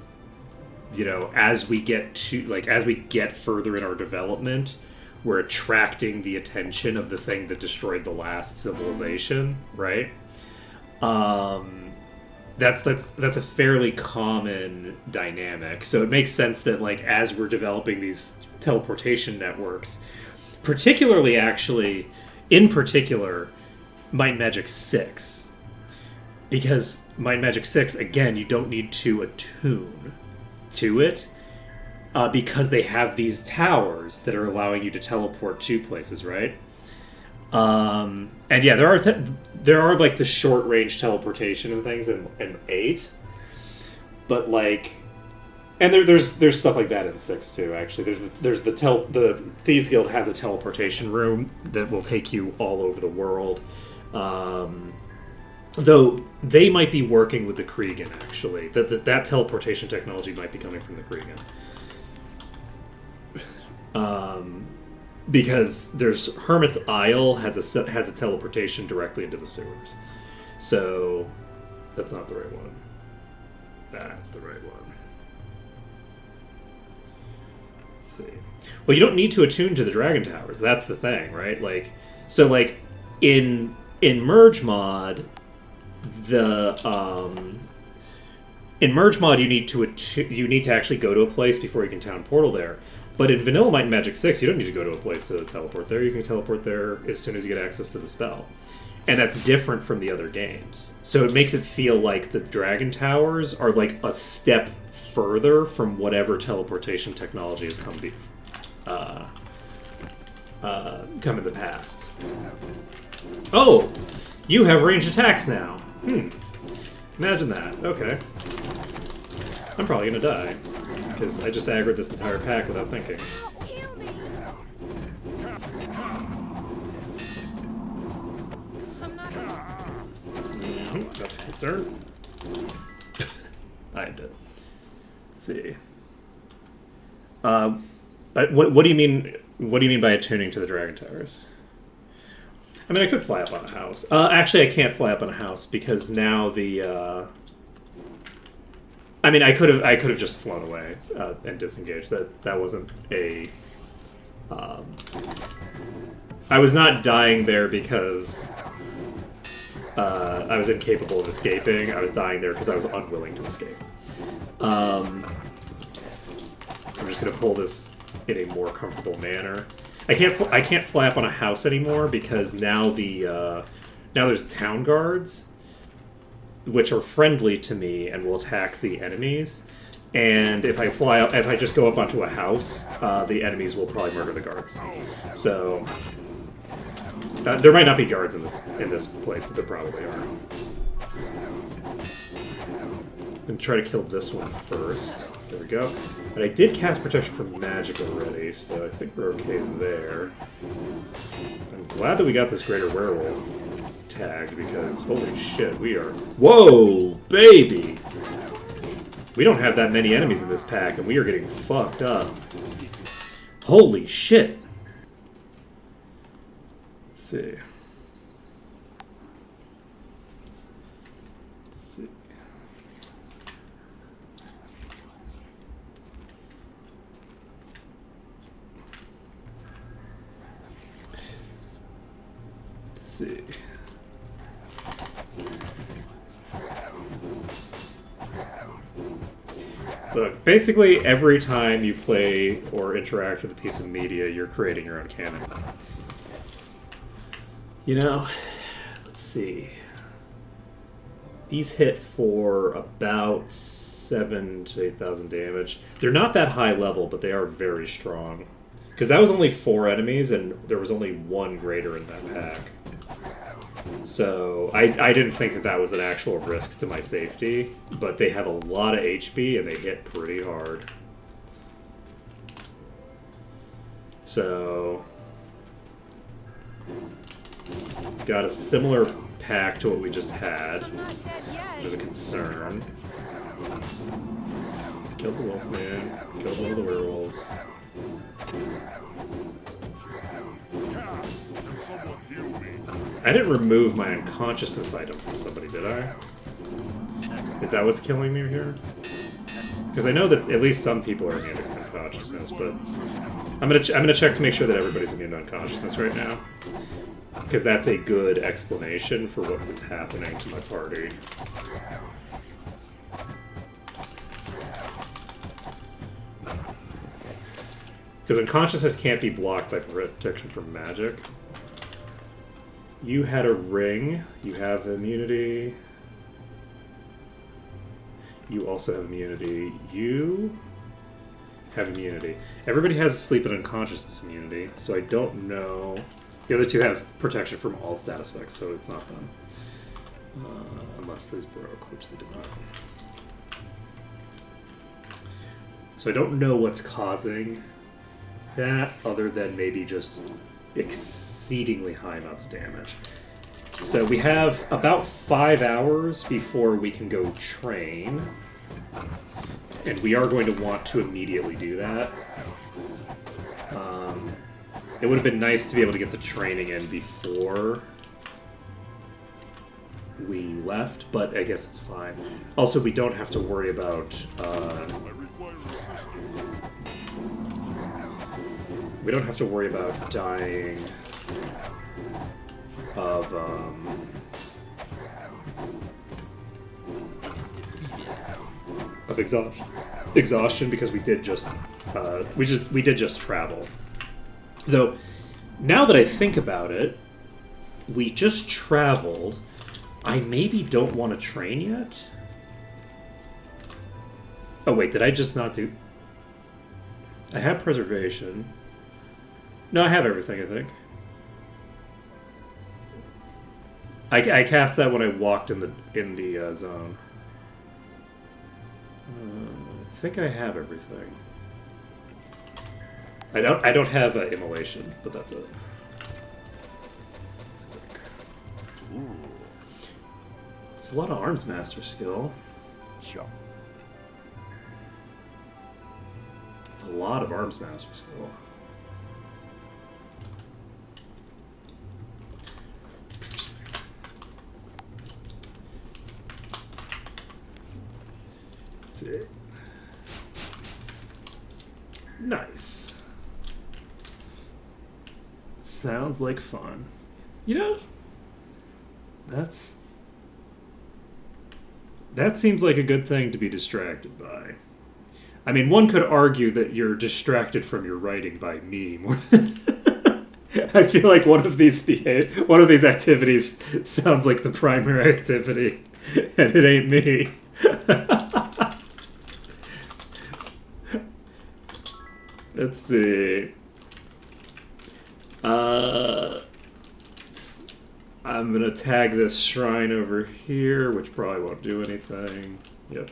as we get further in our development, we're attracting the attention of the thing that destroyed the last civilization, right? That's a fairly common dynamic. So it makes sense that, like, as we're developing these teleportation networks, particularly actually, in particular, Might and Magic 6. Because Might and Magic 6, again, you don't need to attune to it, because they have these towers that are allowing you to teleport to places, right? And yeah, there are like the short range teleportation and things in 8, but like, and there's stuff like that in 6 too. Actually, the Thieves Guild has a teleportation room that will take you all over the world. Though they might be working with the Krigan, actually. That teleportation technology might be coming from the Krigan. Because there's Hermit's Isle has a teleportation directly into the sewers. So that's not the right one. That's the right one. Let's see. Well, you don't need to attune to the Dragon Towers. That's the thing, right? Like, so like in Merge Mod, in Merge Mod you need to actually go to a place before you can town portal there. But in Vanilla Might and Magic 6, you don't need to go to a place to teleport there. You can teleport there as soon as you get access to the spell. And that's different from the other games. So it makes it feel like the Dragon Towers are like a step further from whatever teleportation technology has come in the past. Oh! You have ranged attacks now. Imagine that. Okay. I'm probably gonna die. Because I just aggroed this entire pack without thinking. Heal me. I'm not. That's a concern. I did. Let's see. What do you mean? What do you mean by attuning to the Dragon Towers? I mean, I could fly up on a house. Actually, I can't fly up on a house because now the. I mean, I could have just flown away and disengaged. That wasn't a. I was not dying there because I was incapable of escaping. I was dying there because I was unwilling to escape. I'm just gonna pull this in a more comfortable manner. I can't fly up on a house anymore because now now there's town guards, which are friendly to me and will attack the enemies. And if I just go up onto a house, the enemies will probably murder the guards. So there might not be guards in this place, but there probably are. I'm gonna try to kill this one first. There we go. But I did cast Protection from Magic already, so I think we're okay there. I'm glad that we got this Greater Werewolf tagged, because holy shit, we are... Whoa, baby! We don't have that many enemies in this pack, and we are getting fucked up. Holy shit! Let's see. See. Look, basically every time you play or interact with a piece of media, you're creating your own canon. You know, let's see. These hit for about 7,000 to 8,000 damage. They're not that high level, but they are very strong. Because that was only 4 enemies, and there was only 1 greater in that pack. So, I didn't think that was an actual risk to my safety, but they have a lot of HP, and they hit pretty hard. So, got a similar pack to what we just had, I'm not dead yet. which is a concern. Killed the Wolfman, killed one of the werewolves. I didn't remove my unconsciousness item from somebody, did I? Is that what's killing me here? Because I know that at least some people are immune to unconsciousness, but I'm gonna check to make sure that everybody's immune to unconsciousness right now, because that's a good explanation for what is happening to my party. Because unconsciousness can't be blocked by protection from magic. You had a ring. You have immunity. You also have immunity. You have immunity. Everybody has sleep and unconsciousness immunity, so I don't know. The other two have protection from all status effects, so it's not them. Unless these broke, which they did not. So I don't know what's causing that, other than maybe just exceedingly high amounts of damage. So we have about 5 hours before we can go train, and we are going to want to immediately do that. It would have been nice to be able to get the training in before we left, but I guess it's fine. Also, we don't have to worry about we don't have to worry about dying of exhaustion because we did just travel. Though, now that I think about it, we just traveled. I maybe don't want to train yet. Oh wait, did I just not do... I have preservation. No, I have everything, I think. I cast that when I walked in the zone. I think I have everything. I don't have immolation, but that's it. Ooh. It's a lot of arms master skill. Jump. It's a lot of arms master skill. Interesting. Let's see. Nice. Sounds like fun. You know, that seems like a good thing to be distracted by. I mean, one could argue that you're distracted from your writing by me more than... I feel like one of these activities sounds like the primary activity, and it ain't me. Let's see. I'm gonna tag this shrine over here, which probably won't do anything. Yep.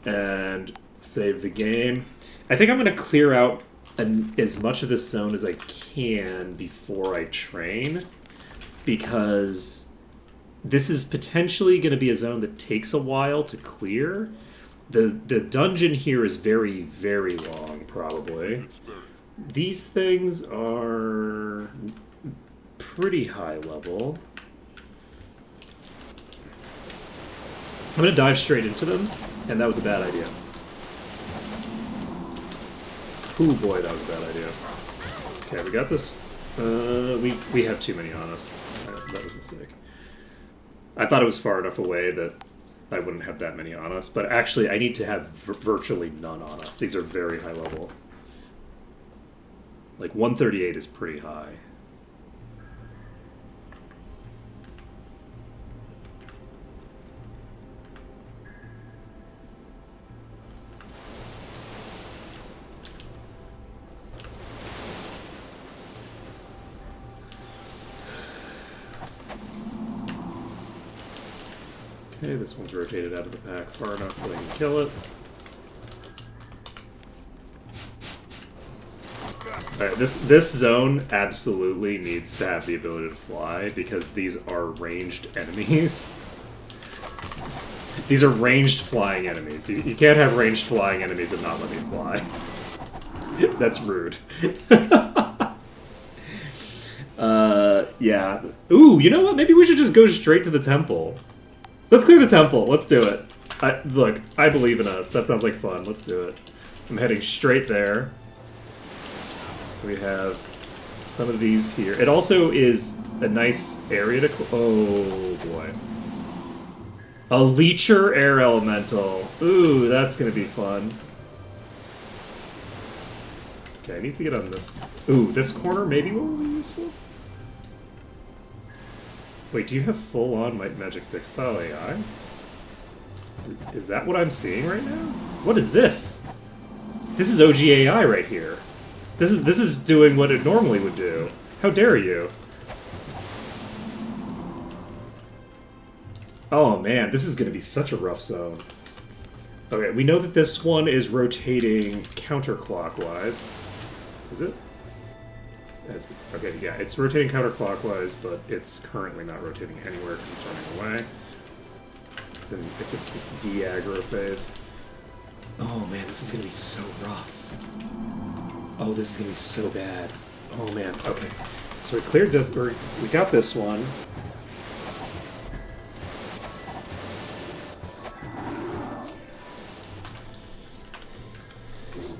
And save the game. I think I'm gonna clear out as much of this zone as I can before I train, because this is potentially going to be a zone that takes a while to clear. The dungeon here is very, very long, probably. These things are pretty high level. I'm going to dive straight into them, and that was a bad idea. Ooh boy, that was a bad idea. Okay, we got this. We have too many on us. That was a mistake. I thought it was far enough away that I wouldn't have that many on us, but actually I need to have virtually none on us. These are very high level. Like 138 is pretty high. Okay, this one's rotated out of the pack far enough that I can kill it. Alright, this zone absolutely needs to have the ability to fly, because these are ranged enemies. These are ranged flying enemies. You can't have ranged flying enemies and not let me fly. That's rude. Yeah. Ooh, you know what? Maybe we should just go straight to the temple. Let's clear the temple. Let's do it. Look, I believe in us. That sounds like fun. Let's do it. I'm heading straight there. We have some of these here. It also is a nice area to... Oh, boy. A Leecher Air Elemental. Ooh, that's going to be fun. Okay, I need to get on this. Ooh, this corner maybe will be useful? Wait, do you have full-on Magic 6 style AI? Is that what I'm seeing right now? What is this? This is OG AI right here. This is doing what it normally would do. How dare you? Oh man, this is gonna be such a rough zone. Okay, we know that this one is rotating counterclockwise. Is it? Okay, yeah, it's rotating counterclockwise, but it's currently not rotating anywhere because it's running away. It's de-aggro phase. Oh man, this is gonna be so rough. Oh, this is gonna be so bad. Oh man, okay. So we cleared this, or we got this one.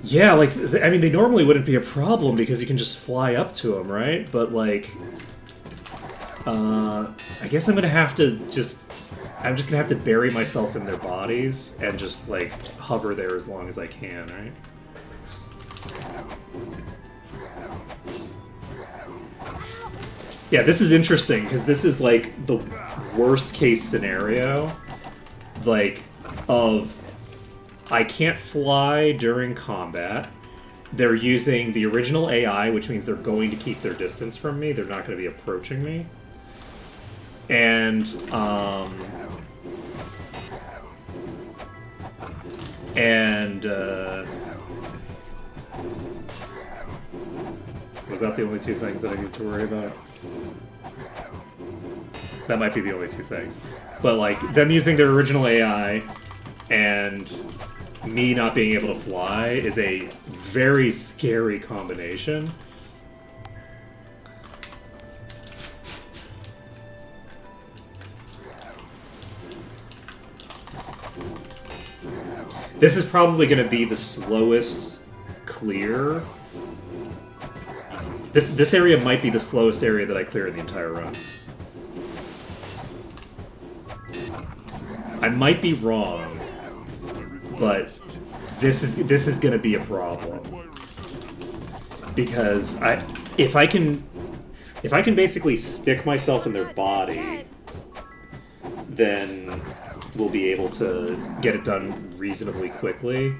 Yeah, like, I mean, they normally wouldn't be a problem because you can just fly up to them, right? But, like, I guess I'm gonna have to I'm just gonna have to bury myself in their bodies and just, like, hover there as long as I can, right? Yeah, this is interesting, because this is, like, the worst case scenario, like, of I can't fly during combat. They're using the original AI, which means they're going to keep their distance from me. They're not going to be approaching me. And, was that the only two things that I need to worry about? That might be the only two things. But, like, them using their original AI and me not being able to fly is a very scary combination. This is probably going to be the slowest clear. This area might be the slowest area that I clear in the entire run. I might be wrong, but this is going to be a problem because if I can basically stick myself in their body, then we'll be able to get it done reasonably quickly.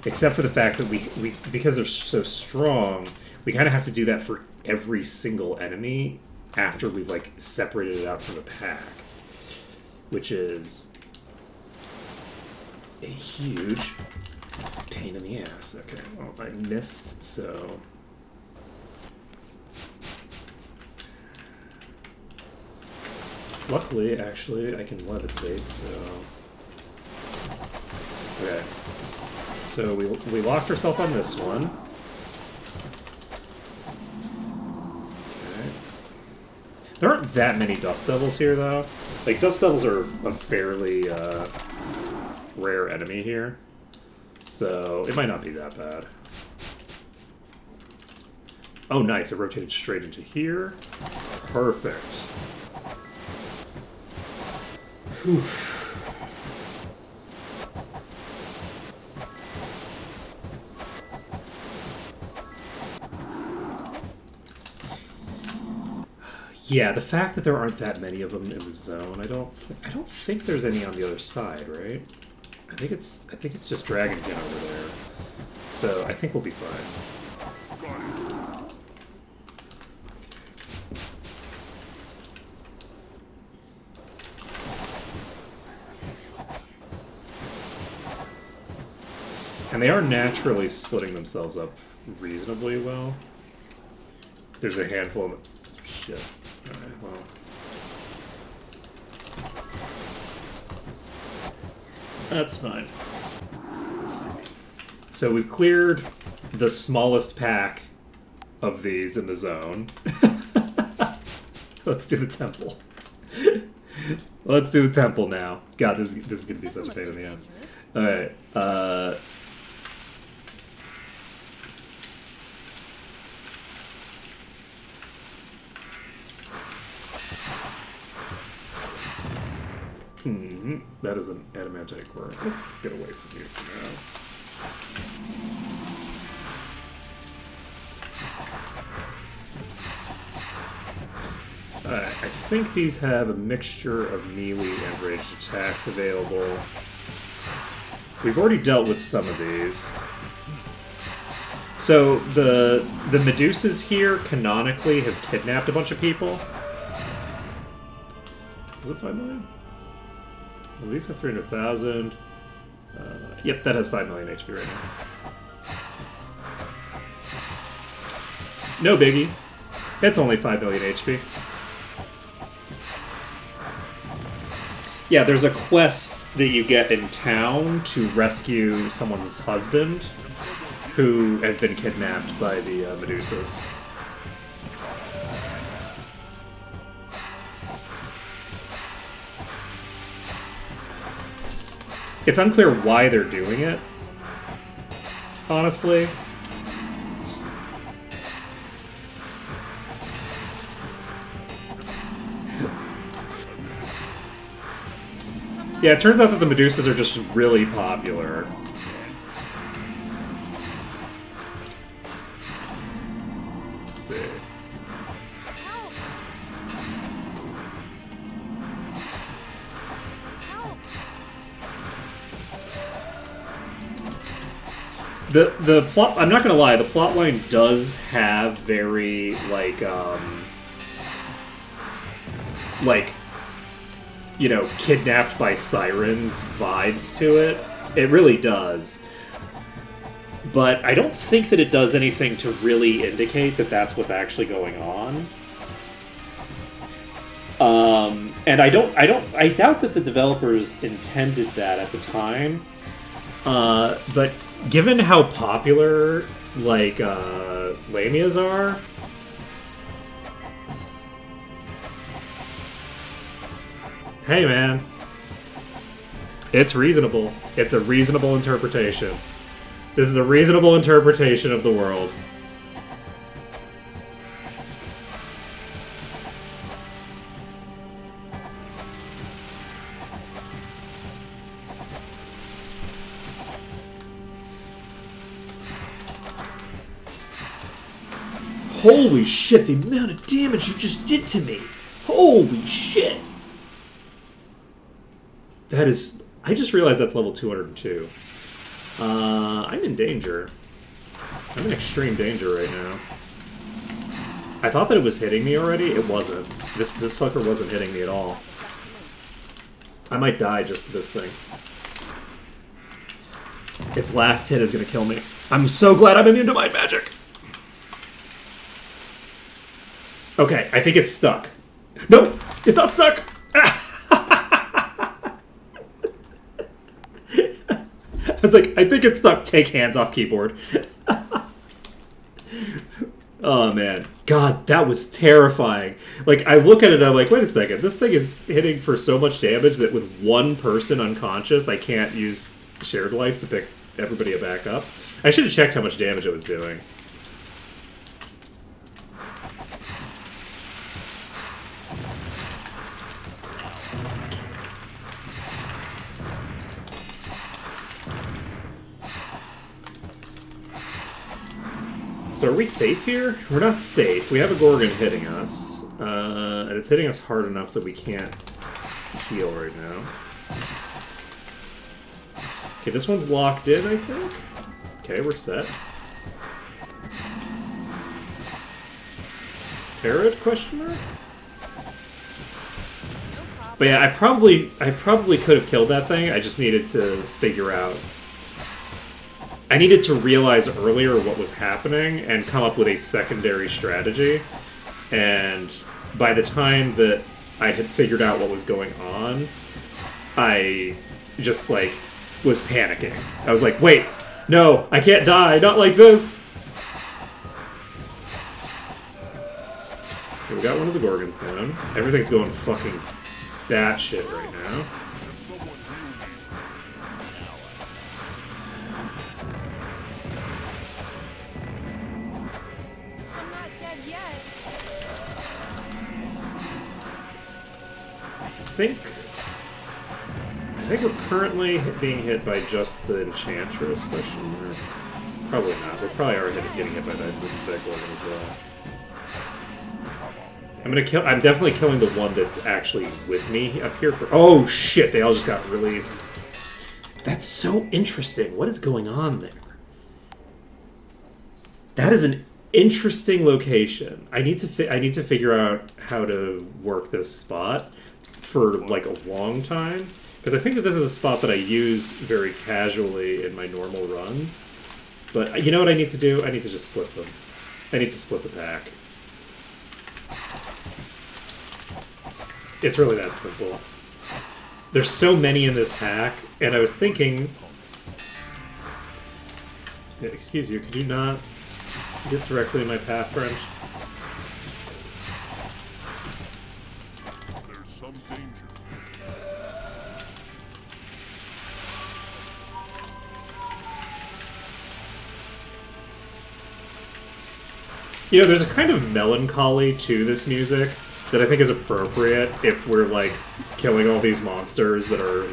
Except for the fact that we because they're so strong, we kind of have to do that for every single enemy after we've like separated it out from the pack, which is a huge pain in the ass. Okay, well, I missed, so... Luckily, actually, I can levitate, so... Okay. So we locked ourselves on this one. Okay. There aren't that many Dust Devils here, though. Like, Dust Devils are a fairly, rare enemy here, so it might not be that bad. Oh, nice. It rotated straight into here. Perfect. Whew. Yeah, the fact that there aren't that many of them in the zone, I don't think there's any on the other side, right? I think it's just Dragonkin over there. So I think we'll be fine. And they are naturally splitting themselves up reasonably well. There's a handful of... Shit. Alright, well... That's fine. Let's see. So we've cleared the smallest pack of these in the zone. Let's do the temple. Let's do the temple now. God, this is gonna be such a pain in the ass. Alright, that is an adamantite core. Let's get away from you for now. Alright, I think these have a mixture of melee and ranged attacks available. We've already dealt with some of these. So, the Medusas here, canonically, have kidnapped a bunch of people. Was it 5 million? Well, these have 300,000. Yep, that has 5 million HP right now. No biggie. It's only 5 million HP. Yeah, there's a quest that you get in town to rescue someone's husband who has been kidnapped by the Medusas. It's unclear why they're doing it, honestly. Yeah, it turns out that the Medusas are just really popular. Let's see. The plot, I'm not gonna lie, the plot line does have very, you know, kidnapped by sirens vibes to it. It really does. But I don't think that it does anything to really indicate that that's what's actually going on. And I doubt that the developers intended that at the time. But given how popular, Lamias are, hey man, it's reasonable. It's a reasonable interpretation. This is a reasonable interpretation of the world. Holy shit, the amount of damage you just did to me! Holy shit! That is... I just realized that's level 202. I'm in danger. I'm in extreme danger right now. I thought that it was hitting me already. It wasn't. This fucker wasn't hitting me at all. I might die just to this thing. Its last hit is gonna kill me. I'm so glad I'm immune to Mind Magic! Okay, I think it's stuck. Nope! It's not stuck! I was like, I think it's stuck. Take hands off keyboard. Oh, man. God, that was terrifying. Like, I look at it and I'm like, wait a second. This thing is hitting for so much damage that with one person unconscious, I can't use Shared Life to pick everybody back up. I should have checked how much damage it was doing. So are we safe here? We're not safe. We have a Gorgon hitting us. And it's hitting us hard enough that we can't heal right now. Okay, this one's locked in, I think. Okay, we're set. Parrot, question mark? But yeah, I probably could have killed that thing. I just needed to figure out... I needed to realize earlier what was happening and come up with a secondary strategy. And by the time that I had figured out what was going on, I just, was panicking. I was like, wait, no, I can't die, not like this! Okay, we got one of the Gorgons down. Everything's going fucking batshit right now. I'm not dead yet. I think we're currently being hit by just the Enchantress, question mark. Probably not. We probably are getting hit by that Gorgon as well. I'm definitely killing the one that's actually with me up here for... Oh shit, they all just got released. That's so interesting. What is going on there? That is an interesting location. I need to figure out how to work this spot for a long time, because I think that this is a spot that I use very casually in my normal runs. But you know what I need to do? I need to just split them. I need to split the pack. It's really that simple. There's so many in this pack, and I was thinking... Excuse you, could you not get directly in my path, friend? There's some danger. You know, there's a kind of melancholy to this music that I think is appropriate if we're, killing all these monsters that are,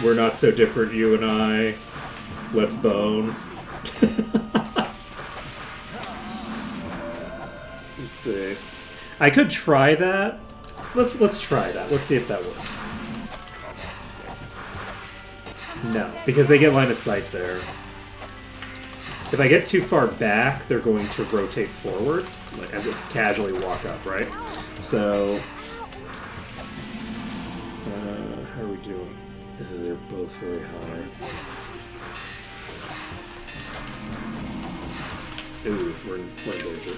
we're not so different, you and I. Let's bone. Let's see. I could try that. Let's try that. Let's see if that works. No, because they get line of sight there. If I get too far back, they're going to rotate forward and just casually walk up, right? So, how are we doing? They're both very high. Ooh, we're in danger.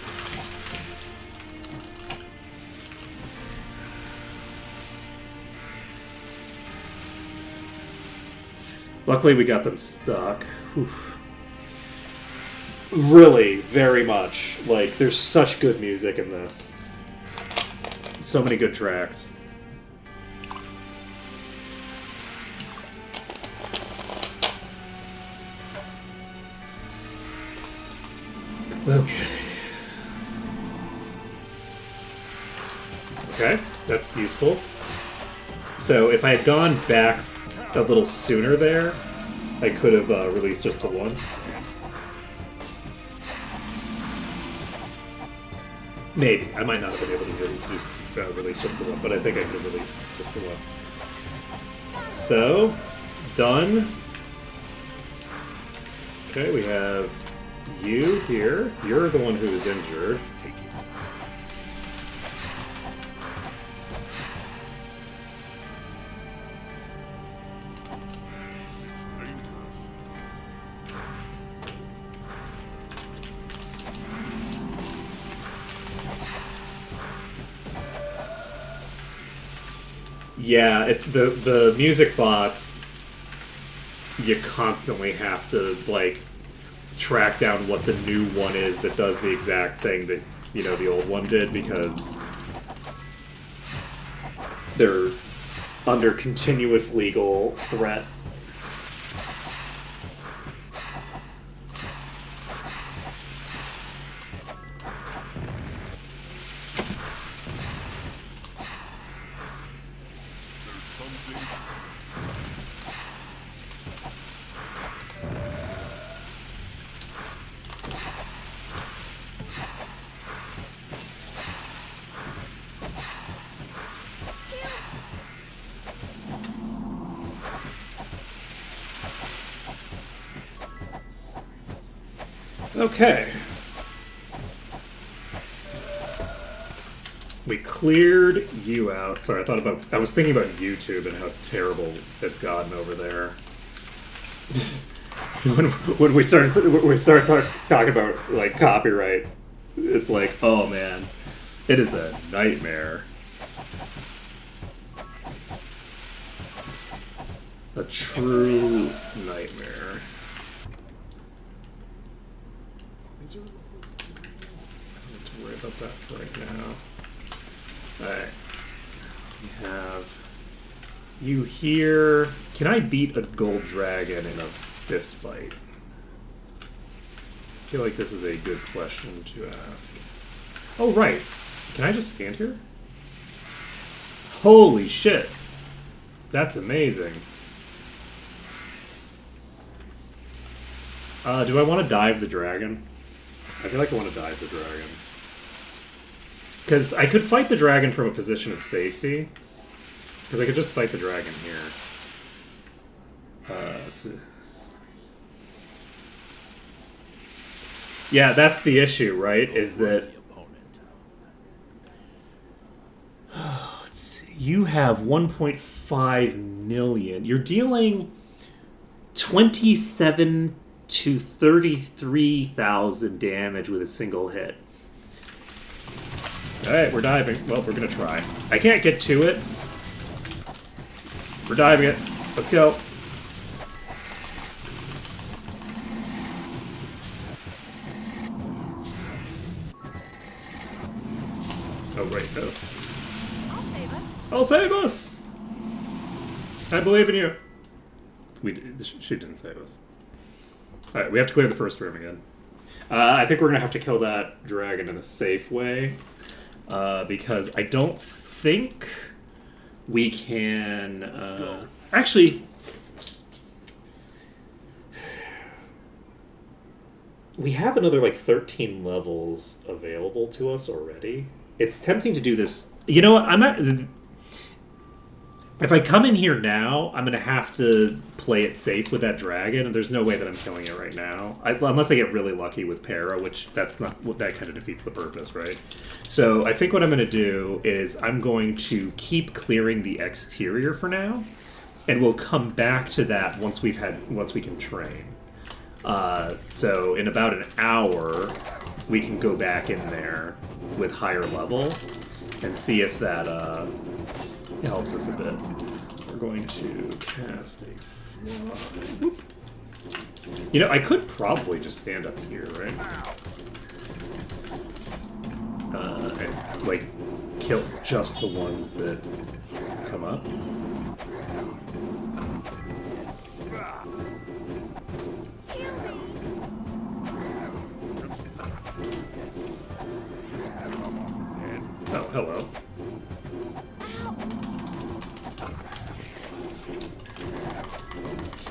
Luckily, we got them stuck. Whew. Really, very much. Like, there's such good music in this. So many good tracks. Okay. Okay, that's useful. So, if I had gone back a little sooner there, I could have released just to one. Maybe. I might not have been able to release just the one, but I think I could have released just the one. So, done. Okay, we have you here. You're the one who is injured. Yeah, the music bots, you constantly have to, like, track down what the new one is that does the exact thing that, you know, the old one did, because they're under continuous legal threat. Okay. We cleared you out. Sorry, I was thinking about YouTube and how terrible it's gotten over there. when we start talking about, like, copyright, it's like, oh man, it is a nightmare. A true nightmare. I don't have to worry about that for right now. Alright. We have you here. Can I beat a gold dragon in a fist fight? I feel like this is a good question to ask. Oh, right. Can I just stand here? Holy shit. That's amazing. Do I want to dive the dragon? I feel like I want to dive the dragon. Because I could fight the dragon from a position of safety. Because I could just fight the dragon here. Let's see. Yeah, that's the issue, right? Is that... Let's see. You have 1.5 million. You're dealing 27 to 33,000 damage with a single hit. Alright, we're diving. Well, we're gonna try. I can't get to it. We're diving it. Let's go. Oh, right, no. I'll save us. I'll save us! I believe in you. She didn't save us. Alright, we have to clear the first room again. I think we're going to have to kill that dragon in a safe way. Because I don't think we can... Actually... We have another, like, 13 levels available to us already. It's tempting to do this. You know what? I'm not. If I come in here now, I'm gonna have to play it safe with that dragon, and there's no way that I'm killing it right now, unless I get really lucky with Para, which that's not that kind of defeats the purpose, right? So I think what I'm gonna do is I'm going to keep clearing the exterior for now, and we'll come back to that once we can train. So in about an hour, we can go back in there with higher level and see if that helps us a bit. We're going to cast a fly. Whoop. You know, I could probably just stand up here, right? And, like, kill just the ones that come up. Oh, hello.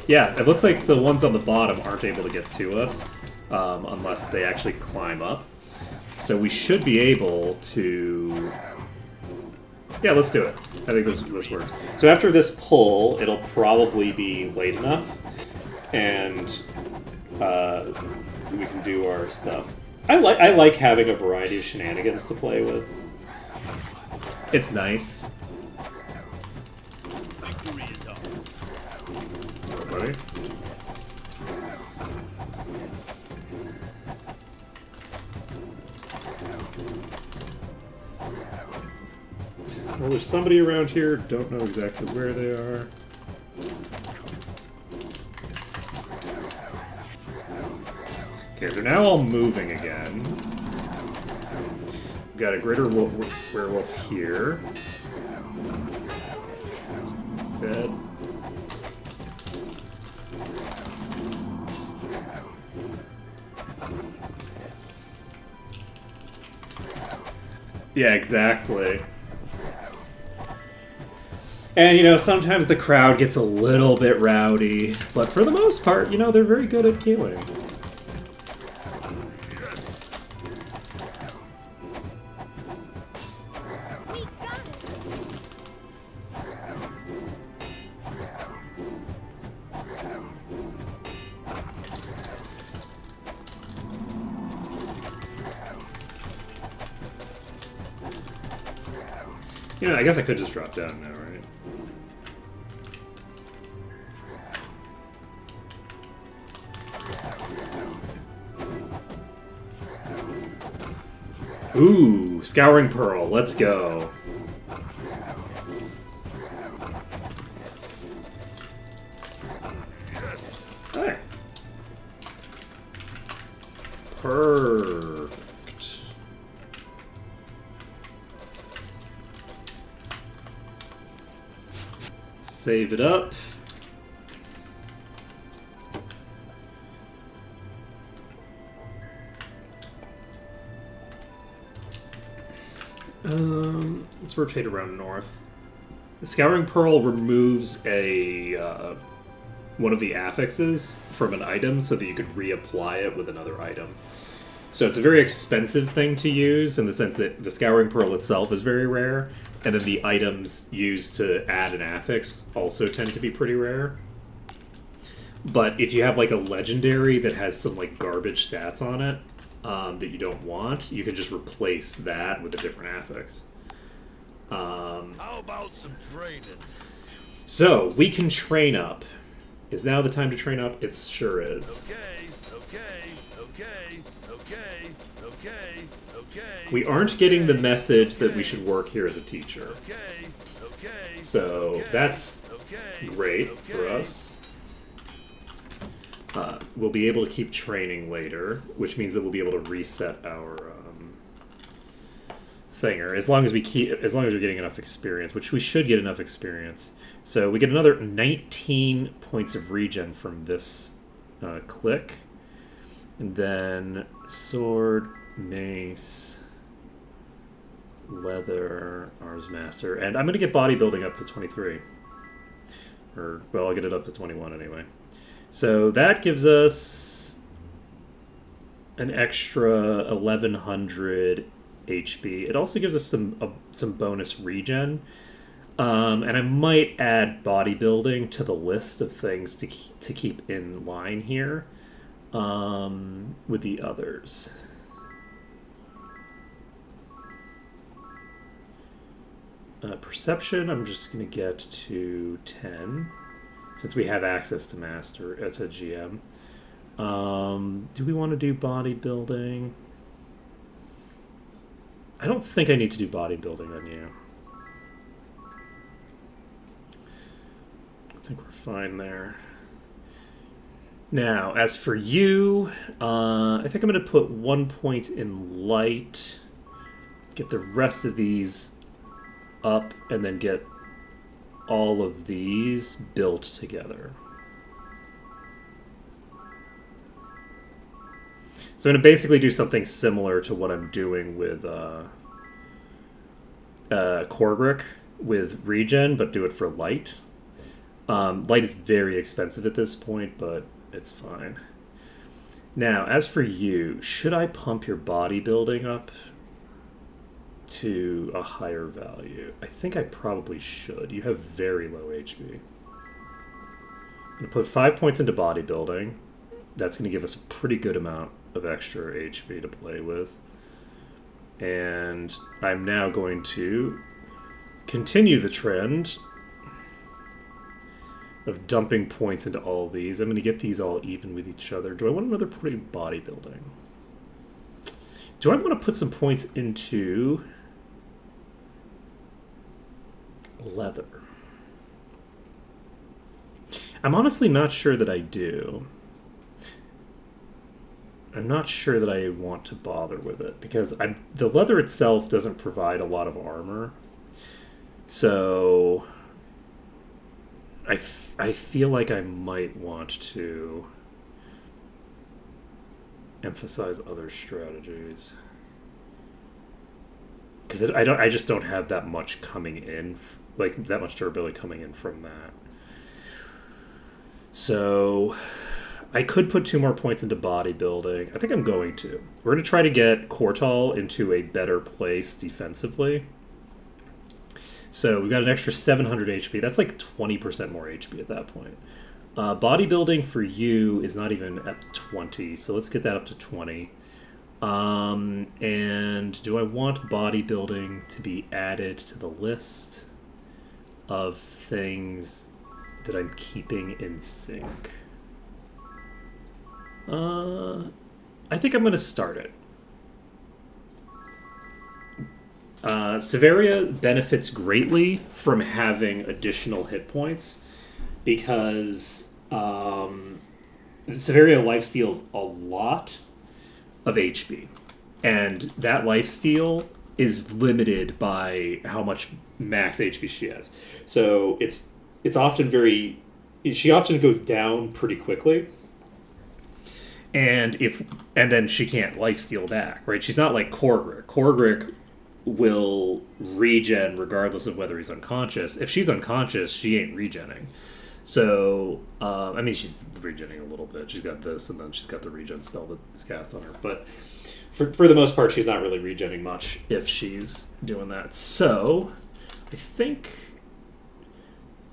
Yeah, it looks like the ones on the bottom aren't able to get to us unless they actually climb up. So we should be able to... Yeah, let's do it. I think this works. So after this pull, it'll probably be late enough, and we can do our stuff. I like having a variety of shenanigans to play with. It's nice. Buddy. Well, there's somebody around here. Don't know exactly where they are. Okay, they're now all moving again. Got a greater werewolf here. It's dead. Yeah, exactly. And, you know, sometimes the crowd gets a little bit rowdy, but for the most part, you know, they're very good at killing. You know, I guess I could just drop down now, right? Ooh, Scouring Pearl, let's go. Hi. Perfect. Save it up. Let's rotate around north. The Scouring Pearl removes a one of the affixes from an item so that you could reapply it with another item. So it's a very expensive thing to use in the sense that the Scouring Pearl itself is very rare, and then the items used to add an affix also tend to be pretty rare. But if you have like a legendary that has some like garbage stats on it that you don't want, you can just replace that with a different affix. How about some training? So we can train up. Is now the time to train up? It sure is. Okay. We aren't getting the message that we should work here as a teacher. So that's great for us. We'll be able to keep training later, which means that we'll be able to reset our thinger as long as we're getting enough experience, which we should get enough experience. So we get another 19 points of regen from this click, and then sword, mace, leather, Ars Master, and I'm going to get bodybuilding up to 23. Or, well, I'll get it up to 21 anyway. So that gives us an extra 1,100 HP. It also gives us some bonus regen. And I might add bodybuilding to the list of things to keep in line here with the others. Perception, I'm just going to get to 10 since we have access to master as a GM. Do we want to do bodybuilding? I don't think I need to do bodybuilding on you. I think we're fine there. Now, as for you, I think I'm going to put 1 point in light, get the rest of these up, and then get all of these built together. So I'm going to basically do something similar to what I'm doing with Korgrick with regen, but do it for light. Light is very expensive at this point, but it's fine. Now, as for you, should I pump your bodybuilding up to a higher value? I think I probably should. You have very low HP. I'm going to put 5 points into bodybuilding. That's going to give us a pretty good amount of extra HP to play with. And I'm now going to continue the trend of dumping points into all these. I'm going to get these all even with each other. Do I want another point in bodybuilding? Do I want to put some points into leather? I'm honestly not sure that I do. I'm not sure that I want to bother with it because the leather itself doesn't provide a lot of armor. So I feel like I might want to emphasize other strategies because I just don't have that much coming in, like that much durability coming in from that. So I could put 2 more points into bodybuilding. I think I'm going to. We're going to try to get Kortal into a better place defensively. So we've got an extra 700 HP. That's like 20% more HP at that point. Bodybuilding for you is not even at 20, so let's get that up to 20. And do I want bodybuilding to be added to the list of things that I'm keeping in sync? I think I'm going to start it. Severia benefits greatly from having additional hit points because Severia lifesteals a lot of HP, and that lifesteal is limited by how much max HP she has. So it's often she often goes down pretty quickly. And then she can't lifesteal back, right? She's not like Korgrick. Korgrick will regen regardless of whether he's unconscious. If she's unconscious, she ain't regenning. So, I mean, she's regenning a little bit. She's got this, and then she's got the regen spell that is cast on her. But for the most part, she's not really regenning much if she's doing that. So, I think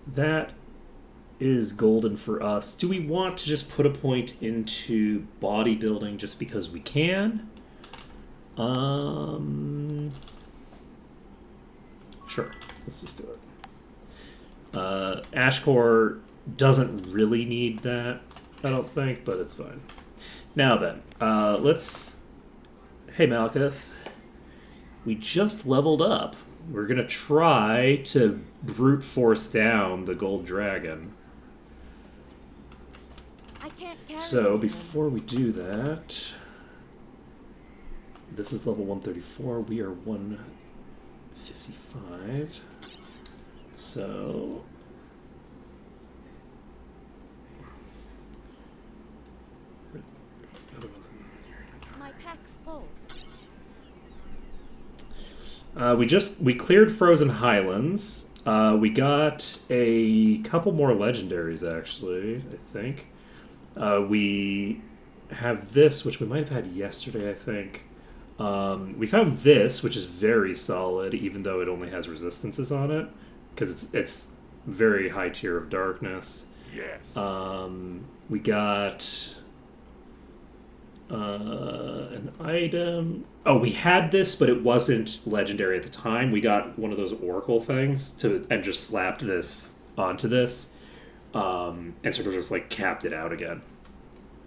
that is golden for us. Do we want to just put a point into bodybuilding just because we can? Sure, let's just do it. Ashcore doesn't really need that, I don't think, but it's fine. Now then, hey Malekith, we just leveled up. We're gonna try to brute force down the gold dragon. I can't carry So anything. before we do that, this is level 134. We are 155. So My pack's full. we cleared Frozen Highlands. We got a couple more legendaries actually, I think. We have this, which we might have had yesterday, I think. We found this, which is very solid, even though it only has resistances on it, because it's very high tier of darkness. Yes. We got an item. Oh, we had this, but it wasn't legendary at the time. We got one of those oracle things and just slapped this onto this, and sort of just like capped it out again.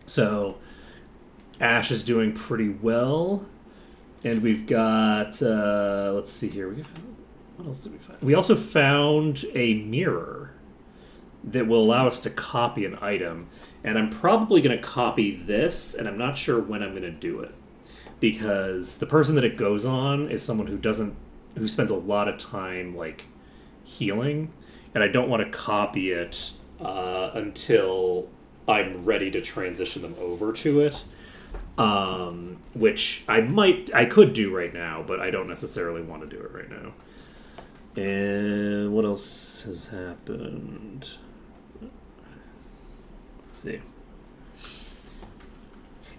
So Ash is doing pretty well, and we've got let's see here. What else did we find? We also found a mirror that will allow us to copy an item. And I'm probably going to copy this, and I'm not sure when I'm going to do it. Because the person that it goes on is someone who spends a lot of time, like, healing. And I don't want to copy it until I'm ready to transition them over to it. Which I could do right now, but I don't necessarily want to do it right now. And what else has happened? See.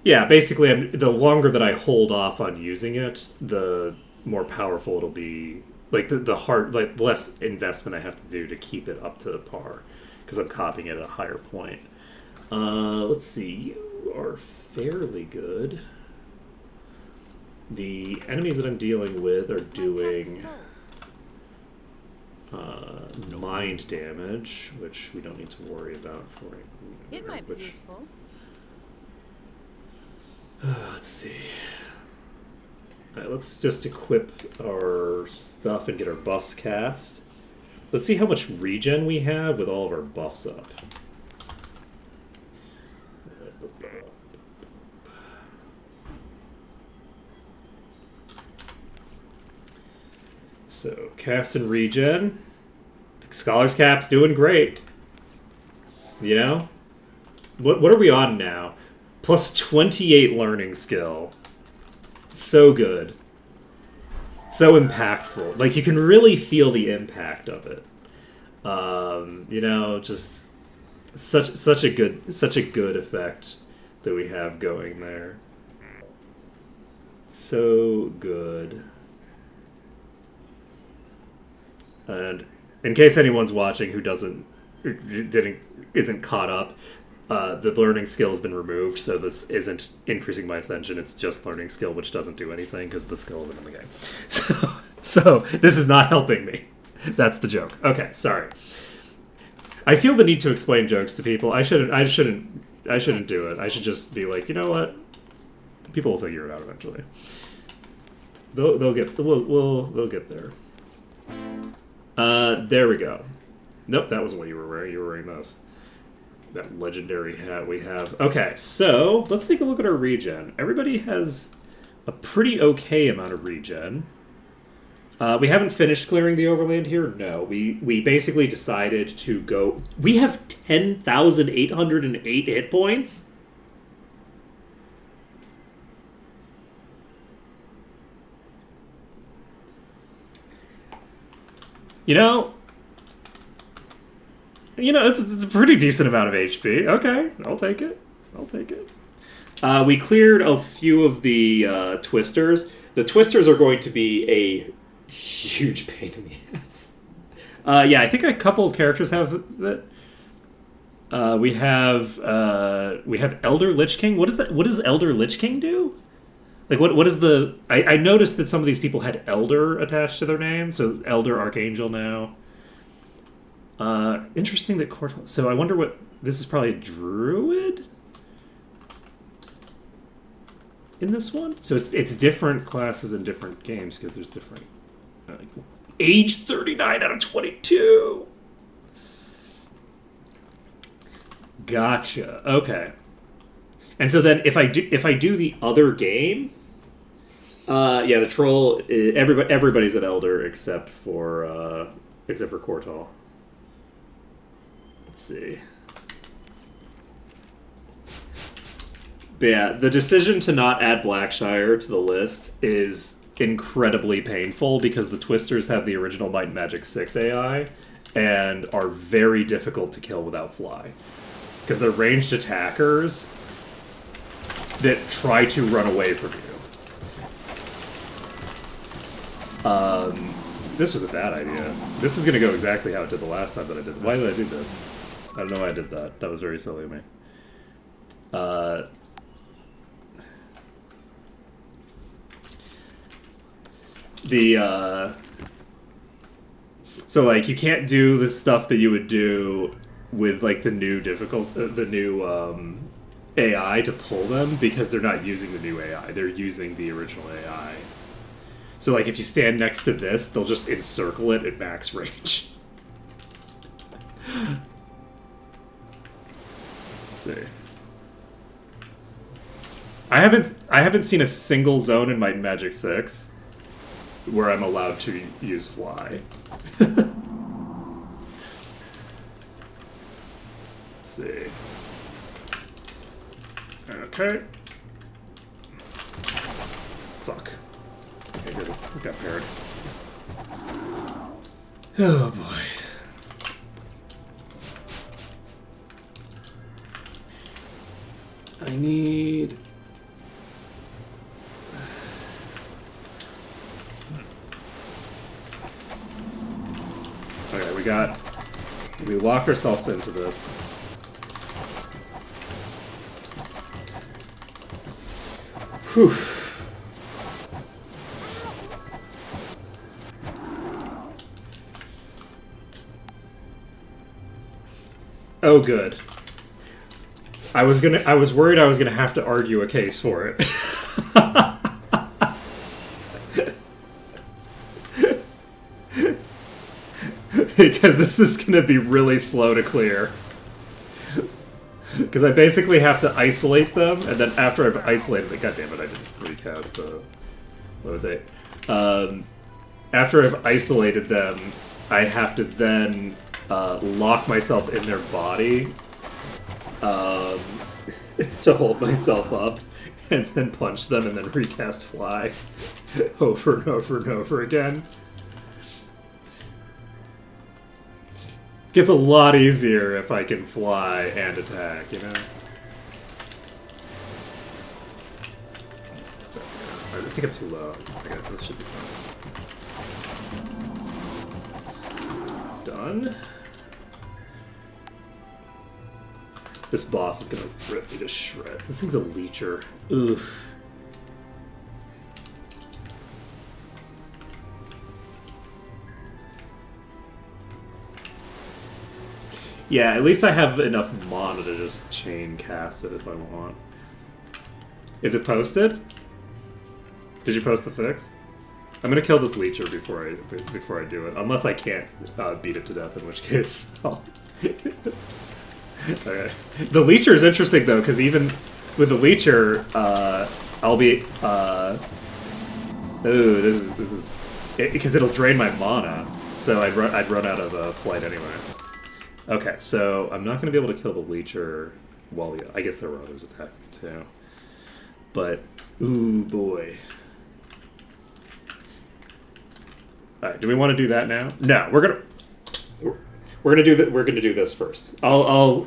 Yeah, basically, the longer that I hold off on using it, the more powerful it'll be. Like the less investment I have to do to keep it up to par, because I'm copying it at a higher point. Let's see. You are fairly good. The enemies that I'm dealing with are doing mind damage, which we don't need to worry about for It might be useful. Let's see. Alright, let's just equip our stuff and get our buffs cast. Let's see how much regen we have with all of our buffs up. So, cast and regen. Scholar's Cap's doing great. You know? What are we on now? Plus 28 learning skill. So good. So impactful. Like, you can really feel the impact of it. You know, just such a good effect that we have going there. So good. And in case anyone's watching who isn't caught up, the learning skill has been removed, so this isn't increasing my ascension. It's just learning skill, which doesn't do anything because the skill isn't in the game. So this is not helping me. That's the joke. Okay, sorry. I feel the need to explain jokes to people. I shouldn't do it. I should just be like, you know what? People will figure it out eventually. They'll get there. There we go. Nope, that wasn't what you were wearing. You were wearing this. That legendary hat we have. Okay, so let's take a look at our regen. Everybody has a pretty okay amount of regen. We haven't finished clearing the overland here. No, we basically decided to go. We have 10,808 hit points. You know, it's a pretty decent amount of HP. Okay, I'll take it. We cleared a few of the twisters. The twisters are going to be a huge pain in the ass. Yeah, I think a couple of characters have that. We have Elder Lich King. What is that? What does Elder Lich King do? Like, what is the... I noticed that some of these people had Elder attached to their name, so Elder Archangel now. Interesting that Cortal... So I wonder what... This is probably a Druid? In this one? So it's different classes in different games, because there's different... age 39 out of 22! Gotcha. Okay. And so then if I do the other game... yeah, the troll. Everybody's at Elder except for Cortal. Let's see. But yeah, the decision to not add Blackshire to the list is incredibly painful because the Twisters have the original Might and Magic 6 AI and are very difficult to kill without fly because they're ranged attackers that try to run away from you. This was a bad idea. This is gonna go exactly how it did the last time that I did. Why did I do this? I don't know why I did that. That was very silly of me. So like you can't do the stuff that you would do with like the new AI to pull them because they're not using the new AI. They're using the original AI. So like if you stand next to this, they'll just encircle it at max range. Let's see. I haven't seen a single zone in Might and Magic 6 where I'm allowed to use fly. Let's see. Okay. Fuck. Okay, good. We got paired. Oh boy. I need... Okay, we locked ourselves into this. Whew. Oh, good. I was worried I was gonna have to argue a case for it. Because this is gonna be really slow to clear. Because I basically have to isolate them, and then after I've isolated them, god damn it, I didn't recast the... What was it? After I've isolated them, I have to then lock myself in their body to hold myself up, and then punch them, and then recast fly over and over and over again. Gets a lot easier if I can fly and attack, you know? I think I'm too low. Okay, this should be fine. Done. This boss is gonna rip me to shreds. This thing's a leecher. Oof. Yeah, at least I have enough mana to just chain cast it if I want. Is it posted? Did you post the fix? I'm gonna kill this leecher before I do it, unless I can't beat it to death, in which case I'll... Okay. The leecher is interesting though, because even with the leecher, I'll be ooh, this is because it'll drain my mana, so I'd run out of flight anyway. Okay, so I'm not going to be able to kill the leecher while I guess there were others attacking too. But ooh boy. All right, do we want to do that now? No, we're gonna do this first. I'll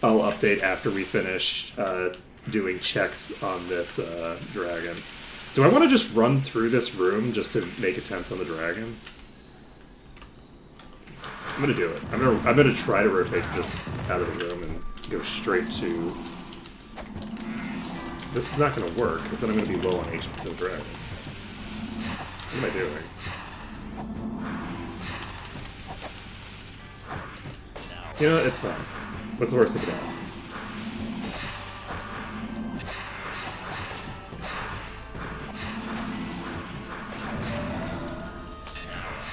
update after we finish doing checks on this dragon. Do I want to just run through this room just to make attempts on the dragon? I'm gonna do it. I'm gonna try to rotate just out of the room and go straight to. This is not gonna work because then I'm gonna be low on HP for the dragon. What am I doing? You know what? It's fine. What's the worst that could happen?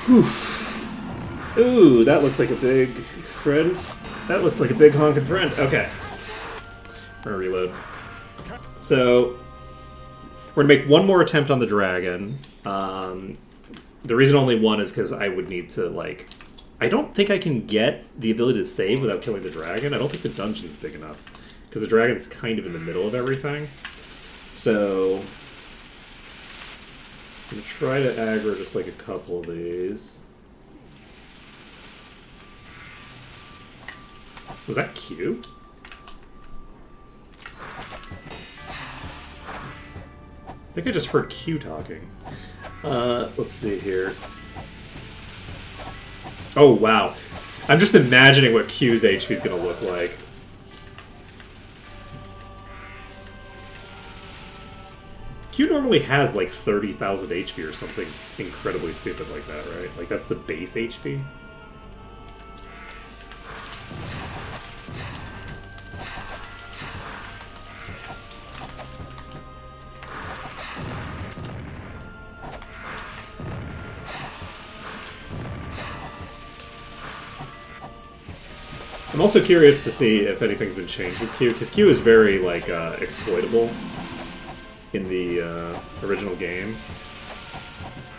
Whew. Ooh, that looks like a big friend. That looks like a big honking friend. Okay. We're gonna reload. So, we're gonna make one more attempt on the dragon. The reason only one is because I would need to, like... I don't think I can get the ability to save without killing the dragon. I don't think the dungeon's big enough. Because the dragon's kind of in the middle of everything. So... I'm gonna try to aggro just like a couple of these. Was that Q? I think I just heard Q talking. Let's see here. Oh, wow. I'm just imagining what Q's HP is going to look like. Q normally has like 30,000 HP or something incredibly stupid like that, right? Like that's the base HP? I'm also curious to see if anything's been changed with Q, because Q is very, like, exploitable in the original game,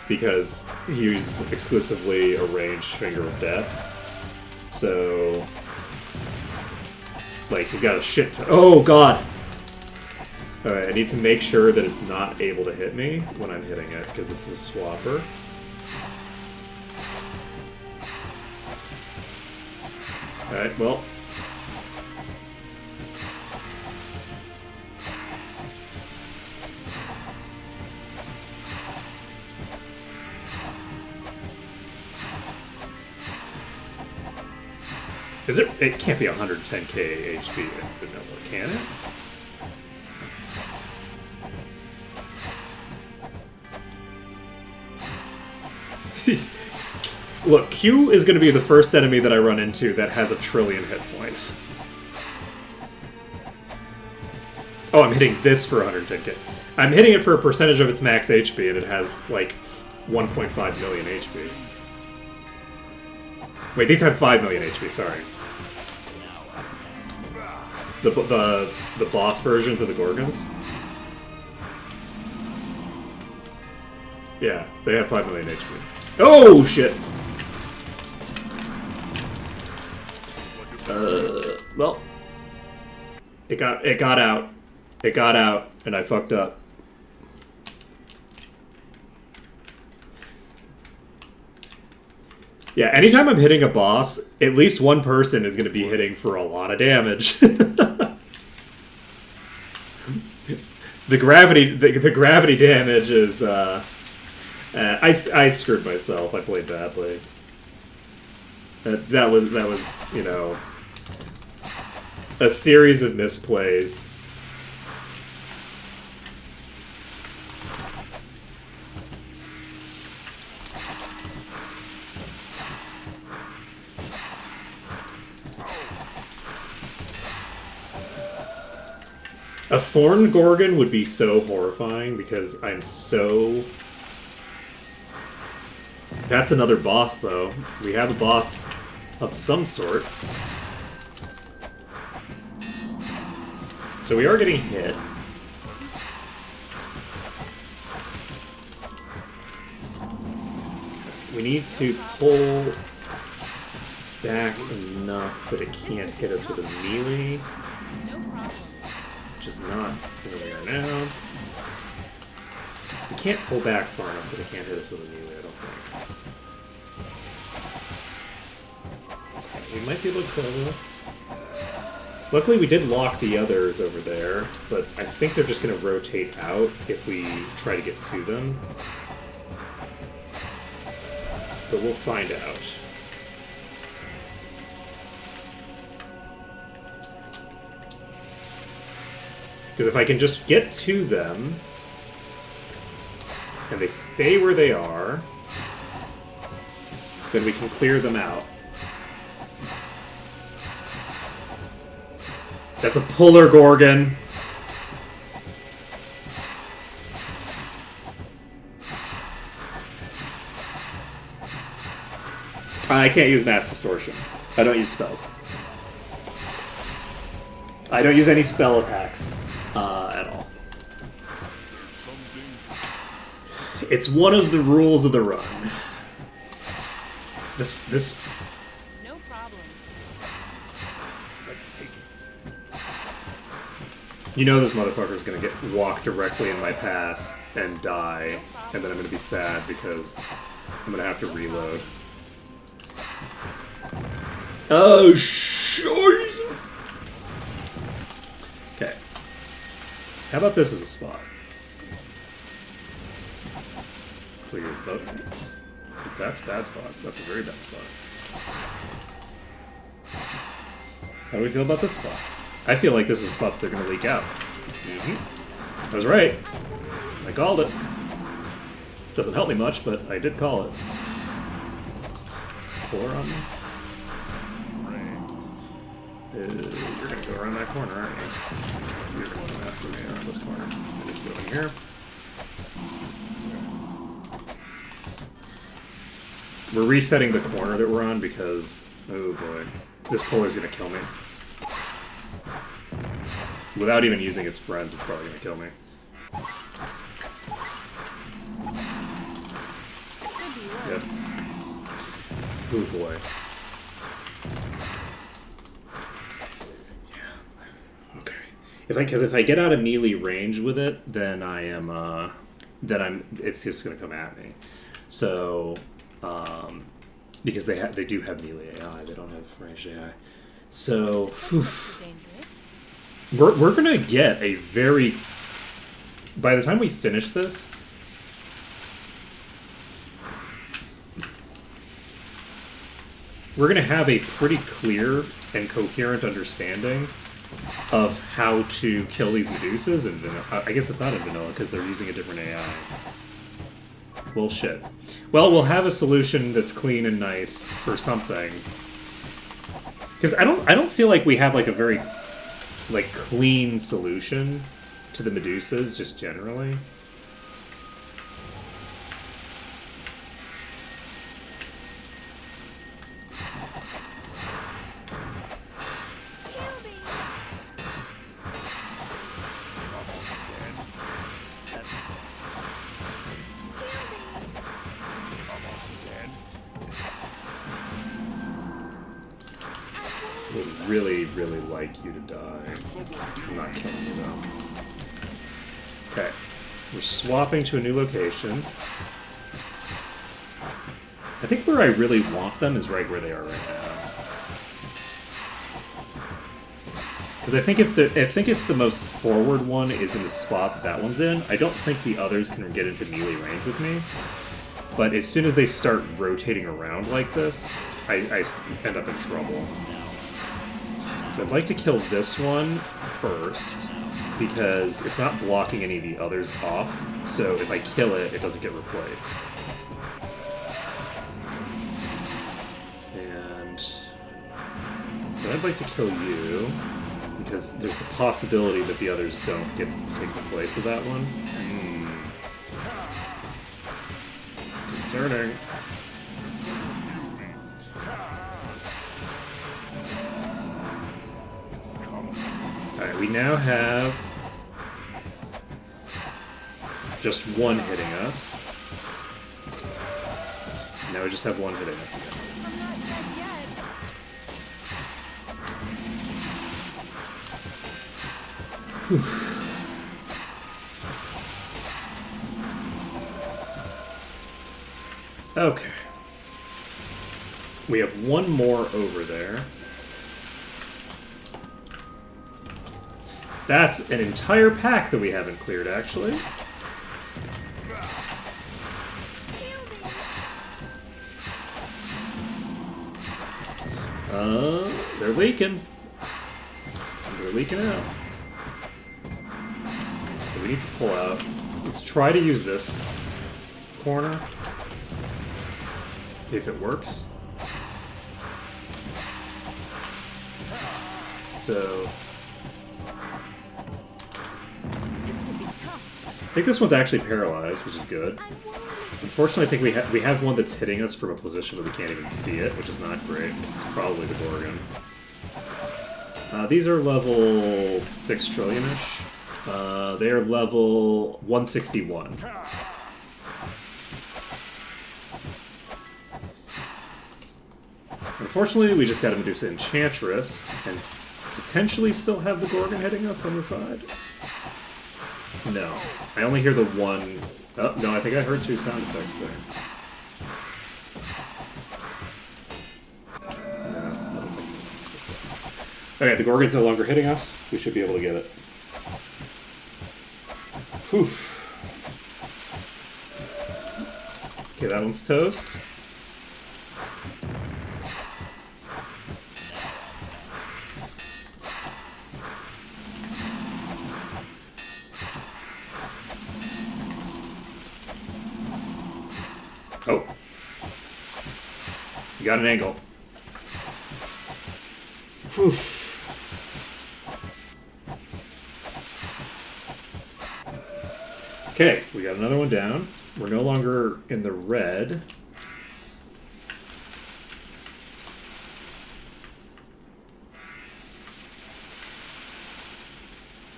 because he uses exclusively a ranged Finger of Death. So, like, he's got a shit ton. Oh, God! Alright, I need to make sure that it's not able to hit me when I'm hitting it, because this is a swapper. Alright, well. Is it? It can't be 110k HP in vanilla, can it? Look, Q is going to be the first enemy that I run into that has 1 trillion hit points. Oh, I'm hitting this for 110k. I'm hitting it for a percentage of its max HP, and it has, like, 1.5 million HP. Wait, these have 5 million HP, sorry. The boss versions of the Gorgons? Yeah, they have 5 million HP. Oh, shit! Well, it got out. It got out, and I fucked up. Yeah, anytime I'm hitting a boss, at least one person is going to be hitting for a lot of damage. The gravity damage is, I screwed myself. I played badly. That was, you know, a series of misplays. A Thorn Gorgon would be so horrifying because I'm so... That's another boss, though. We have a boss of some sort. So we are getting hit. We need to pull back enough that it can't hit us with a melee. Which is not where we are now. We can't pull back far enough that it can't hit us with a melee, I don't think. We might be able to kill this. Luckily, we did lock the others over there, but I think they're just going to rotate out if we try to get to them. But we'll find out. Because if I can just get to them, and they stay where they are, then we can clear them out. That's a Puller Gorgon. I can't use Mass Distortion. I don't use spells. I don't use any spell attacks at all. It's one of the rules of the run. This. No problem. Let's take it. You know this motherfucker's gonna walk directly in my path and die, and then I'm gonna be sad because I'm gonna have to reload. Oh, shit! Okay. How about this as a spot? Since like it's about. That's a bad spot. That's a very bad spot. How do we feel about this spot? I feel like this is a spot that they're gonna leak out. Mm-hmm. I was right. I called it. Doesn't help me much, but I did call it. Four on me. You're gonna go around that corner, aren't you? You're gonna come after me around this corner. I need to go in here. We're resetting the corner that we're on because, oh boy, this polar's gonna kill me. Without even using its friends, it's probably gonna kill me. Yep. Oh boy. Yeah. Okay. If I get out of melee range with it, then it's just gonna come at me. So, because they do have melee AI, they don't have ranged AI. So, we're gonna get a very. By the time we finish this. We're going to have a pretty clear and coherent understanding of how to kill these Medusas in vanilla. I guess it's not in vanilla because they're using a different AI. Well, shit. Well, we'll have a solution that's clean and nice for something. Because I don't feel like we have like a very like clean solution to the Medusas just generally. Really like you to die. I'm not killing you though. Okay. We're swapping to a new location. I think where I really want them is right where they are right now. Because I think if the most forward one is in the spot that one's in, I don't think the others can get into melee range with me. But as soon as they start rotating around like this, I end up in trouble. So I'd like to kill this one first, because it's not blocking any of the others off, so if I kill it, it doesn't get replaced. And then I'd like to kill you, because there's the possibility that the others don't take the place of that one. Concerning. Alright, we now have just one hitting us. Now we just have one hitting us again. Whew. Okay. We have one more over there. That's an entire pack that we haven't cleared, actually. They're leaking. They're leaking out. So we need to pull out. Let's try to use this corner. See if it works. So... I think this one's actually paralyzed, which is good. Unfortunately, I think we have one that's hitting us from a position where we can't even see it, which is not great, because it's probably the Gorgon. These are level 6 trillion-ish. They are level 161. Unfortunately, we just got a Medusa Enchantress, and potentially still have the Gorgon hitting us on the side. No. I only hear the one... Oh, no, I think I heard two sound effects there. No, I don't think so. It's just that. Okay, the Gorgon's no longer hitting us. We should be able to get it. Whew. Okay, that one's toast. Oh. You got an angle. Whew. Okay, we got another one down. We're no longer in the red.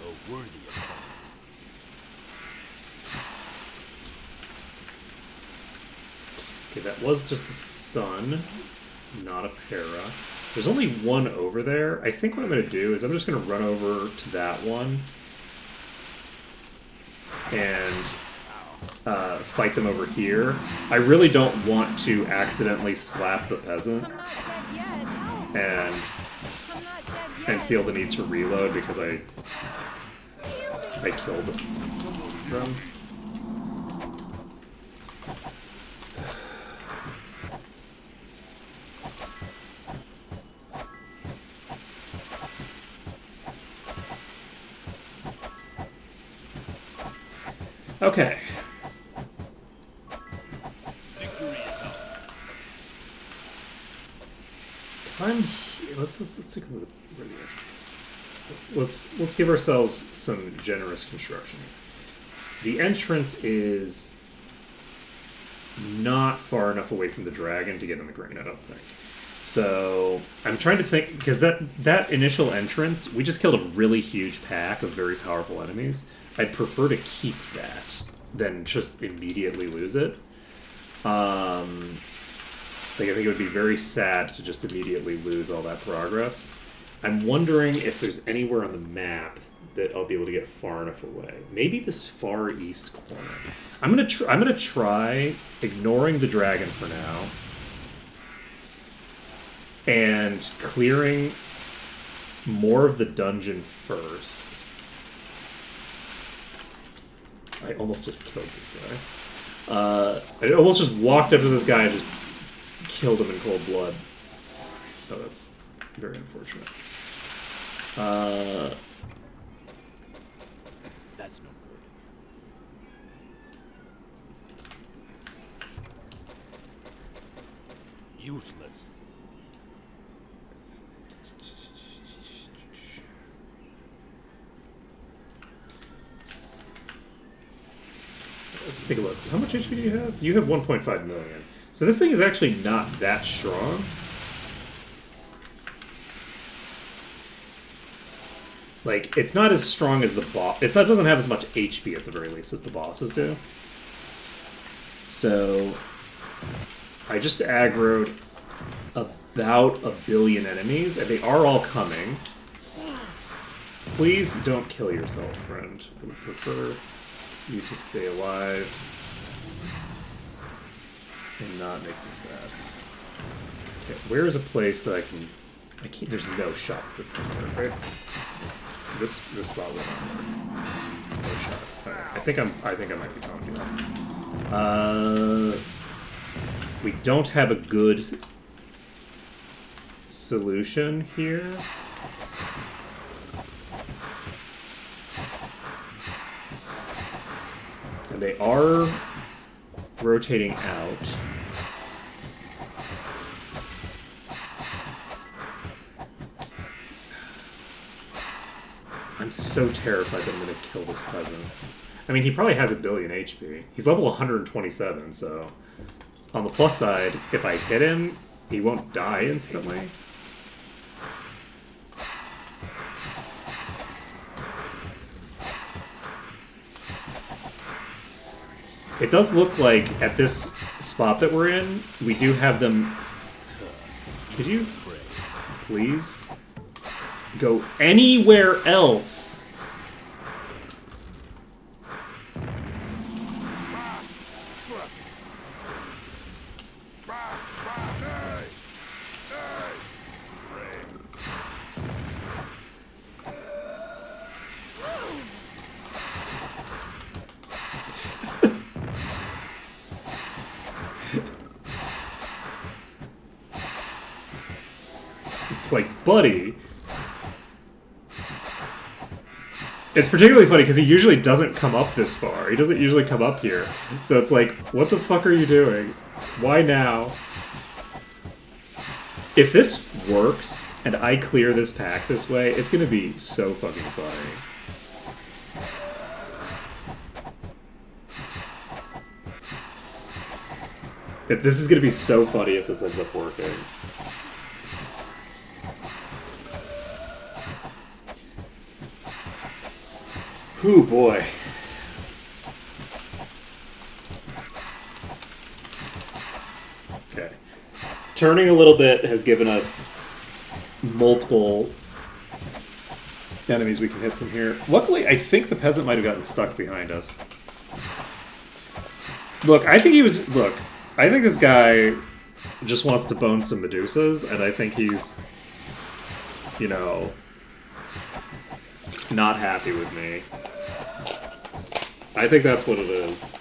A worthy opponent. Okay, that was just a stun, not a para. There's only one over there. I think what I'm going to do is I'm just going to run over to that one and fight them over here. I really don't want to accidentally slap the peasant I'm not dead yet. Help. and I'm not dead yet. and feel the need to reload because I killed them. Okay. Victory is ours. If I'm here, let's take a look at where the entrance is. Let's give ourselves some generous construction. The entrance is not far enough away from the dragon to get in the green, I don't think. So I'm trying to think, because that initial entrance, we just killed a really huge pack of very powerful enemies. I'd prefer to keep that than just immediately lose it. I think it would be very sad to just immediately lose all that progress. I'm wondering if there's anywhere on the map that I'll be able to get far enough away. Maybe this far east corner. I'm gonna try ignoring the dragon for now and clearing more of the dungeon first. I almost just killed this guy. I almost just walked up to this guy and just killed him in cold blood. Oh, that's very unfortunate. That's no good. Useless. Let's take a look. How much HP do you have? You have 1.5 million. So this thing is actually not that strong. Like, it's not as strong as the boss. It doesn't have as much HP at the very least as the bosses do. So I just aggroed about 1 billion enemies, and they are all coming. Please don't kill yourself, friend. I would prefer you to stay alive and not make me sad. Okay, where is a place that I can't, there's no shot this somewhere, right? This spot will not work. No shot. Alright, I think I might be talking about. We don't have a good solution here. And they are rotating out. I'm so terrified that I'm going to kill this peasant. I mean, he probably has 1 billion HP. He's level 127, so... On the plus side, if I hit him, he won't die instantly. It does look like, at this spot that we're in, we do have them... Could you please go anywhere else? It's like, buddy. It's particularly funny because he usually doesn't come up this far. He doesn't usually come up here. So it's like, what the fuck are you doing? Why now? If this works, and I clear this pack this way, it's gonna be so fucking funny. This is gonna be so funny if this ends up working. Whew, boy. Okay. Turning a little bit has given us multiple enemies we can hit from here. Luckily, I think the peasant might have gotten stuck behind us. Look, I think he was... Look, I think this guy just wants to bone some Medusas, and I think he's, you know, not happy with me. I think that's what it is.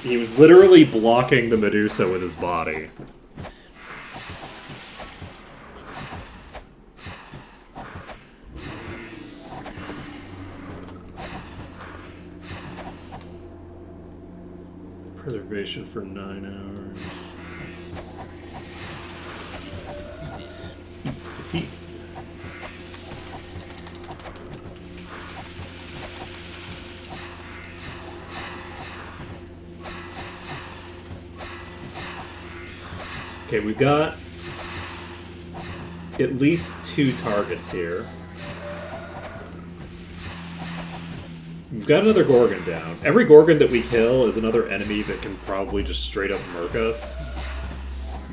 He was literally blocking the Medusa with his body. Preservation for 9 hours. It's defeat. Okay, we've got at least 2 targets here. We've got another Gorgon down. Every Gorgon that we kill is another enemy that can probably just straight up murk us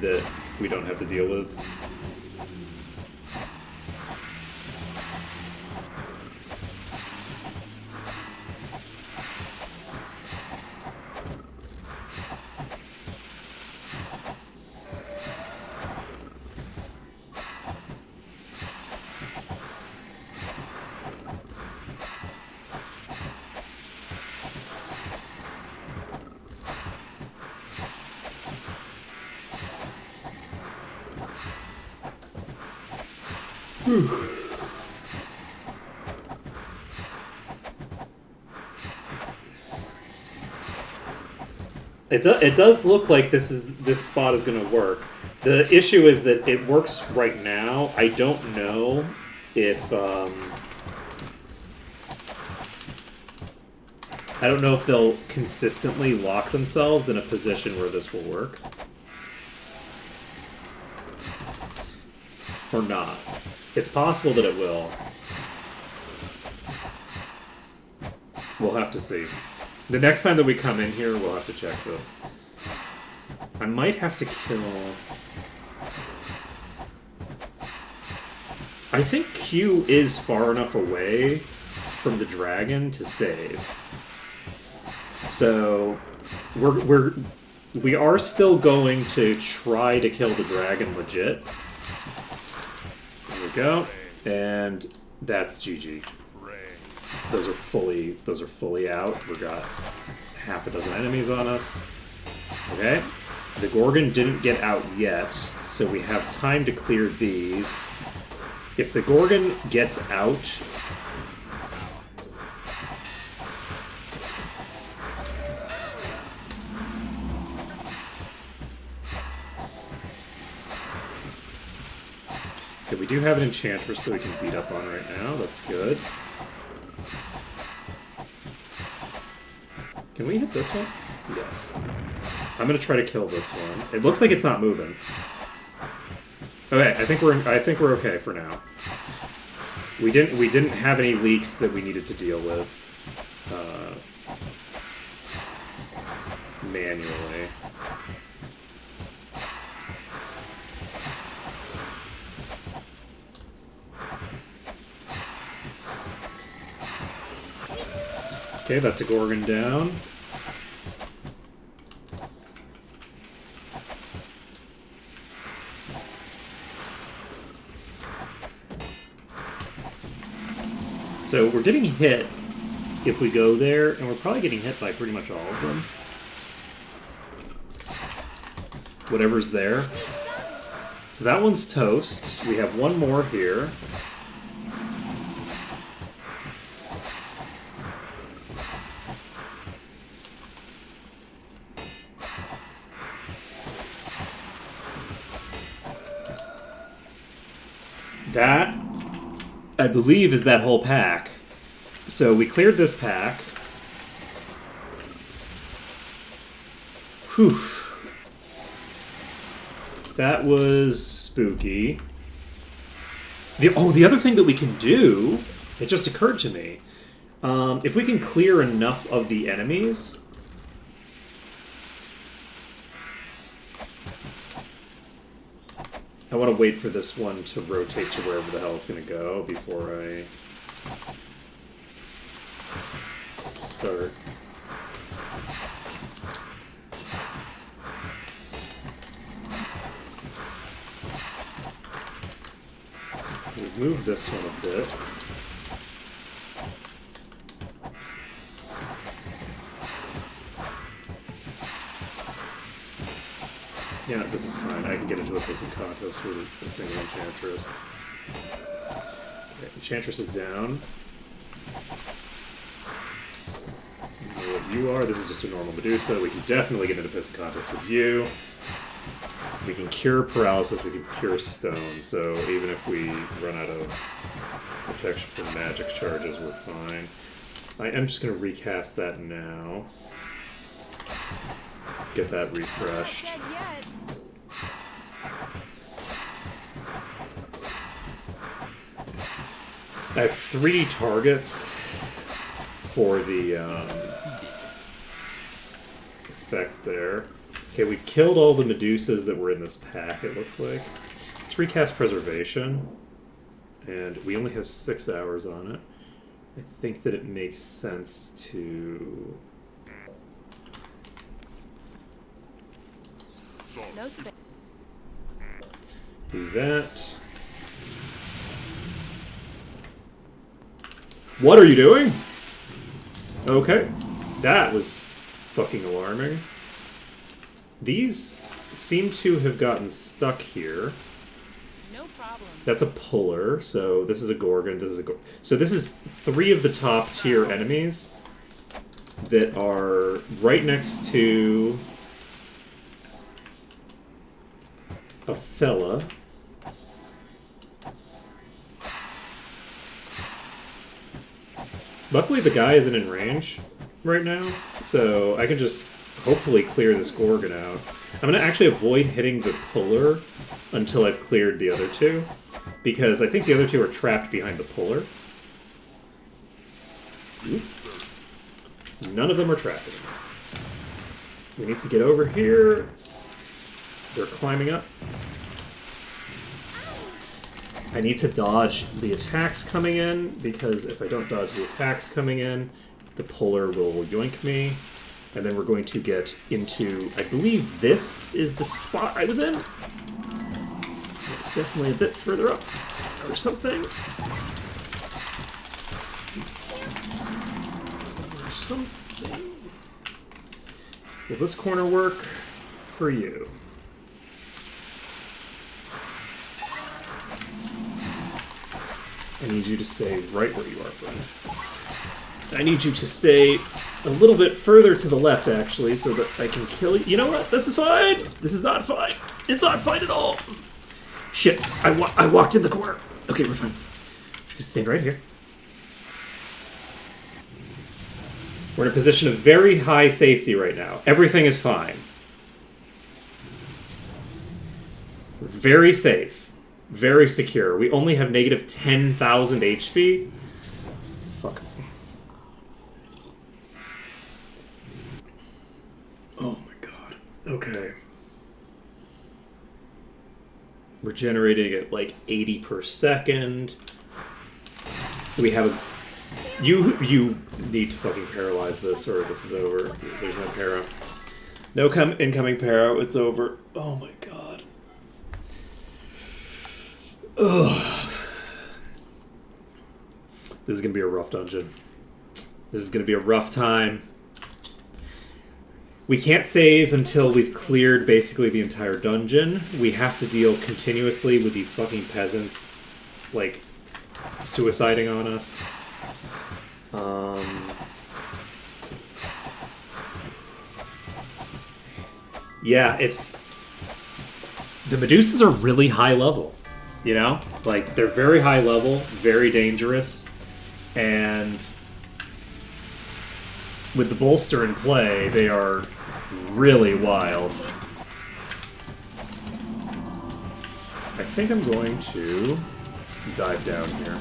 that we don't have to deal with. It does look like this spot is going to work. The issue is that it works right now. I don't know if they'll consistently lock themselves in a position where this will work. Or not. It's possible that it will. We'll have to see. The next time that we come in here, we'll have to check this. I might have to kill... I think Q is far enough away from the dragon to save. So, we are still going to try to kill the dragon legit. There we go. And that's GG. Those are fully out. We've got half a dozen enemies on us. Okay. The Gorgon didn't get out yet, so we have time to clear these. If the Gorgon gets out... Okay, we do have an Enchantress that we can beat up on right now. That's good. Can we hit this one? Yes. I'm gonna try to kill this one. It looks like it's not moving. Okay, I think we're okay for now. We didn't have any leaks that we needed to deal with manually. Okay, that's a Gorgon down. So we're getting hit if we go there, and we're probably getting hit by pretty much all of them. Whatever's there. So that one's toast. We have one more here. That, I believe, is that whole pack. So we cleared this pack. Whew. That was spooky. The other thing that we can do, it just occurred to me. If we can clear enough of the enemies... I want to wait for this one to rotate to wherever the hell it's going to go before I start. We'll move this one a bit. Yeah, this is fine. I can get into a pissing contest with a single Enchantress. Okay, Enchantress is down. You know what you are. This is just a normal Medusa. We can definitely get into a pissing contest with you. We can cure paralysis, we can cure stone, so even if we run out of protection from magic charges, we're fine. I am just going to recast that now. Get that refreshed. Dead yet. I have 3 targets for the effect there. Okay, we've killed all the Medusas that were in this pack, it looks like. Let's recast Preservation. And we only have 6 hours on it. I think that it makes sense to... No space. do that. What are you doing? Okay. That was fucking alarming. These seem to have gotten stuck here. No problem. That's a puller, so this is a Gorgon, this is a Gorgon. So this is 3 of the top tier enemies that are right next to a fella. Luckily the guy isn't in range right now, so I can just hopefully clear this Gorgon out. I'm going to actually avoid hitting the puller until I've cleared the other 2, because I think the other 2 are trapped behind the puller. Oop. None of them are trapped anymore. We need to get over here. They're climbing up. I need to dodge the attacks coming in, because if I don't dodge the attacks coming in, the puller will yoink me. And then we're going to get into, I believe this is the spot I was in. It's definitely a bit further up, or something. Or something. Will this corner work for you? I need you to stay right where you are, friend. I need you to stay a little bit further to the left, actually, so that I can kill you. You know what? This is fine! This is not fine! It's not fine at all! Shit, I walked in the corner. Okay, we're fine. Just stay right here. We're in a position of very high safety right now. Everything is fine. We're very safe. Very secure. We only have negative 10,000 HP. Fuck me. Oh my god. Okay. We're generating at like 80 per second. We have a... You need to fucking paralyze this or this is over. There's no para. No incoming para. It's over. Oh my god. Ugh. This is gonna be a rough dungeon. This is gonna be a rough time. We can't save until we've cleared basically the entire dungeon. We have to deal continuously with these fucking peasants, like, suiciding on us. Yeah, it's... The Medusas are really high level, you know? Like, they're very high level, very dangerous, and with the bolster in play, they are really wild. I think I'm going to dive down here.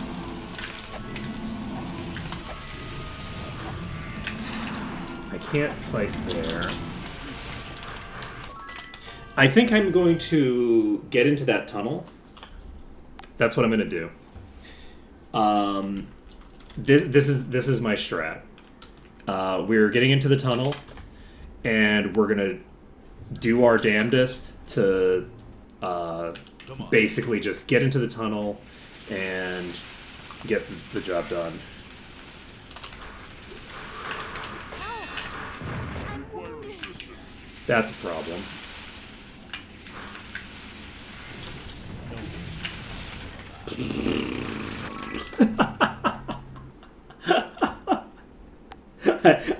I can't fight there. I think I'm going to get into that tunnel. That's what I'm going to do. This is my strat. We're getting into the tunnel, and we're going to do our damnedest to basically just get into the tunnel and get the job done. Require assistance. That's a problem.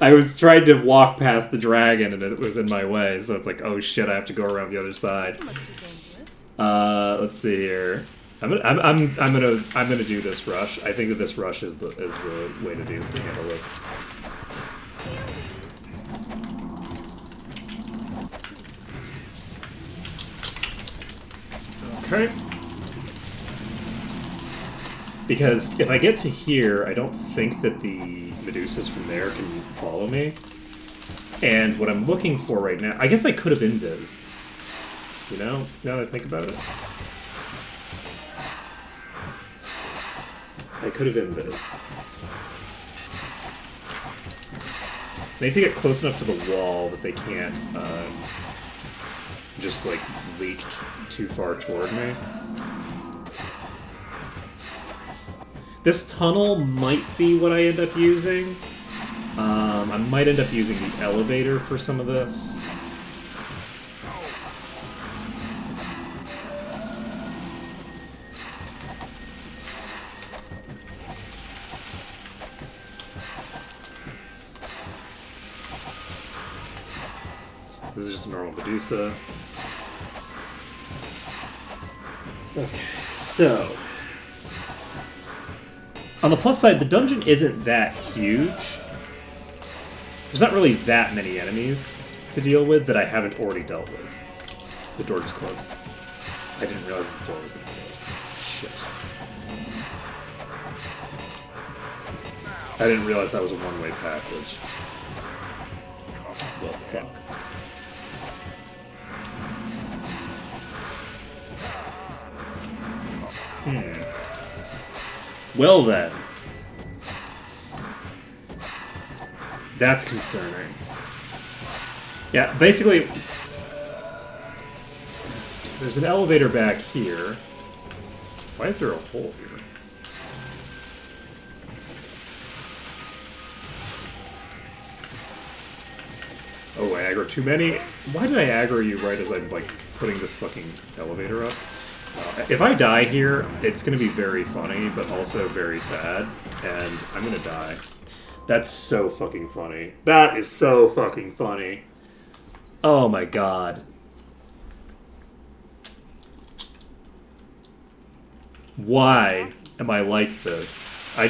I was trying to walk past the dragon and it was in my way, so it's like, oh shit, I have to go around the other side. Doesn't look too dangerous. Let's see here. I'm gonna do this rush. I think that this rush is the way to handle this. Okay. Because if I get to here, I don't think that the Medusas from there can follow me. And what I'm looking for right now... I guess I could have invised. You know? Now that I think about it. I could have invised. They need to get close enough to the wall that they can't just, like, leak too far toward me. This tunnel might be what I end up using. I might end up using the elevator for some of this. This is just a normal Medusa. Okay, so... On the plus side, the dungeon isn't that huge. There's not really that many enemies to deal with that I haven't already dealt with. The door just closed. I didn't realize that the door was going to close. Shit. I didn't realize that was a one-way passage. Well, fuck. Well then. That's concerning. Yeah, basically... There's an elevator back here. Why is there a hole here? Oh, I aggro too many? Why did I aggro you right as I'm, like, putting this fucking elevator up? If I die here, it's going to be very funny, but also very sad, and I'm going to die. That's so fucking funny. That is so fucking funny. Oh my god. Why am I like this? I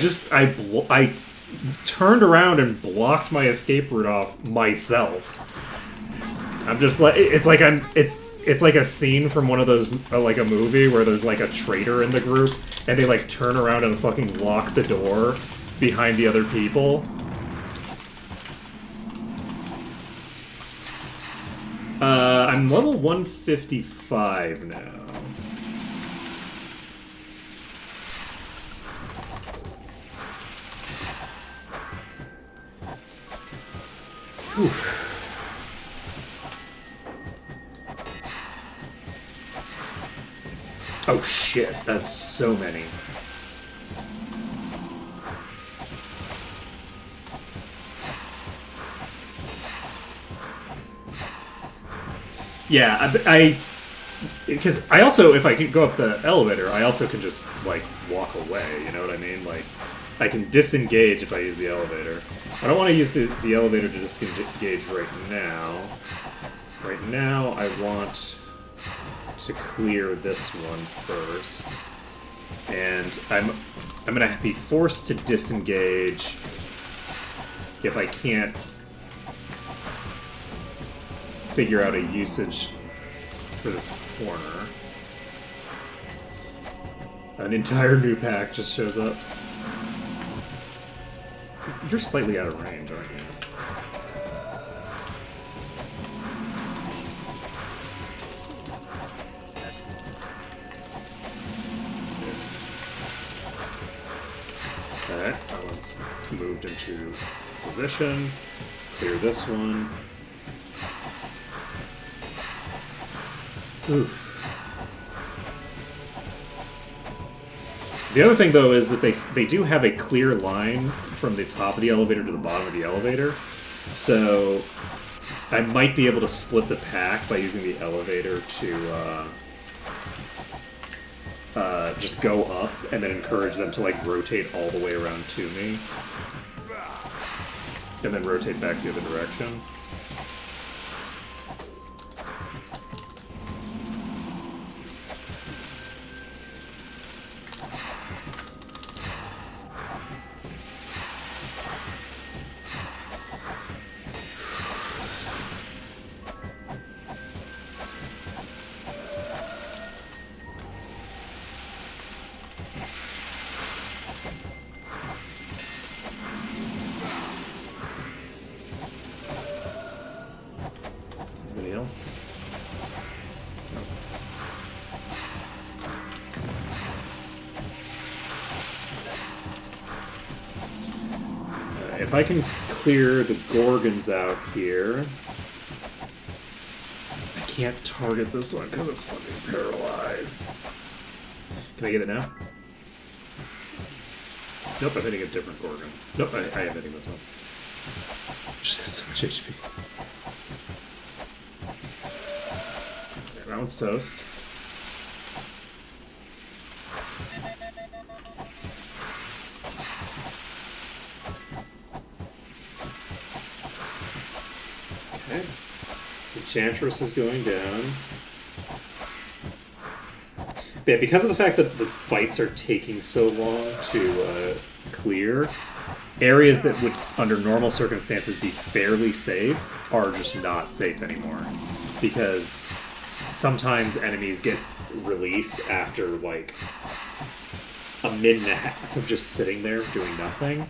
turned around and blocked my escape route off myself. I'm just like, it's like a scene from one of those, like a movie where there's like a traitor in the group and they like turn around and fucking lock the door behind the other people. I'm level 155 now. Whew. Oh shit, that's so many. Yeah, because I also, if I could go up the elevator, I also can just, like, walk away, you know what I mean? Like, I can disengage if I use the elevator. I don't want to use the elevator to disengage right now. Right now, I want to clear this one first. And I'm going to be forced to disengage if I can't figure out a usage for this corner. An entire new pack just shows up. You're slightly out of range, aren't you? Okay, that one's moved into position. Clear this one. Oof. The other thing, though, is that they do have a clear line from the top of the elevator to the bottom of the elevator. So I might be able to split the pack by using the elevator to just go up and then encourage them to, like, rotate all the way around to me. And then rotate back the other direction. Anybody else? No. If I can clear the Gorgons out here... I can't target this one because it's fucking paralyzed. Can I get it now? Nope, I'm hitting a different Gorgon. Nope, I am hitting this one. Just has so much HP. Okay, that one's toast. Okay. The Enchantress is going down. Yeah, because of the fact that the fights are taking so long to clear, areas that would, under normal circumstances, be fairly safe are just not safe anymore. Because sometimes enemies get released after, like, a minute and a half of just sitting there doing nothing.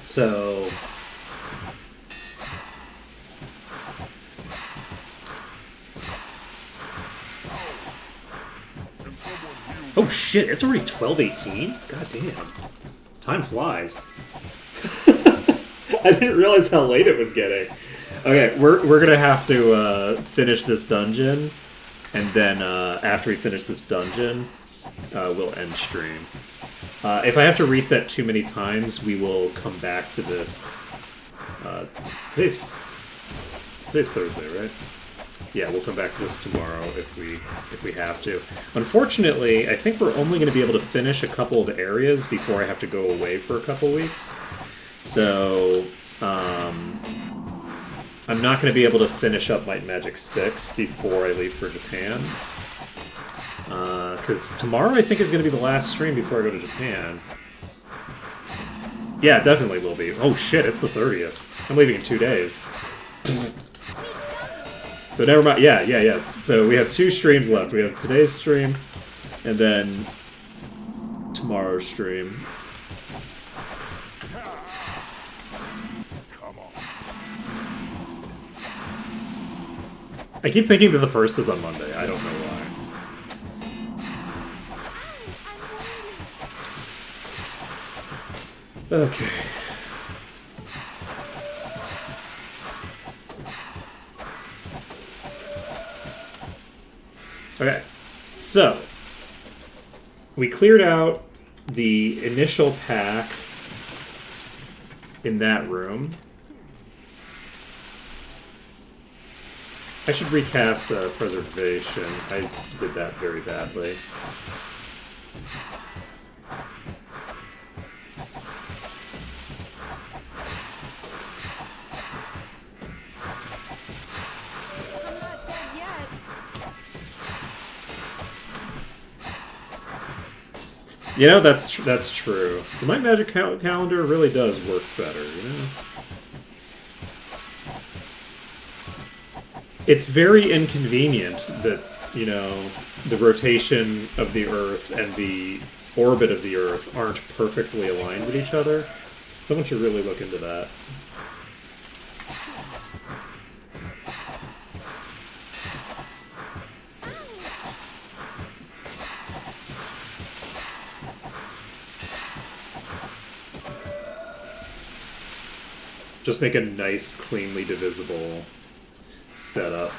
So... Oh shit, it's already 12:18? God damn. Time flies. I didn't realize how late it was getting. Okay, we're gonna have to finish this dungeon, and then after we finish this dungeon, we'll end stream. If I have to reset too many times, we will come back to this. Today's Thursday, right? Yeah, we'll come back to this tomorrow if we have to. Unfortunately, I think we're only going to be able to finish a couple of areas before I have to go away for a couple weeks. So, I'm not going to be able to finish up Might and Magic 6 before I leave for Japan. Because tomorrow, I think, is going to be the last stream before I go to Japan. Yeah, it definitely will be. Oh shit, it's the 30th. I'm leaving in 2 days. So never mind. Yeah. So we have 2 streams left. We have today's stream, and then tomorrow's stream. Come on. I keep thinking that the first is on Monday. I don't know why. Okay. Okay, so we cleared out the initial pack in that room. I should recast Preservation. I did that very badly. I'm not dead yet. You know, that's true. The Might Magic calendar really does work better, you know? It's very inconvenient that, you know, the rotation of the Earth and the orbit of the Earth aren't perfectly aligned with each other. Someone should really look into that. Just make a nice, cleanly divisible setup.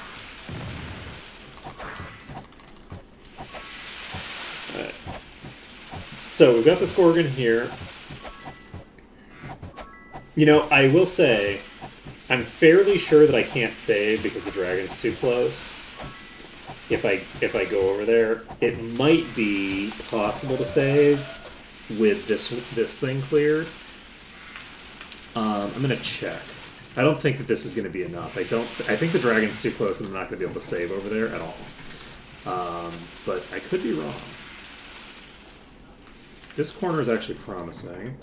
Alright. So we've got this Gorgon here. You know, I will say, I'm fairly sure that I can't save because the dragon's too close. If I go over there, it might be possible to save with this thing cleared. I'm gonna check. I don't think that this is gonna be enough. I think the dragon's too close and I'm not gonna be able to save over there at all. But I could be wrong. This corner is actually promising.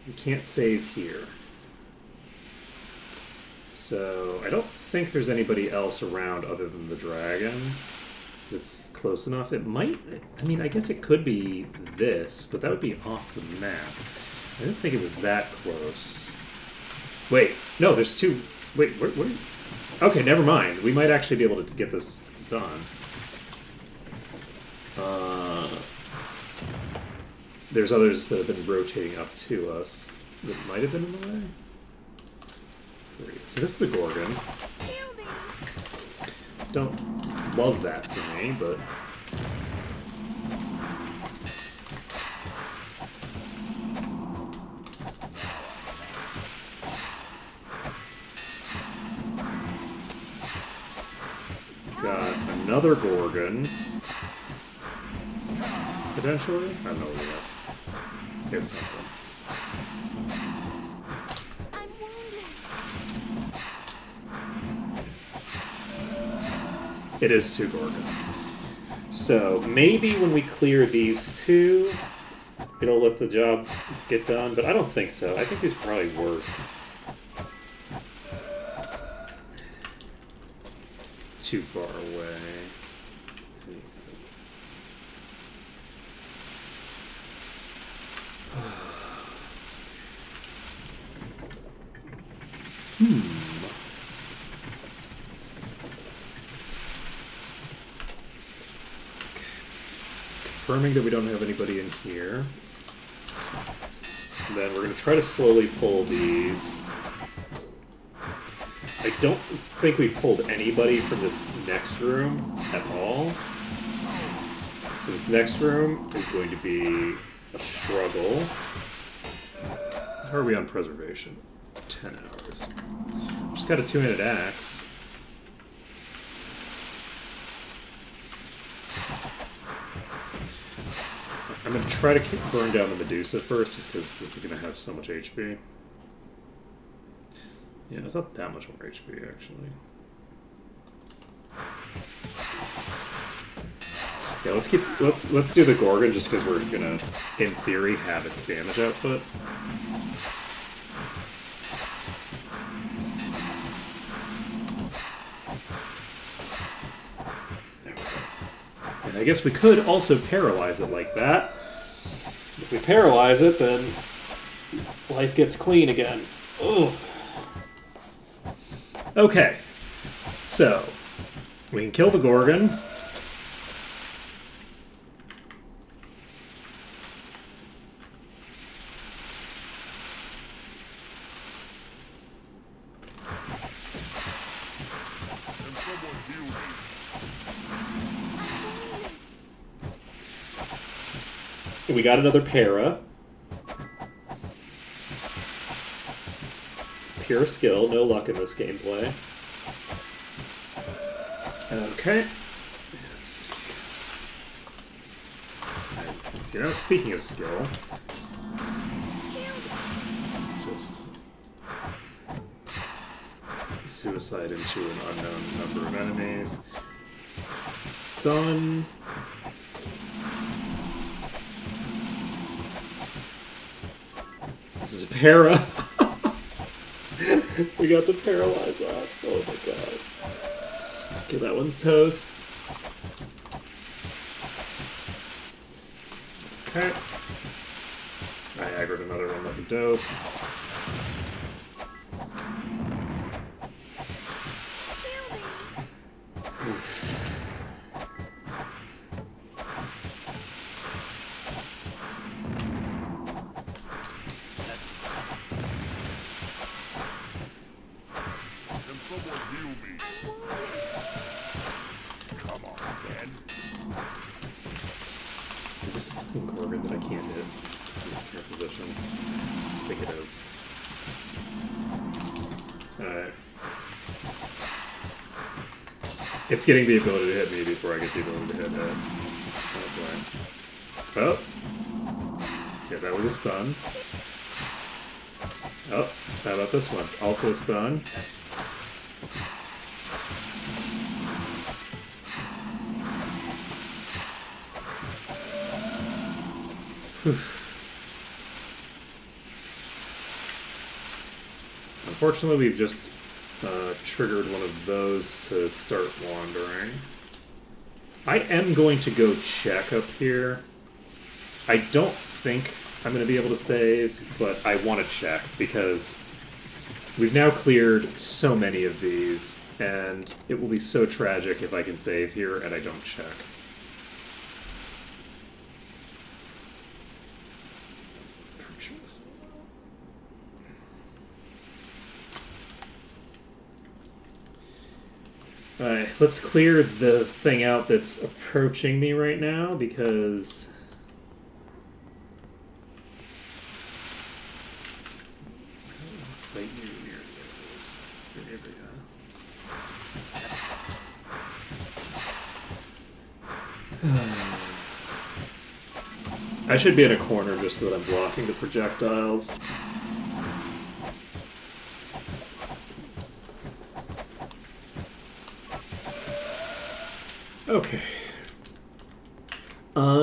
We can't save here. So I don't think there's anybody else around other than the dragon that's close enough. It might, I mean, I guess it could be this, but that would be off the map. I didn't think it was that close. Wait, no, there's two. Wait, what? Okay, never mind. We might actually be able to get this done. There's others that have been rotating up to us that might have been in the way. Great. So this is a Gorgon. Don't love that for me, but... Got another Gorgon. Potentially? I don't know what we have. Here's something. I'm wounded. It is two Gorgons. So maybe when we clear these two, it'll let the job get done, but I don't think so. I think these probably work. Too far away. Confirming that we don't have anybody in here. And then we're going to try to slowly pull these. I don't think we've pulled anybody from this next room at all. So this next room is going to be a struggle. How are we on preservation? 10 hours. Just got a 2-handed axe. I'm going to try to burn down the Medusa first, just because this is going to have so much HP. Yeah, it's not that much more HP, actually. Yeah, let's do the Gorgon, just because we're going to, in theory, have its damage output. And I guess we could also paralyze it like that. If we paralyze it, then life gets clean again. Ugh. Okay, so we can kill the Gorgon. And someone heal me. We got another para. pure skill, no luck in this gameplay. Okay. Let's see. You know, speaking of skill, it's just suicide into an unknown number of enemies. Stun. This is a para. We got the paralyze off. Oh my god. Okay, that one's toast. Okay. I aggroed another one like a dope. Can someone heal me? Come on, man. Is this a fucking Gorgon that I can't hit in its current position? I think it is. Alright. It's getting the ability to hit me before I get the ability to hit it. Oh boy. Oh! Yeah, that was a stun. Oh, how about this one? Also a stun. Whew. Unfortunately, we've just triggered one of those to start wandering. I am going to go check up here. I don't think I'm going to be able to save, but I want to check because we've now cleared so many of these, and it will be so tragic if I can save here and I don't check. Pretty sure this. Alright, let's clear the thing out that's approaching me right now, because... Fight you near the enemies. I should be in a corner just so that I'm blocking the projectiles. Okay.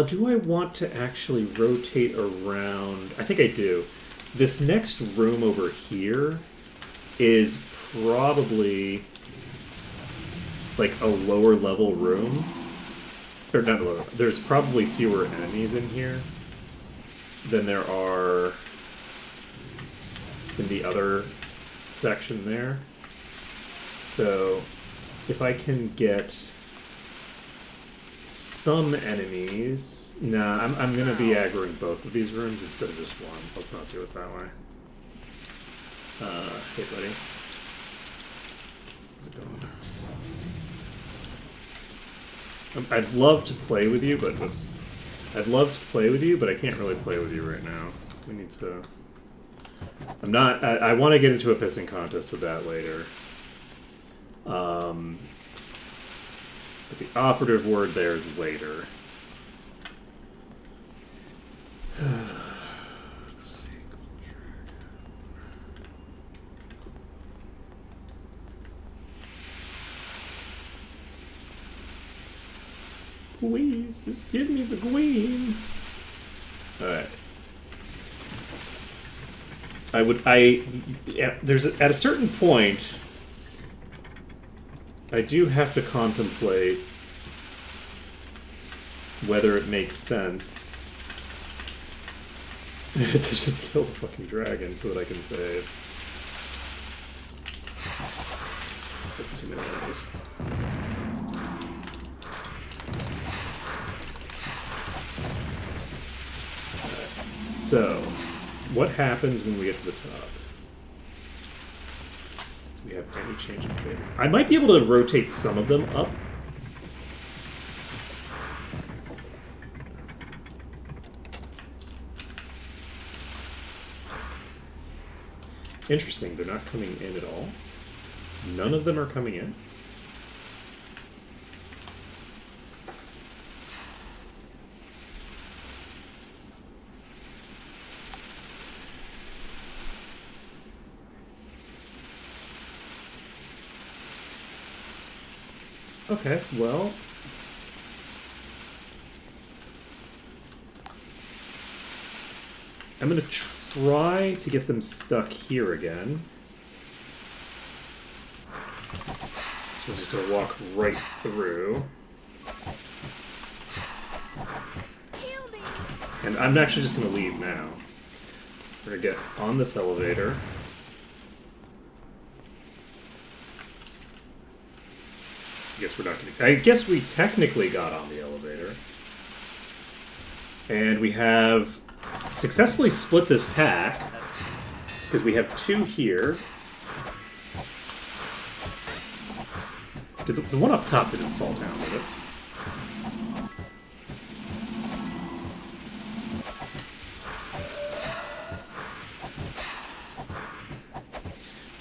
Do I want to actually rotate around? I think I do. This next room over here is probably like a lower level room. Or not lower. There's probably fewer enemies in here than there are in the other section there. So if I can get some enemies... Nah, I'm gonna be aggroing both of these rooms instead of just one. Let's not do it that way. Hey buddy. How's it going? I'd love to play with you, but whoops. I'd love to play with you, but I can't really play with you right now. We need to... I'm not... I want to get into a pissing contest with that later. But the operative word there is later. Let's see. Please, just give me the queen. Alright. Yeah, there's, at a certain point, I do have to contemplate whether it makes sense to just kill the fucking dragon so that I can save. That's too many enemies. Alright. So, what happens when we get to the top? Do we have any change in favor? I might be able to rotate some of them up. Interesting, they're not coming in at all. None of them are coming in. Okay, well... I'm gonna try to get them stuck here again. So we're just gonna walk right through. Heal me. And I'm actually just gonna leave now. We're gonna get on this elevator. I guess we technically got on the elevator. And we have successfully split this pack. Because we have 2 here. The one up top didn't fall down, did it?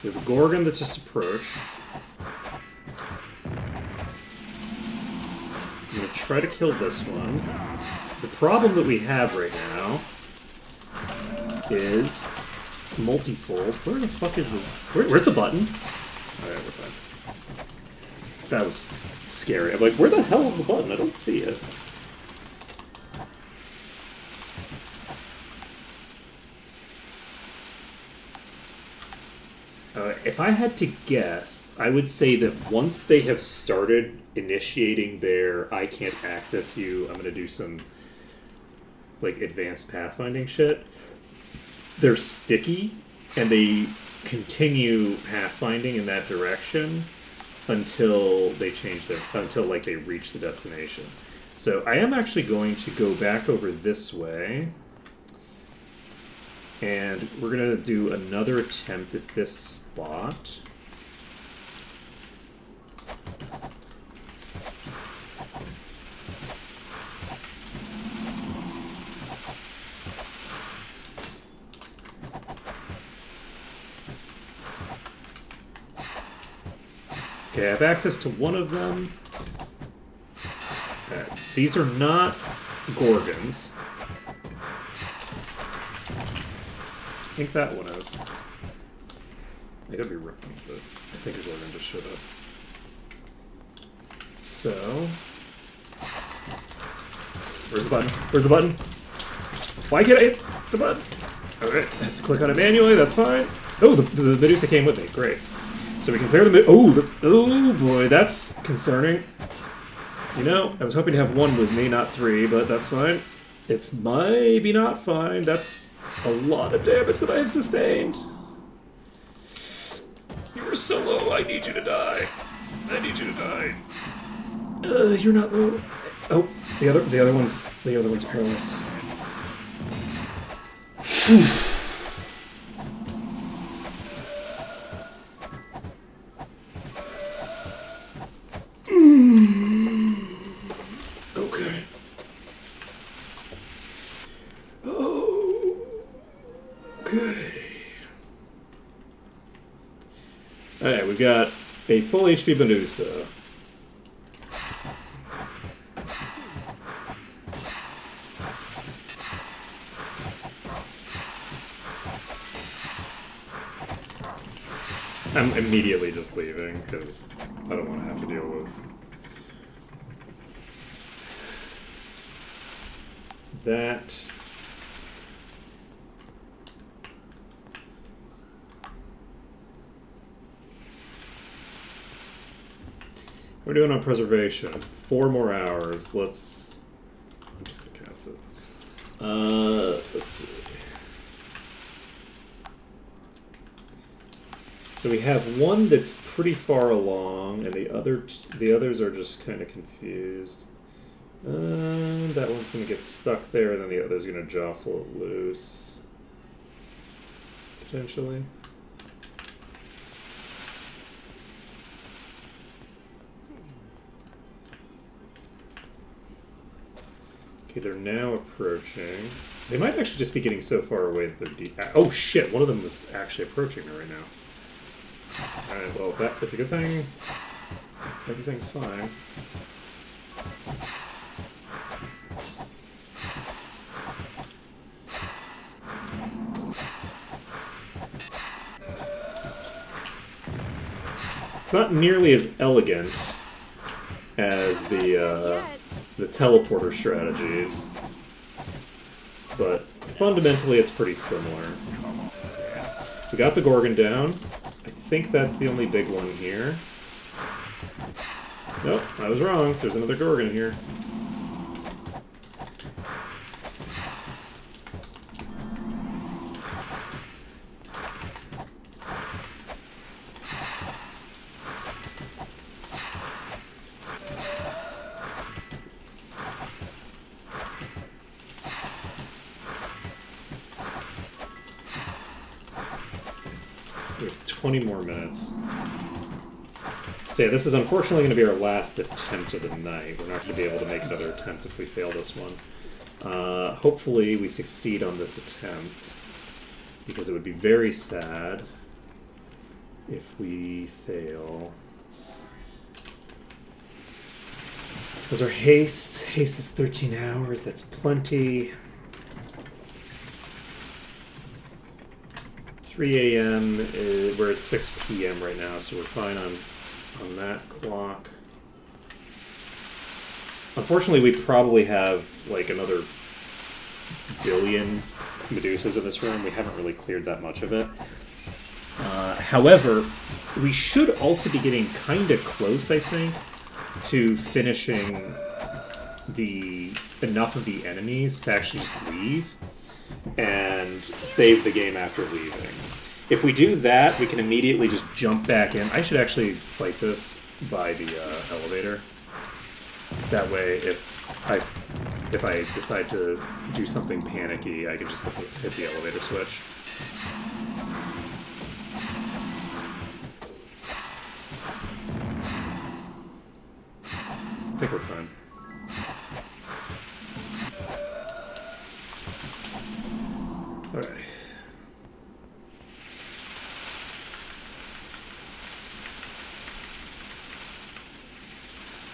We have a Gorgon that just approached. I'm gonna try to kill this one. The problem that we have right now is multifold. Where the fuck is the... Where's the button? Alright, we're fine. That was scary. I'm like, where the hell is the button? I don't see it. If I had to guess, I would say that once they have started initiating their I can't access you, I'm gonna do some like advanced pathfinding shit. They're sticky and they continue pathfinding in that direction until they change until like they reach the destination. So I am actually going to go back over this way. And we're going to do another attempt at this spot. Okay, I have access to one of them. These are not Gorgons. I think that one is. I could be wrong, but I think a Gorgon just showed up. So... Where's the button? Where's the button? Why can't I hit the button? Okay, I have to click on it manually, that's fine. Oh, the Medusa came with me, great. So we can clear the... Oh boy, that's concerning. You know, I was hoping to have 1 with me, not 3, but that's fine. It's maybe not fine, that's... a lot of damage that I have sustained. You're so low, I need you to die. I need you to die. You're not low. Oh, the other one's paralyzed. Okay. Okay. Alright, we got a full HP Medusa. I'm immediately just leaving, because I don't want to have to deal with that. We're doing on preservation. 4 more hours. Let's... I'm just gonna cast it. Let's see. So we have one that's pretty far along, and the others are just kind of confused. That one's gonna get stuck there, and then the other's gonna jostle it loose. Potentially. Okay, they're now approaching. They might actually just be getting so far away that they're deep. Oh shit! One of them was actually approaching me right now. Alright, well, that's a good thing. Everything's fine. It's not nearly as elegant as the teleporter strategies, but fundamentally it's pretty similar. We got the Gorgon down. I think that's the only big one here. Nope, I was wrong. There's another Gorgon here. We have 20 more minutes. So yeah, this is unfortunately going to be our last attempt of the night. We're not going to be able to make another attempt if we fail this one. Hopefully we succeed on this attempt, because it would be very sad if we fail. Those are haste. Haste is 13 hours. That's plenty. 3 a.m. We're at 6 p.m. right now, so we're fine on that clock. Unfortunately, we probably have like another billion Medusas in this room. We haven't really cleared that much of it. However, we should also be getting kind of close, I think, to finishing enough of the enemies to actually just leave and save the game after leaving. If we do that, we can immediately just jump back in. I should actually fight this by the elevator. That way, if I decide to do something panicky, I can just hit the elevator switch. I think we're fine. Alright.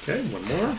Okay, one more.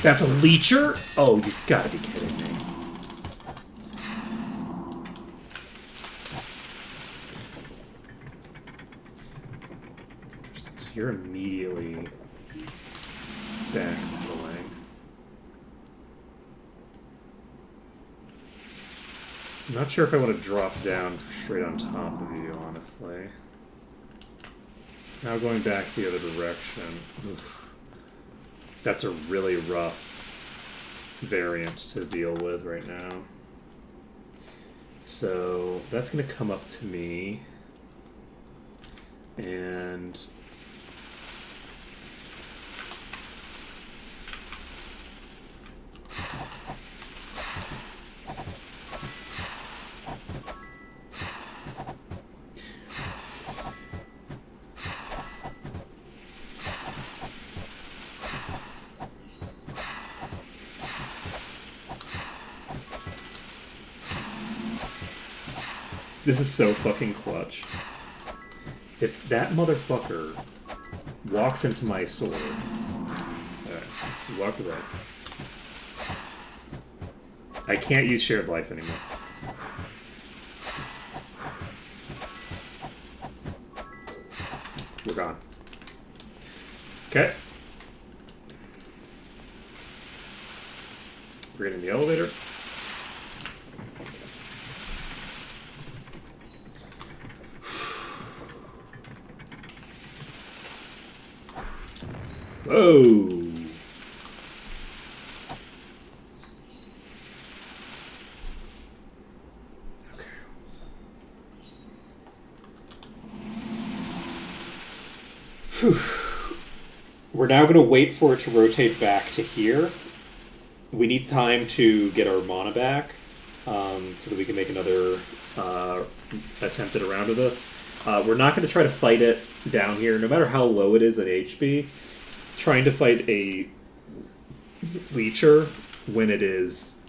That's a leecher? Oh, you gotta be kidding me. So you're immediately back going. I'm not sure if I want to drop down straight on top of you, honestly. It's now going back the other direction. Oof. That's a really rough variant to deal with right now. So that's going to come up to me. And This is so fucking clutch. If that motherfucker walks into my sword... Alright, he walked away. I can't use shared life anymore. We're gone. Okay. We're getting the elevator. Whoa. Whew. We're now going to wait for it to rotate back to here. We need time to get our mana back so that we can make another attempt at a round of this. We're not going to try to fight it down here, no matter how low it is at HP. Trying to fight a Leecher when it is,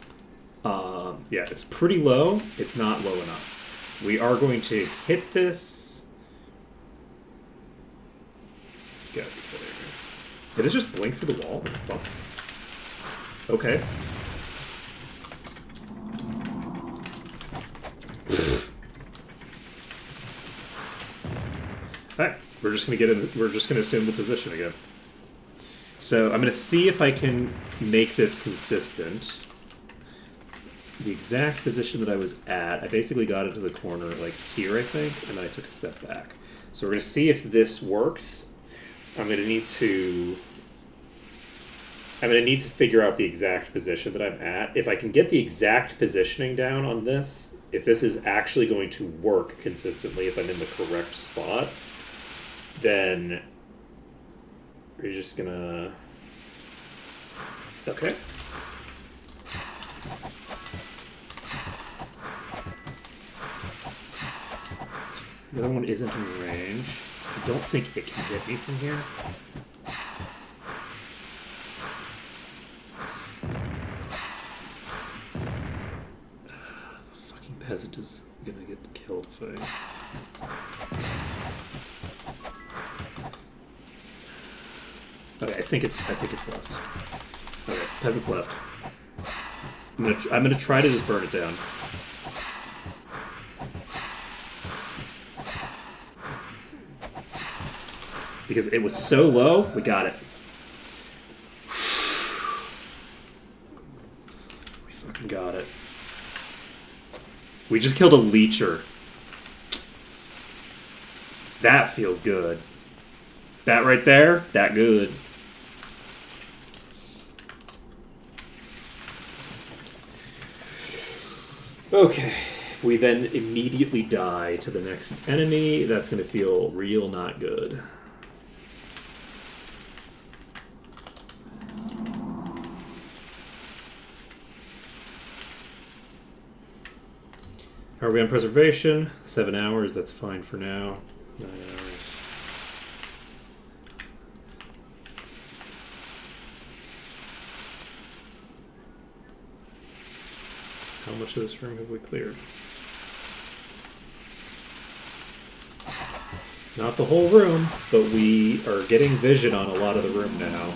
yeah, it's pretty low. It's not low enough. We are going to hit this. Gotta be kidding me. Did it just blink through the wall? Fuck. Okay. Alright, we're just gonna get in. We're just gonna assume the position again. So I'm gonna see if I can make this consistent. The exact position that I was at, I basically got into the corner like here, I think, and then I took a step back. So we're gonna see if this works. I'm gonna need to figure out the exact position that I'm at. If I can get the exact positioning down on this, if this is actually going to work consistently, if I'm in the correct spot, then we're just gonna... Okay. The other one isn't in range. I don't think it can hit me from here. The fucking peasant is gonna get killed if I... Okay, I think it's left. Okay, peasant's left. I'm gonna try to just burn it down. Because it was so low, we got it. We fucking got it. We just killed a Leecher. That feels good. That right there, that good. Okay, if we then immediately die to the next enemy, that's going to feel real not good. Are we on preservation? 7 hours, that's fine for now. 9 hours. How much of this room have we cleared? Not the whole room, but we are getting vision on a lot of the room now.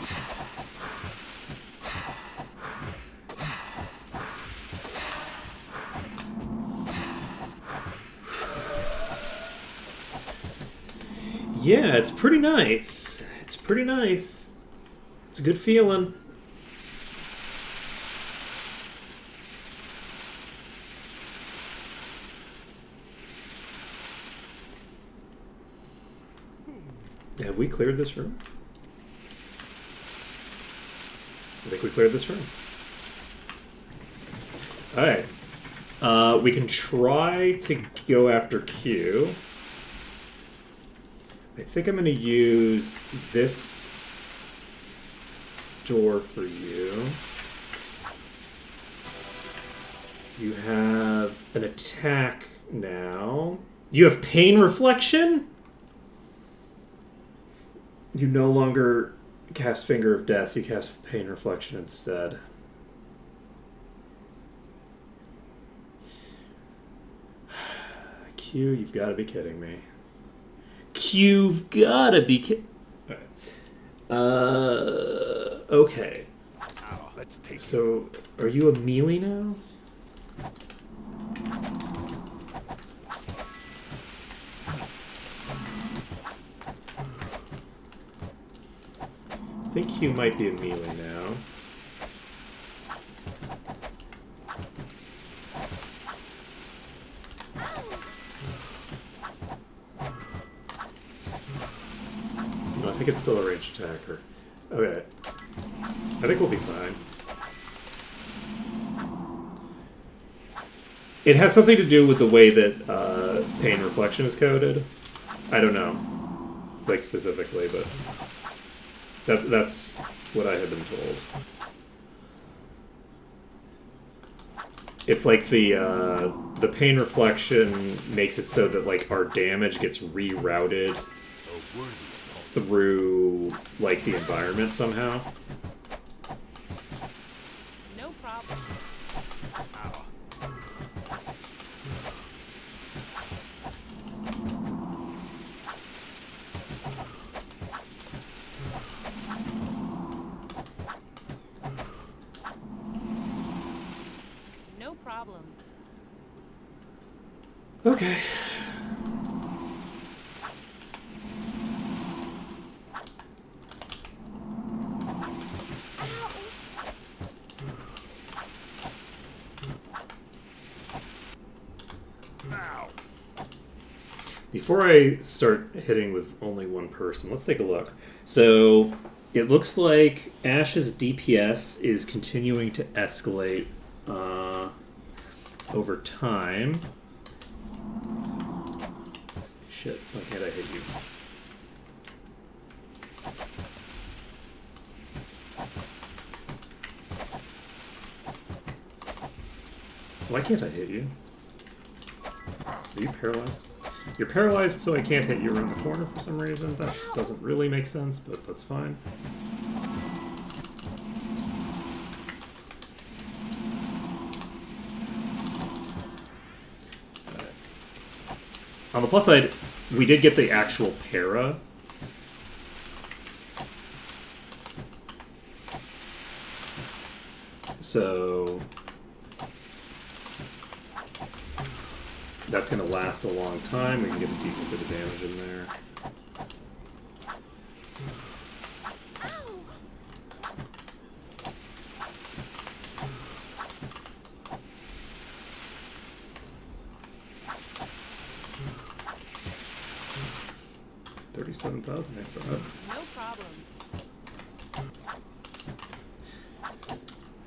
Yeah, it's pretty nice. It's pretty nice. It's a good feeling. Have we cleared this room? I think we cleared this room. Alright. We can try to go after Q. I think I'm going to use this door for you. You have an attack now. You have pain reflection? You no longer cast Finger of Death, you cast Pain Reflection instead. Q, you've got to be kidding me. You've got to be kidding. Okay. Let's take it. So, are you a melee now? I think Q might be a melee now. No, I think it's still a ranged attacker. Okay. I think we'll be fine. It has something to do with the way that pain reflection is coded. I don't know, like specifically, but that's what I have been told. It's like the pain reflection makes it so that like our damage gets rerouted through like the environment somehow. No problem. No problem. Okay. Now. Before I start hitting with only one person, let's take a look. So it looks like Ash's DPS is continuing to escalate over time. Shit, why can't I hit you? Why can't I hit you? Are you paralyzed? You're paralyzed, so I can't hit you around the corner for some reason. That doesn't really make sense, but that's fine. On the plus side, we did get the actual para. So that's going to last a long time. We can get a decent bit of damage in there. $37,000 ain't bad. No problem.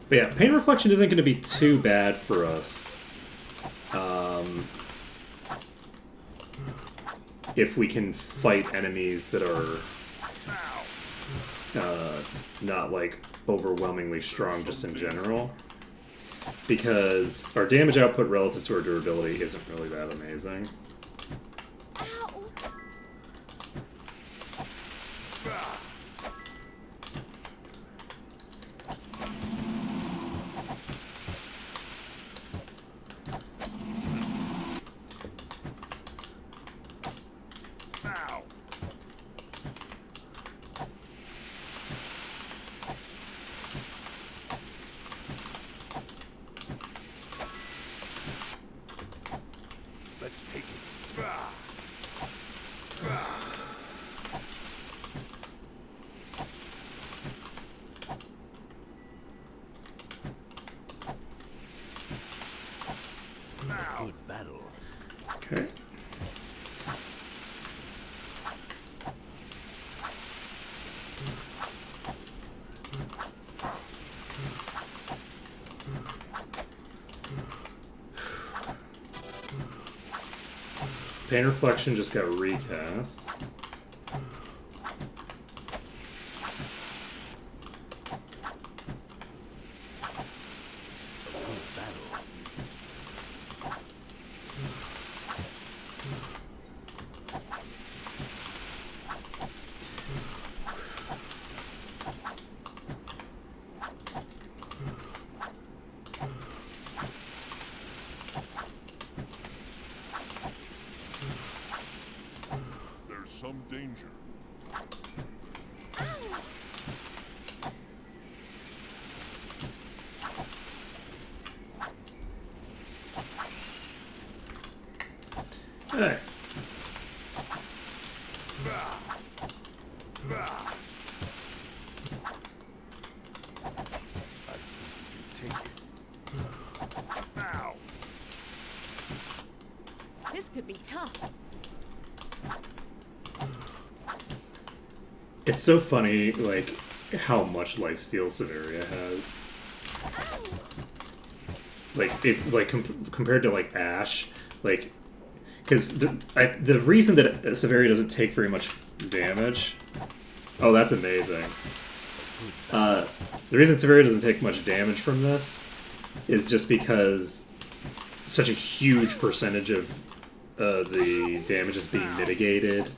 But yeah, pain reflection isn't going to be too bad for us. If we can fight enemies that are not like overwhelmingly strong just in general. Because our damage output relative to our durability isn't really that amazing. Ow. Now. Let's take it. Now. Good battle. Okay. Pain reflection just got recast. Good battle. some danger. Alright. Take it. Ow. This could be tough. It's so funny, like, how much lifesteal Severia has. Like, if, like, compared to, like, Ash, like, because the reason that Severia doesn't take very much damage... Oh, that's amazing. The reason Severia doesn't take much damage from this is just because such a huge percentage of the damage is being mitigated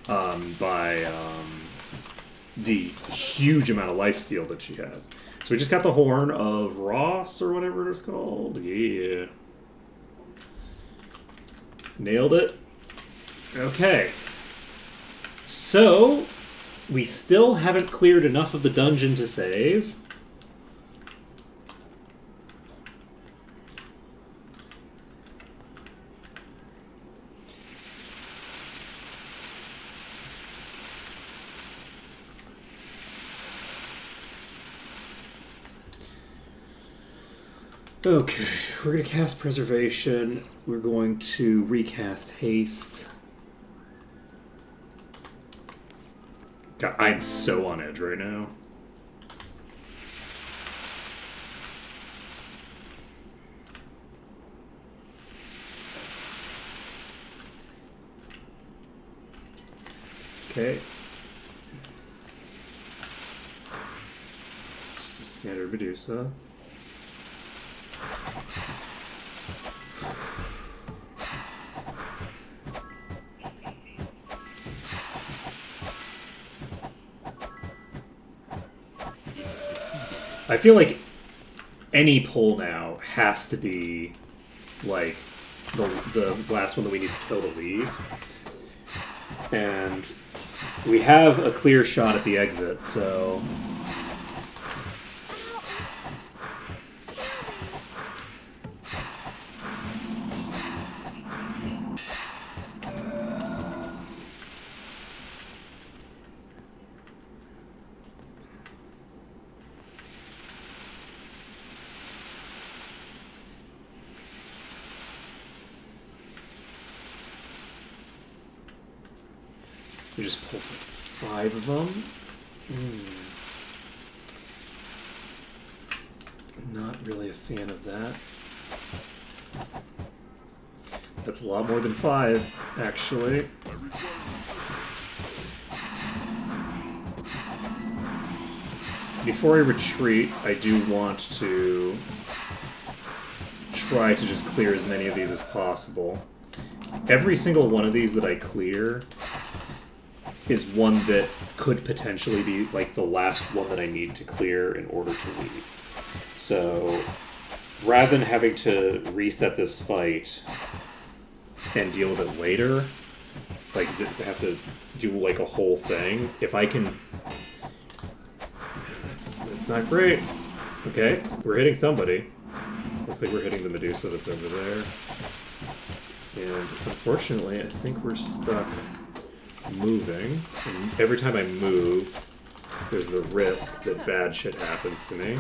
by the huge amount of lifesteal that she has. So we just got the Horn of Ross, or whatever it's called. Yeah. Nailed it. Okay. So, we still haven't cleared enough of the dungeon to save. Okay, we're going to cast Preservation. We're going to recast Haste. God, I'm so on edge right now. Okay. It's just a standard Medusa. I feel like any pull now has to be like the last one that we need to kill to leave. And we have a clear shot at the exit, so... We just pulled like 5 of them. Not really a fan of that. That's a lot more than 5, actually. Before I retreat, I do want to try to just clear as many of these as possible. Every single one of these that I clear is one that could potentially be like the last one that I need to clear in order to leave. So rather than having to reset this fight and deal with it later, like to have to do like a whole thing, if I can... It's not great. Okay, we're hitting somebody. Looks like we're hitting the Medusa that's over there. And unfortunately, I think we're stuck moving. And every time I move, there's the risk that bad shit happens to me.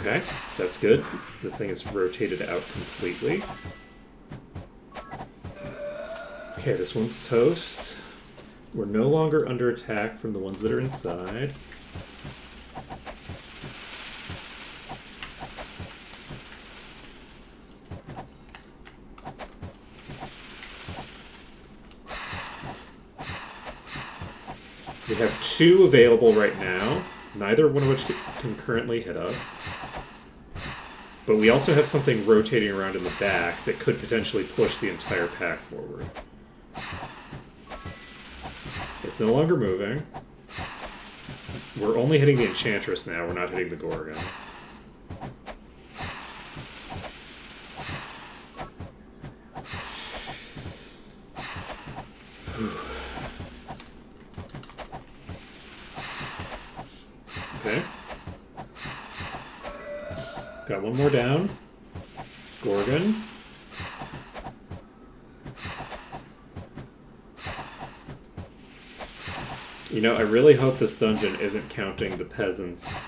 Okay, that's good. This thing is rotated out completely. Okay, this one's toast. We're no longer under attack from the ones that are inside. We have 2 available right now, neither one of which can currently hit us. But we also have something rotating around in the back that could potentially push the entire pack forward. It's no longer moving. We're only hitting the Enchantress now, we're not hitting the Gorgon. Okay. Got one more down. Gorgon. You know, I really hope this dungeon isn't counting the peasants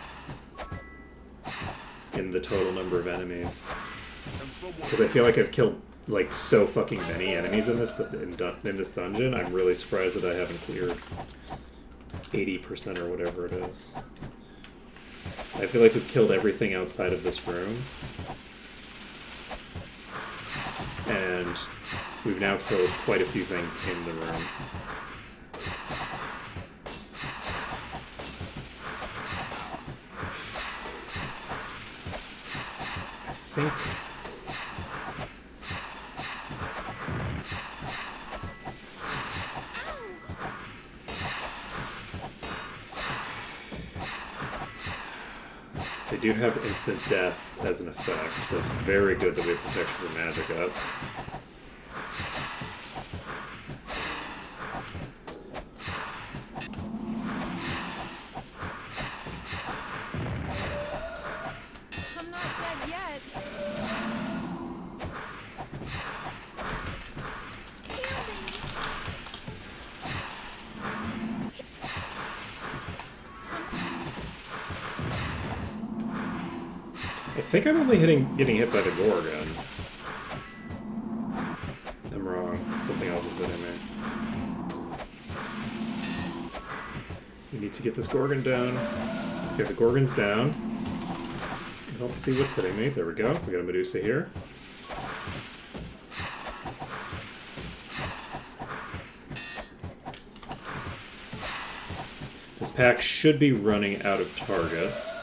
in the total number of enemies. Because I feel like I've killed, like, so fucking many enemies in this dungeon. I'm really surprised that I haven't cleared 80% or whatever it is. I feel like we've killed everything outside of this room. And we've now killed quite a few things in the room. I think... They do have instant death as an effect, so it's very good that we have protection from magic up. I'm not dead yet. Heal me. I think I'm only getting hit by the Gorgon. I'm wrong. Something else is hitting me. We need to get this Gorgon down. Okay, the Gorgon's down. Let's see what's hitting me. There we go. We got a Medusa here. This pack should be running out of targets.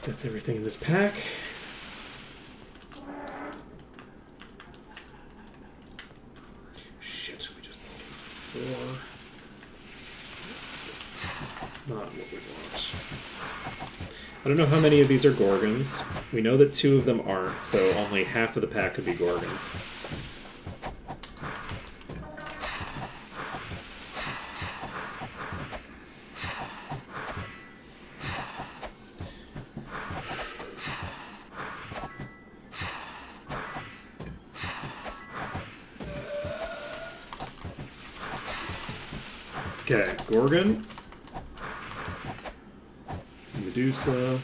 That's everything in this pack. Shit, we just pulled 4. Not what we want. I don't know how many of these are Gorgons. We know that 2 of them aren't, so only half of the pack could be Gorgons. Okay, Gorgon. Medusa.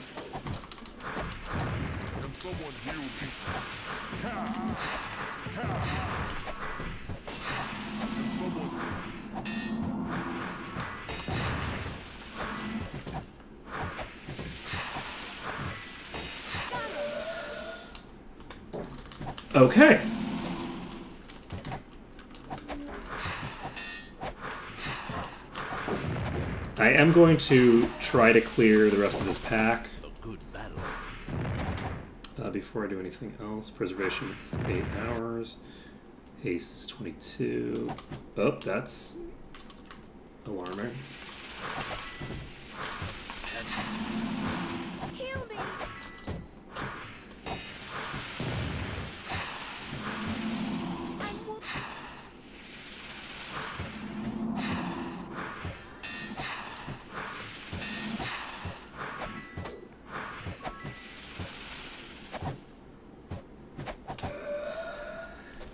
Can someone heal me? Ka! Ka! Can someone... Okay. I am going to try to clear the rest of this pack A good battle. before I do anything else. Preservation is 8 hours. Haste is 22. Oh, that's alarming. Heal me. I will.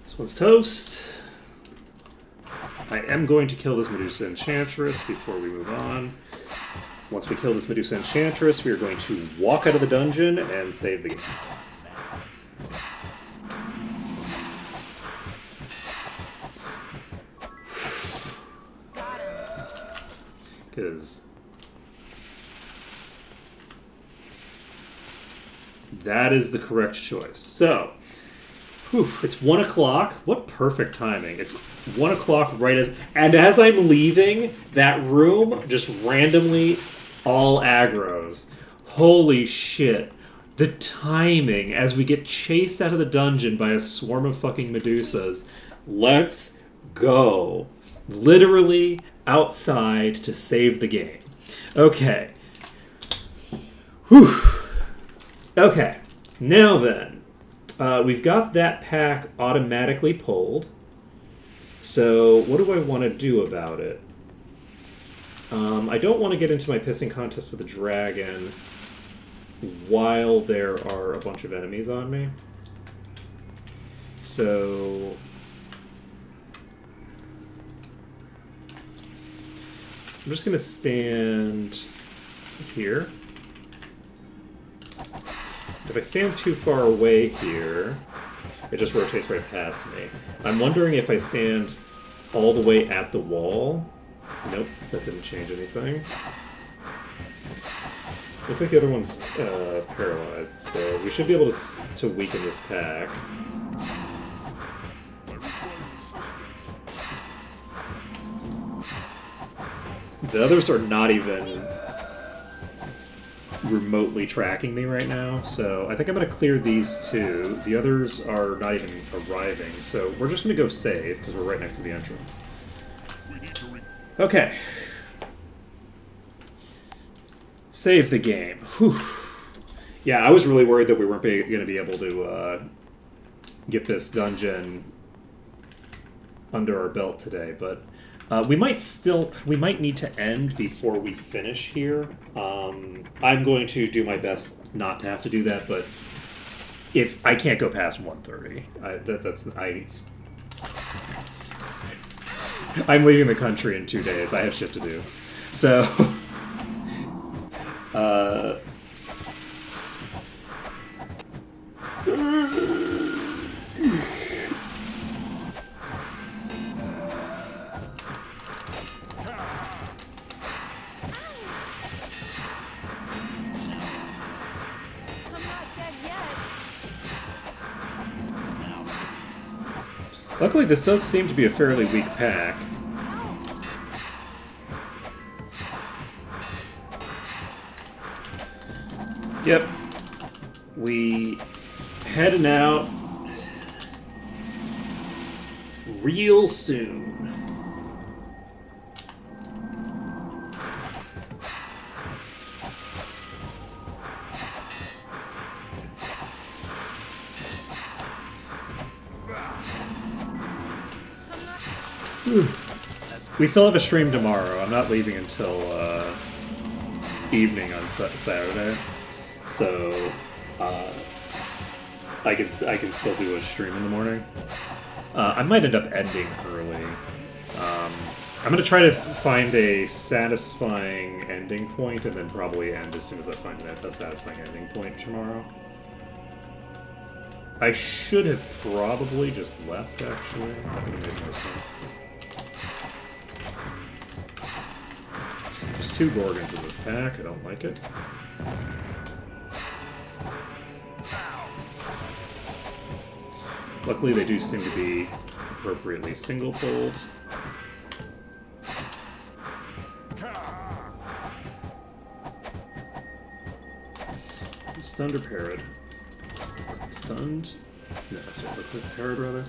This one's toast. I am going to kill this Medusa Enchantress before we move on. Once we kill this Medusa Enchantress, we are going to walk out of the dungeon and save the game. Got him. Because that is the correct choice. So, whew, it's 1 o'clock. What perfect timing. It's 1 o'clock right as I'm leaving that room, just randomly all aggros. Holy shit. The timing as we get chased out of the dungeon by a swarm of fucking Medusas. Let's go. Literally outside to save the game. Okay. Whew. Okay. Now then. We've got that pack automatically pulled. So, what do I want to do about it? I don't want to get into my pissing contest with the dragon while there are a bunch of enemies on me. So... I'm just going to stand here. If I stand too far away here, it just rotates right past me. I'm wondering if I stand all the way at the wall. Nope, that didn't change anything. Looks like the other one's paralyzed, so we should be able to weaken this pack. The others are not even remotely tracking me right now, so I think I'm going to clear these two. The others are not even arriving, so we're just going to go save, because we're right next to the entrance. Okay. Save the game. Whew. Yeah, I was really worried that we weren't going to be able to get this dungeon under our belt today, but we might need to end before we finish here. I'm going to do my best not to have to do that, but if I can't go past 1:30, I'm leaving the country in 2 days. I have shit to do, so. Luckily, this does seem to be a fairly weak pack. Yep. We heading out real soon. We still have a stream tomorrow. I'm not leaving until evening on Saturday, so I can still do a stream in the morning. I might end up ending early. I'm gonna try to find a satisfying ending point, and then probably end as soon as I find a satisfying ending point tomorrow. I should have probably just left, actually. That would have made more sense. There's 2 Gorgons in this pack. I don't like it. Luckily, they do seem to be appropriately single-fold. I'm stunned or parried? Stunned? No, sorry, parried rather.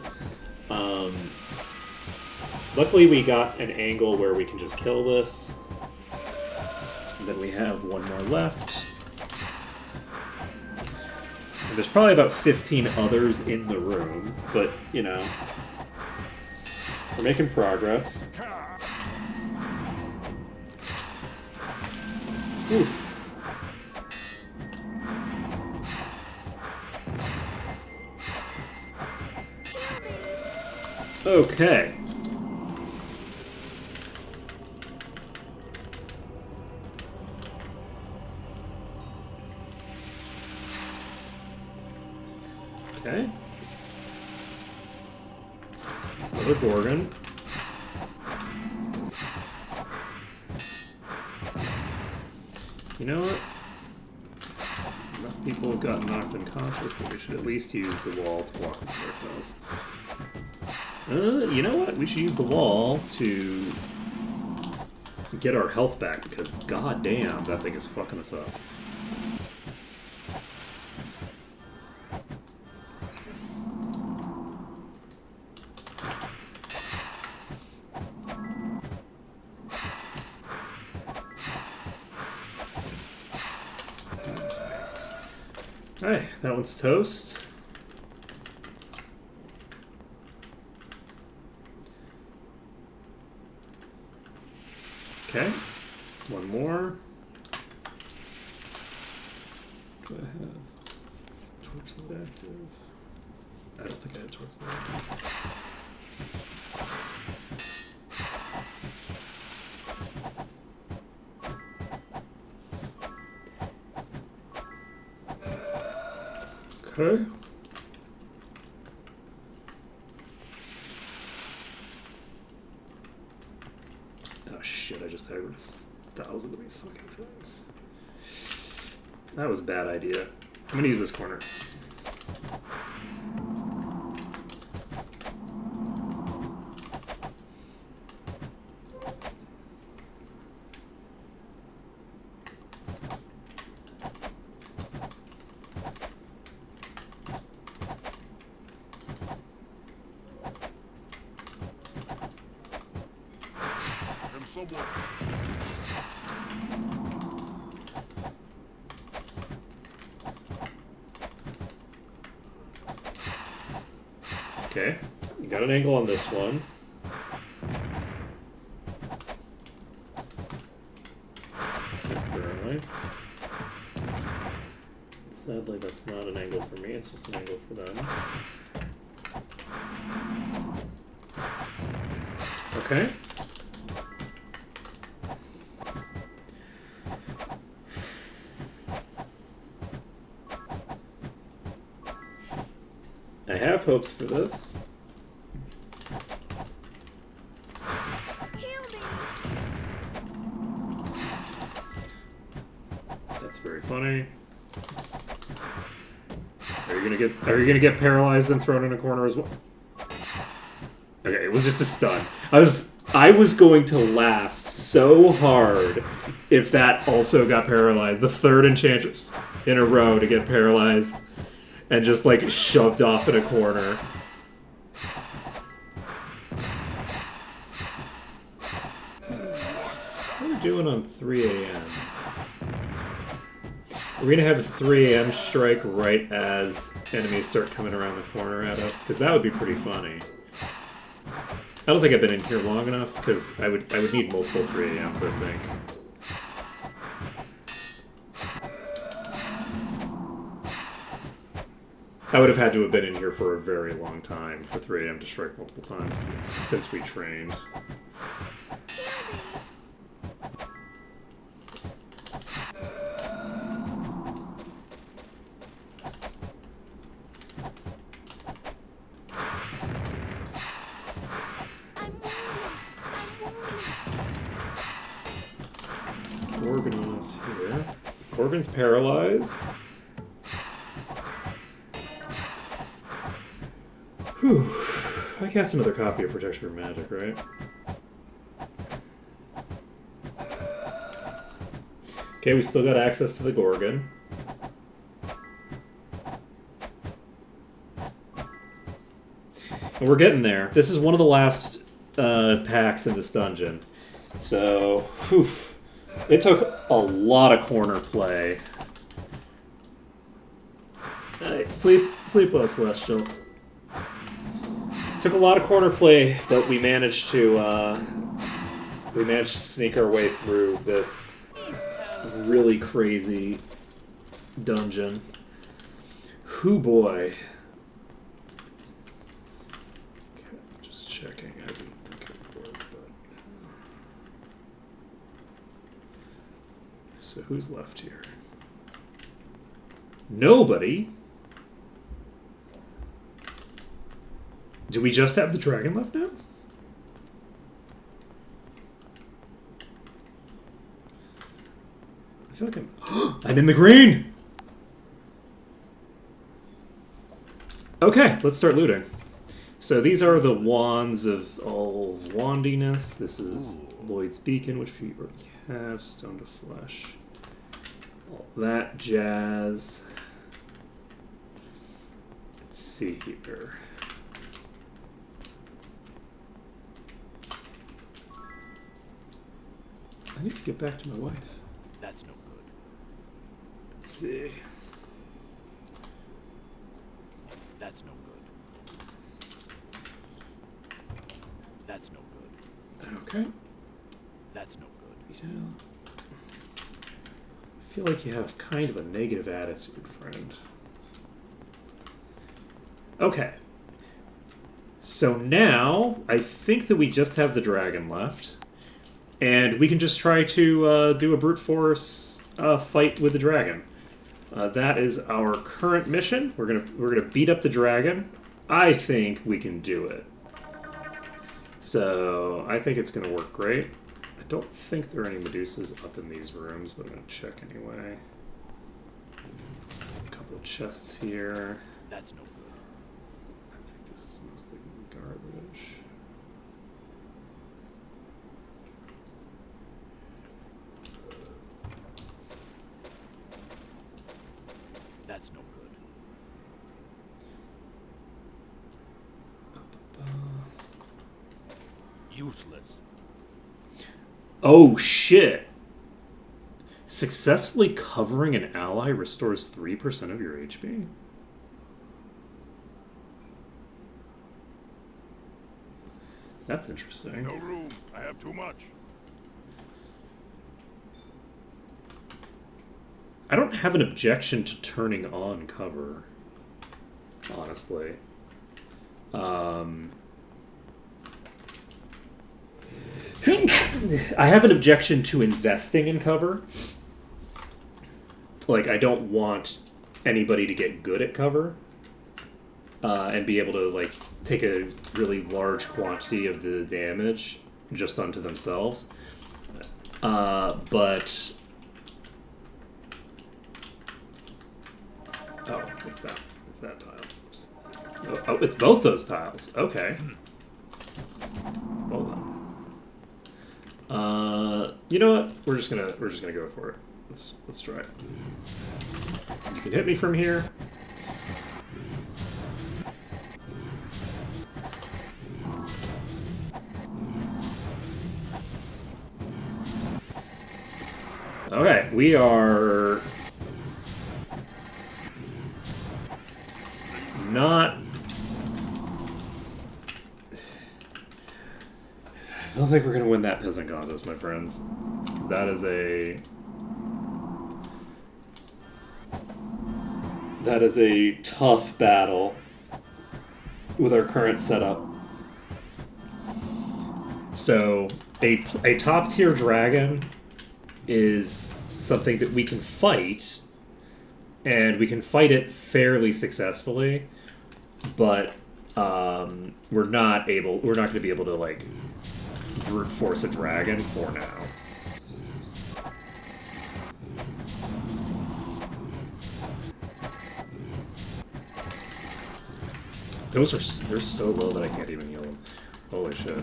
Luckily, we got an angle where we can just kill this. And then we have one more left. And there's probably about 15 others in the room, but, you know, we're making progress. Oof. Okay. Okay. It's another Gorgon. You know what? Enough people have gotten knocked unconscious that we should at least use the wall to block the projectiles. You know what? We should use the wall to get our health back because goddamn, that thing is fucking us up. Alright, that one's toast. Okay, one more. Do I have torch lit active? I don't think I have torch lit active. Okay. Oh shit, I just had 1,000 of these fucking things. That was a bad idea. I'm gonna use this corner. Can someone... Okay, you got an angle on this one. Temporarily. Sadly, that's not an angle for me, it's just an angle for them. Okay. I have hopes for this. Heal me. That's very funny. Are you gonna get paralyzed and thrown in a corner as well? Okay, it was just a stun. I was going to laugh so hard if that also got paralyzed. The third Enchantress in a row to get paralyzed and just like shoved off in a corner. What are we doing on 3 a.m.? We're gonna have a 3 a.m. strike right as enemies start coming around the corner at us, because that would be pretty funny. I don't think I've been in here long enough, because I would need multiple 3 a.m.s, I think. I would have had to have been in here for a very long time for 3 a.m. to strike multiple times since we trained. There's a Gorgon on us here. Gorgon's paralyzed. Whew. I cast another copy of Protection from Magic, right? Okay, we still got access to the Gorgon. And we're getting there. This is one of the last packs in this dungeon. So, whew, it took a lot of corner play. Alright, sleep well, Celestial. Took a lot of corner play, but we managed to sneak our way through this really crazy dungeon. Hoo boy. Okay, just checking. I didn't think it would work, but so who's left here? Nobody. Do we just have the dragon left now? I feel like I'm in the green! Okay, let's start looting. So these are the wands of all wandiness. This is Lloyd's Beacon, which we already have. Stone to Flesh. All that jazz. Let's see here. I need to get back to my wife. That's no good. Let's see. That's no good. That's no good. Okay. That's no good. Yeah. I feel like you have kind of a negative attitude, friend. Okay. So now, I think that we just have the dragon left. And we can just try to do a brute force fight with the dragon. That is our current mission. We're gonna beat up the dragon. I think we can do it. So I think it's gonna work great. I don't think there are any Medusas up in these rooms, but I'm gonna check anyway. A couple of chests here. That's no good. I think this is mostly garbage. That's no good. Useless. Oh shit! Successfully covering an ally restores 3% of your HP. That's interesting. No room. I have too much. I don't have an objection to turning on cover, honestly. I have an objection to investing in cover. Like, I don't want anybody to get good at cover and be able to, like, take a really large quantity of the damage just onto themselves. But... Oh, what's that? It's that tile. Oh, it's both those tiles. Okay. Hold on. You know what? We're just gonna go for it. Let's try it. You can hit me from here. Okay, we are not. I don't think we're gonna win that peasant contest, my friends. That is a tough battle with our current setup. So a top tier dragon is something that we can fight, and we can fight it fairly successfully, but we're not going to be able to, like, brute force a dragon for now. They're so low that I can't even heal them. Holy shit.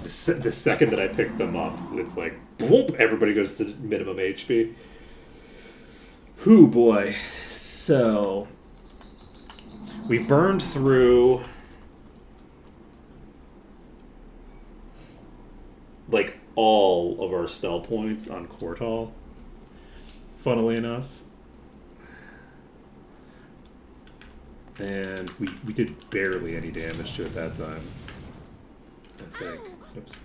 The second that I pick them up, it's like, boom, everybody goes to minimum HP. Whew, boy. So, we've burned through, like, all of our spell points on Kortal, funnily enough. And we did barely any damage to it that time, I think. Oops.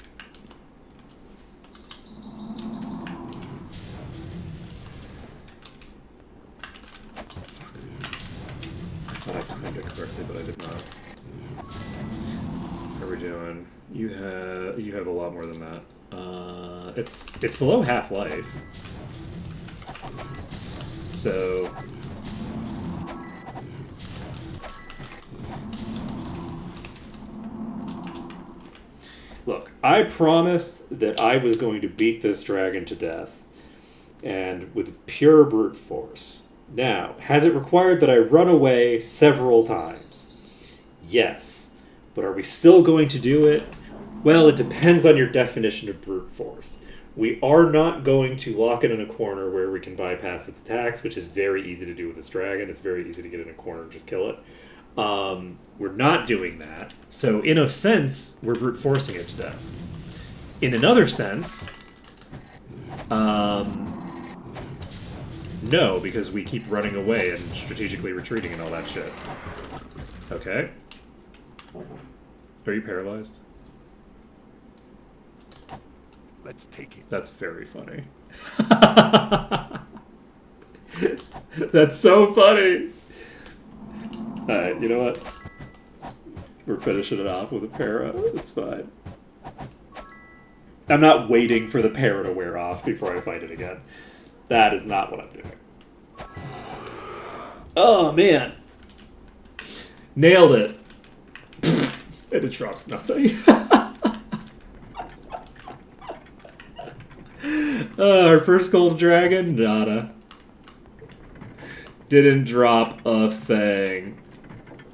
I thought I timed it correctly, but I did not. How are we doing? You have a lot more than that. It's below half-life. So look, I promised that I was going to beat this dragon to death, and with pure brute force. Now, has it required that I run away several times? Yes. But are we still going to do it? Well, it depends on your definition of brute force. We are not going to lock it in a corner where we can bypass its attacks, which is very easy to do with this dragon. It's very easy to get in a corner and just kill it. We're not doing that. So in a sense, we're brute forcing it to death. In another sense, no, because we keep running away and strategically retreating and all that shit. Okay. Are you paralyzed? Let's take it. That's very funny. That's so funny. Alright, you know what? We're finishing it off with a para. It's fine. I'm not waiting for the para to wear off before I fight it again. That is not what I'm doing. Oh, man. Nailed it. And it drops nothing. Our first gold dragon? Nada. Didn't drop a thing.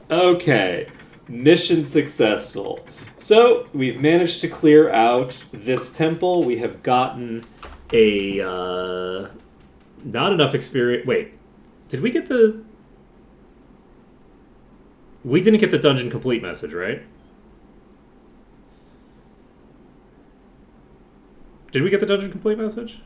Okay. Mission successful. So, we've managed to clear out this temple. We have gotten a, not enough experience. Wait. Did we get the... We didn't get the dungeon complete message, right? Did we get the dungeon complete message?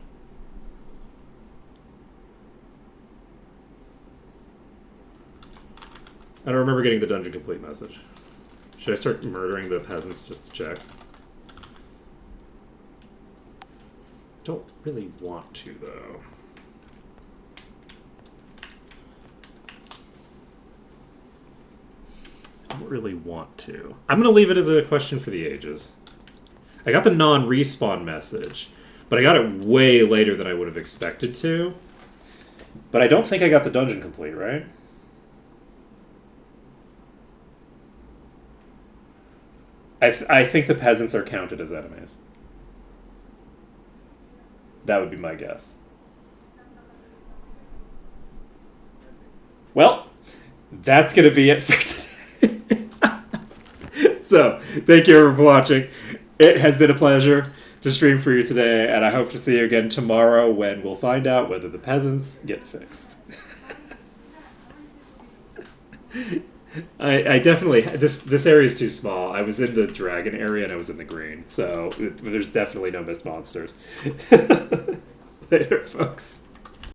I don't remember getting the dungeon complete message. Should I start murdering the peasants just to check? Don't really want to, though. Don't really want to. I'm going to leave it as a question for the ages. I got the non-respawn message, but I got it way later than I would have expected to. But I don't think I got the dungeon complete, right? I think the peasants are counted as enemies. That would be my guess. Well, that's going to be it for today. So, thank you everyone for watching. It has been a pleasure to stream for you today, and I hope to see you again tomorrow when we'll find out whether the peasants get fixed. I definitely... This area is too small. I was in the dragon area and I was in the green, so there's definitely no missed monsters. Later, folks.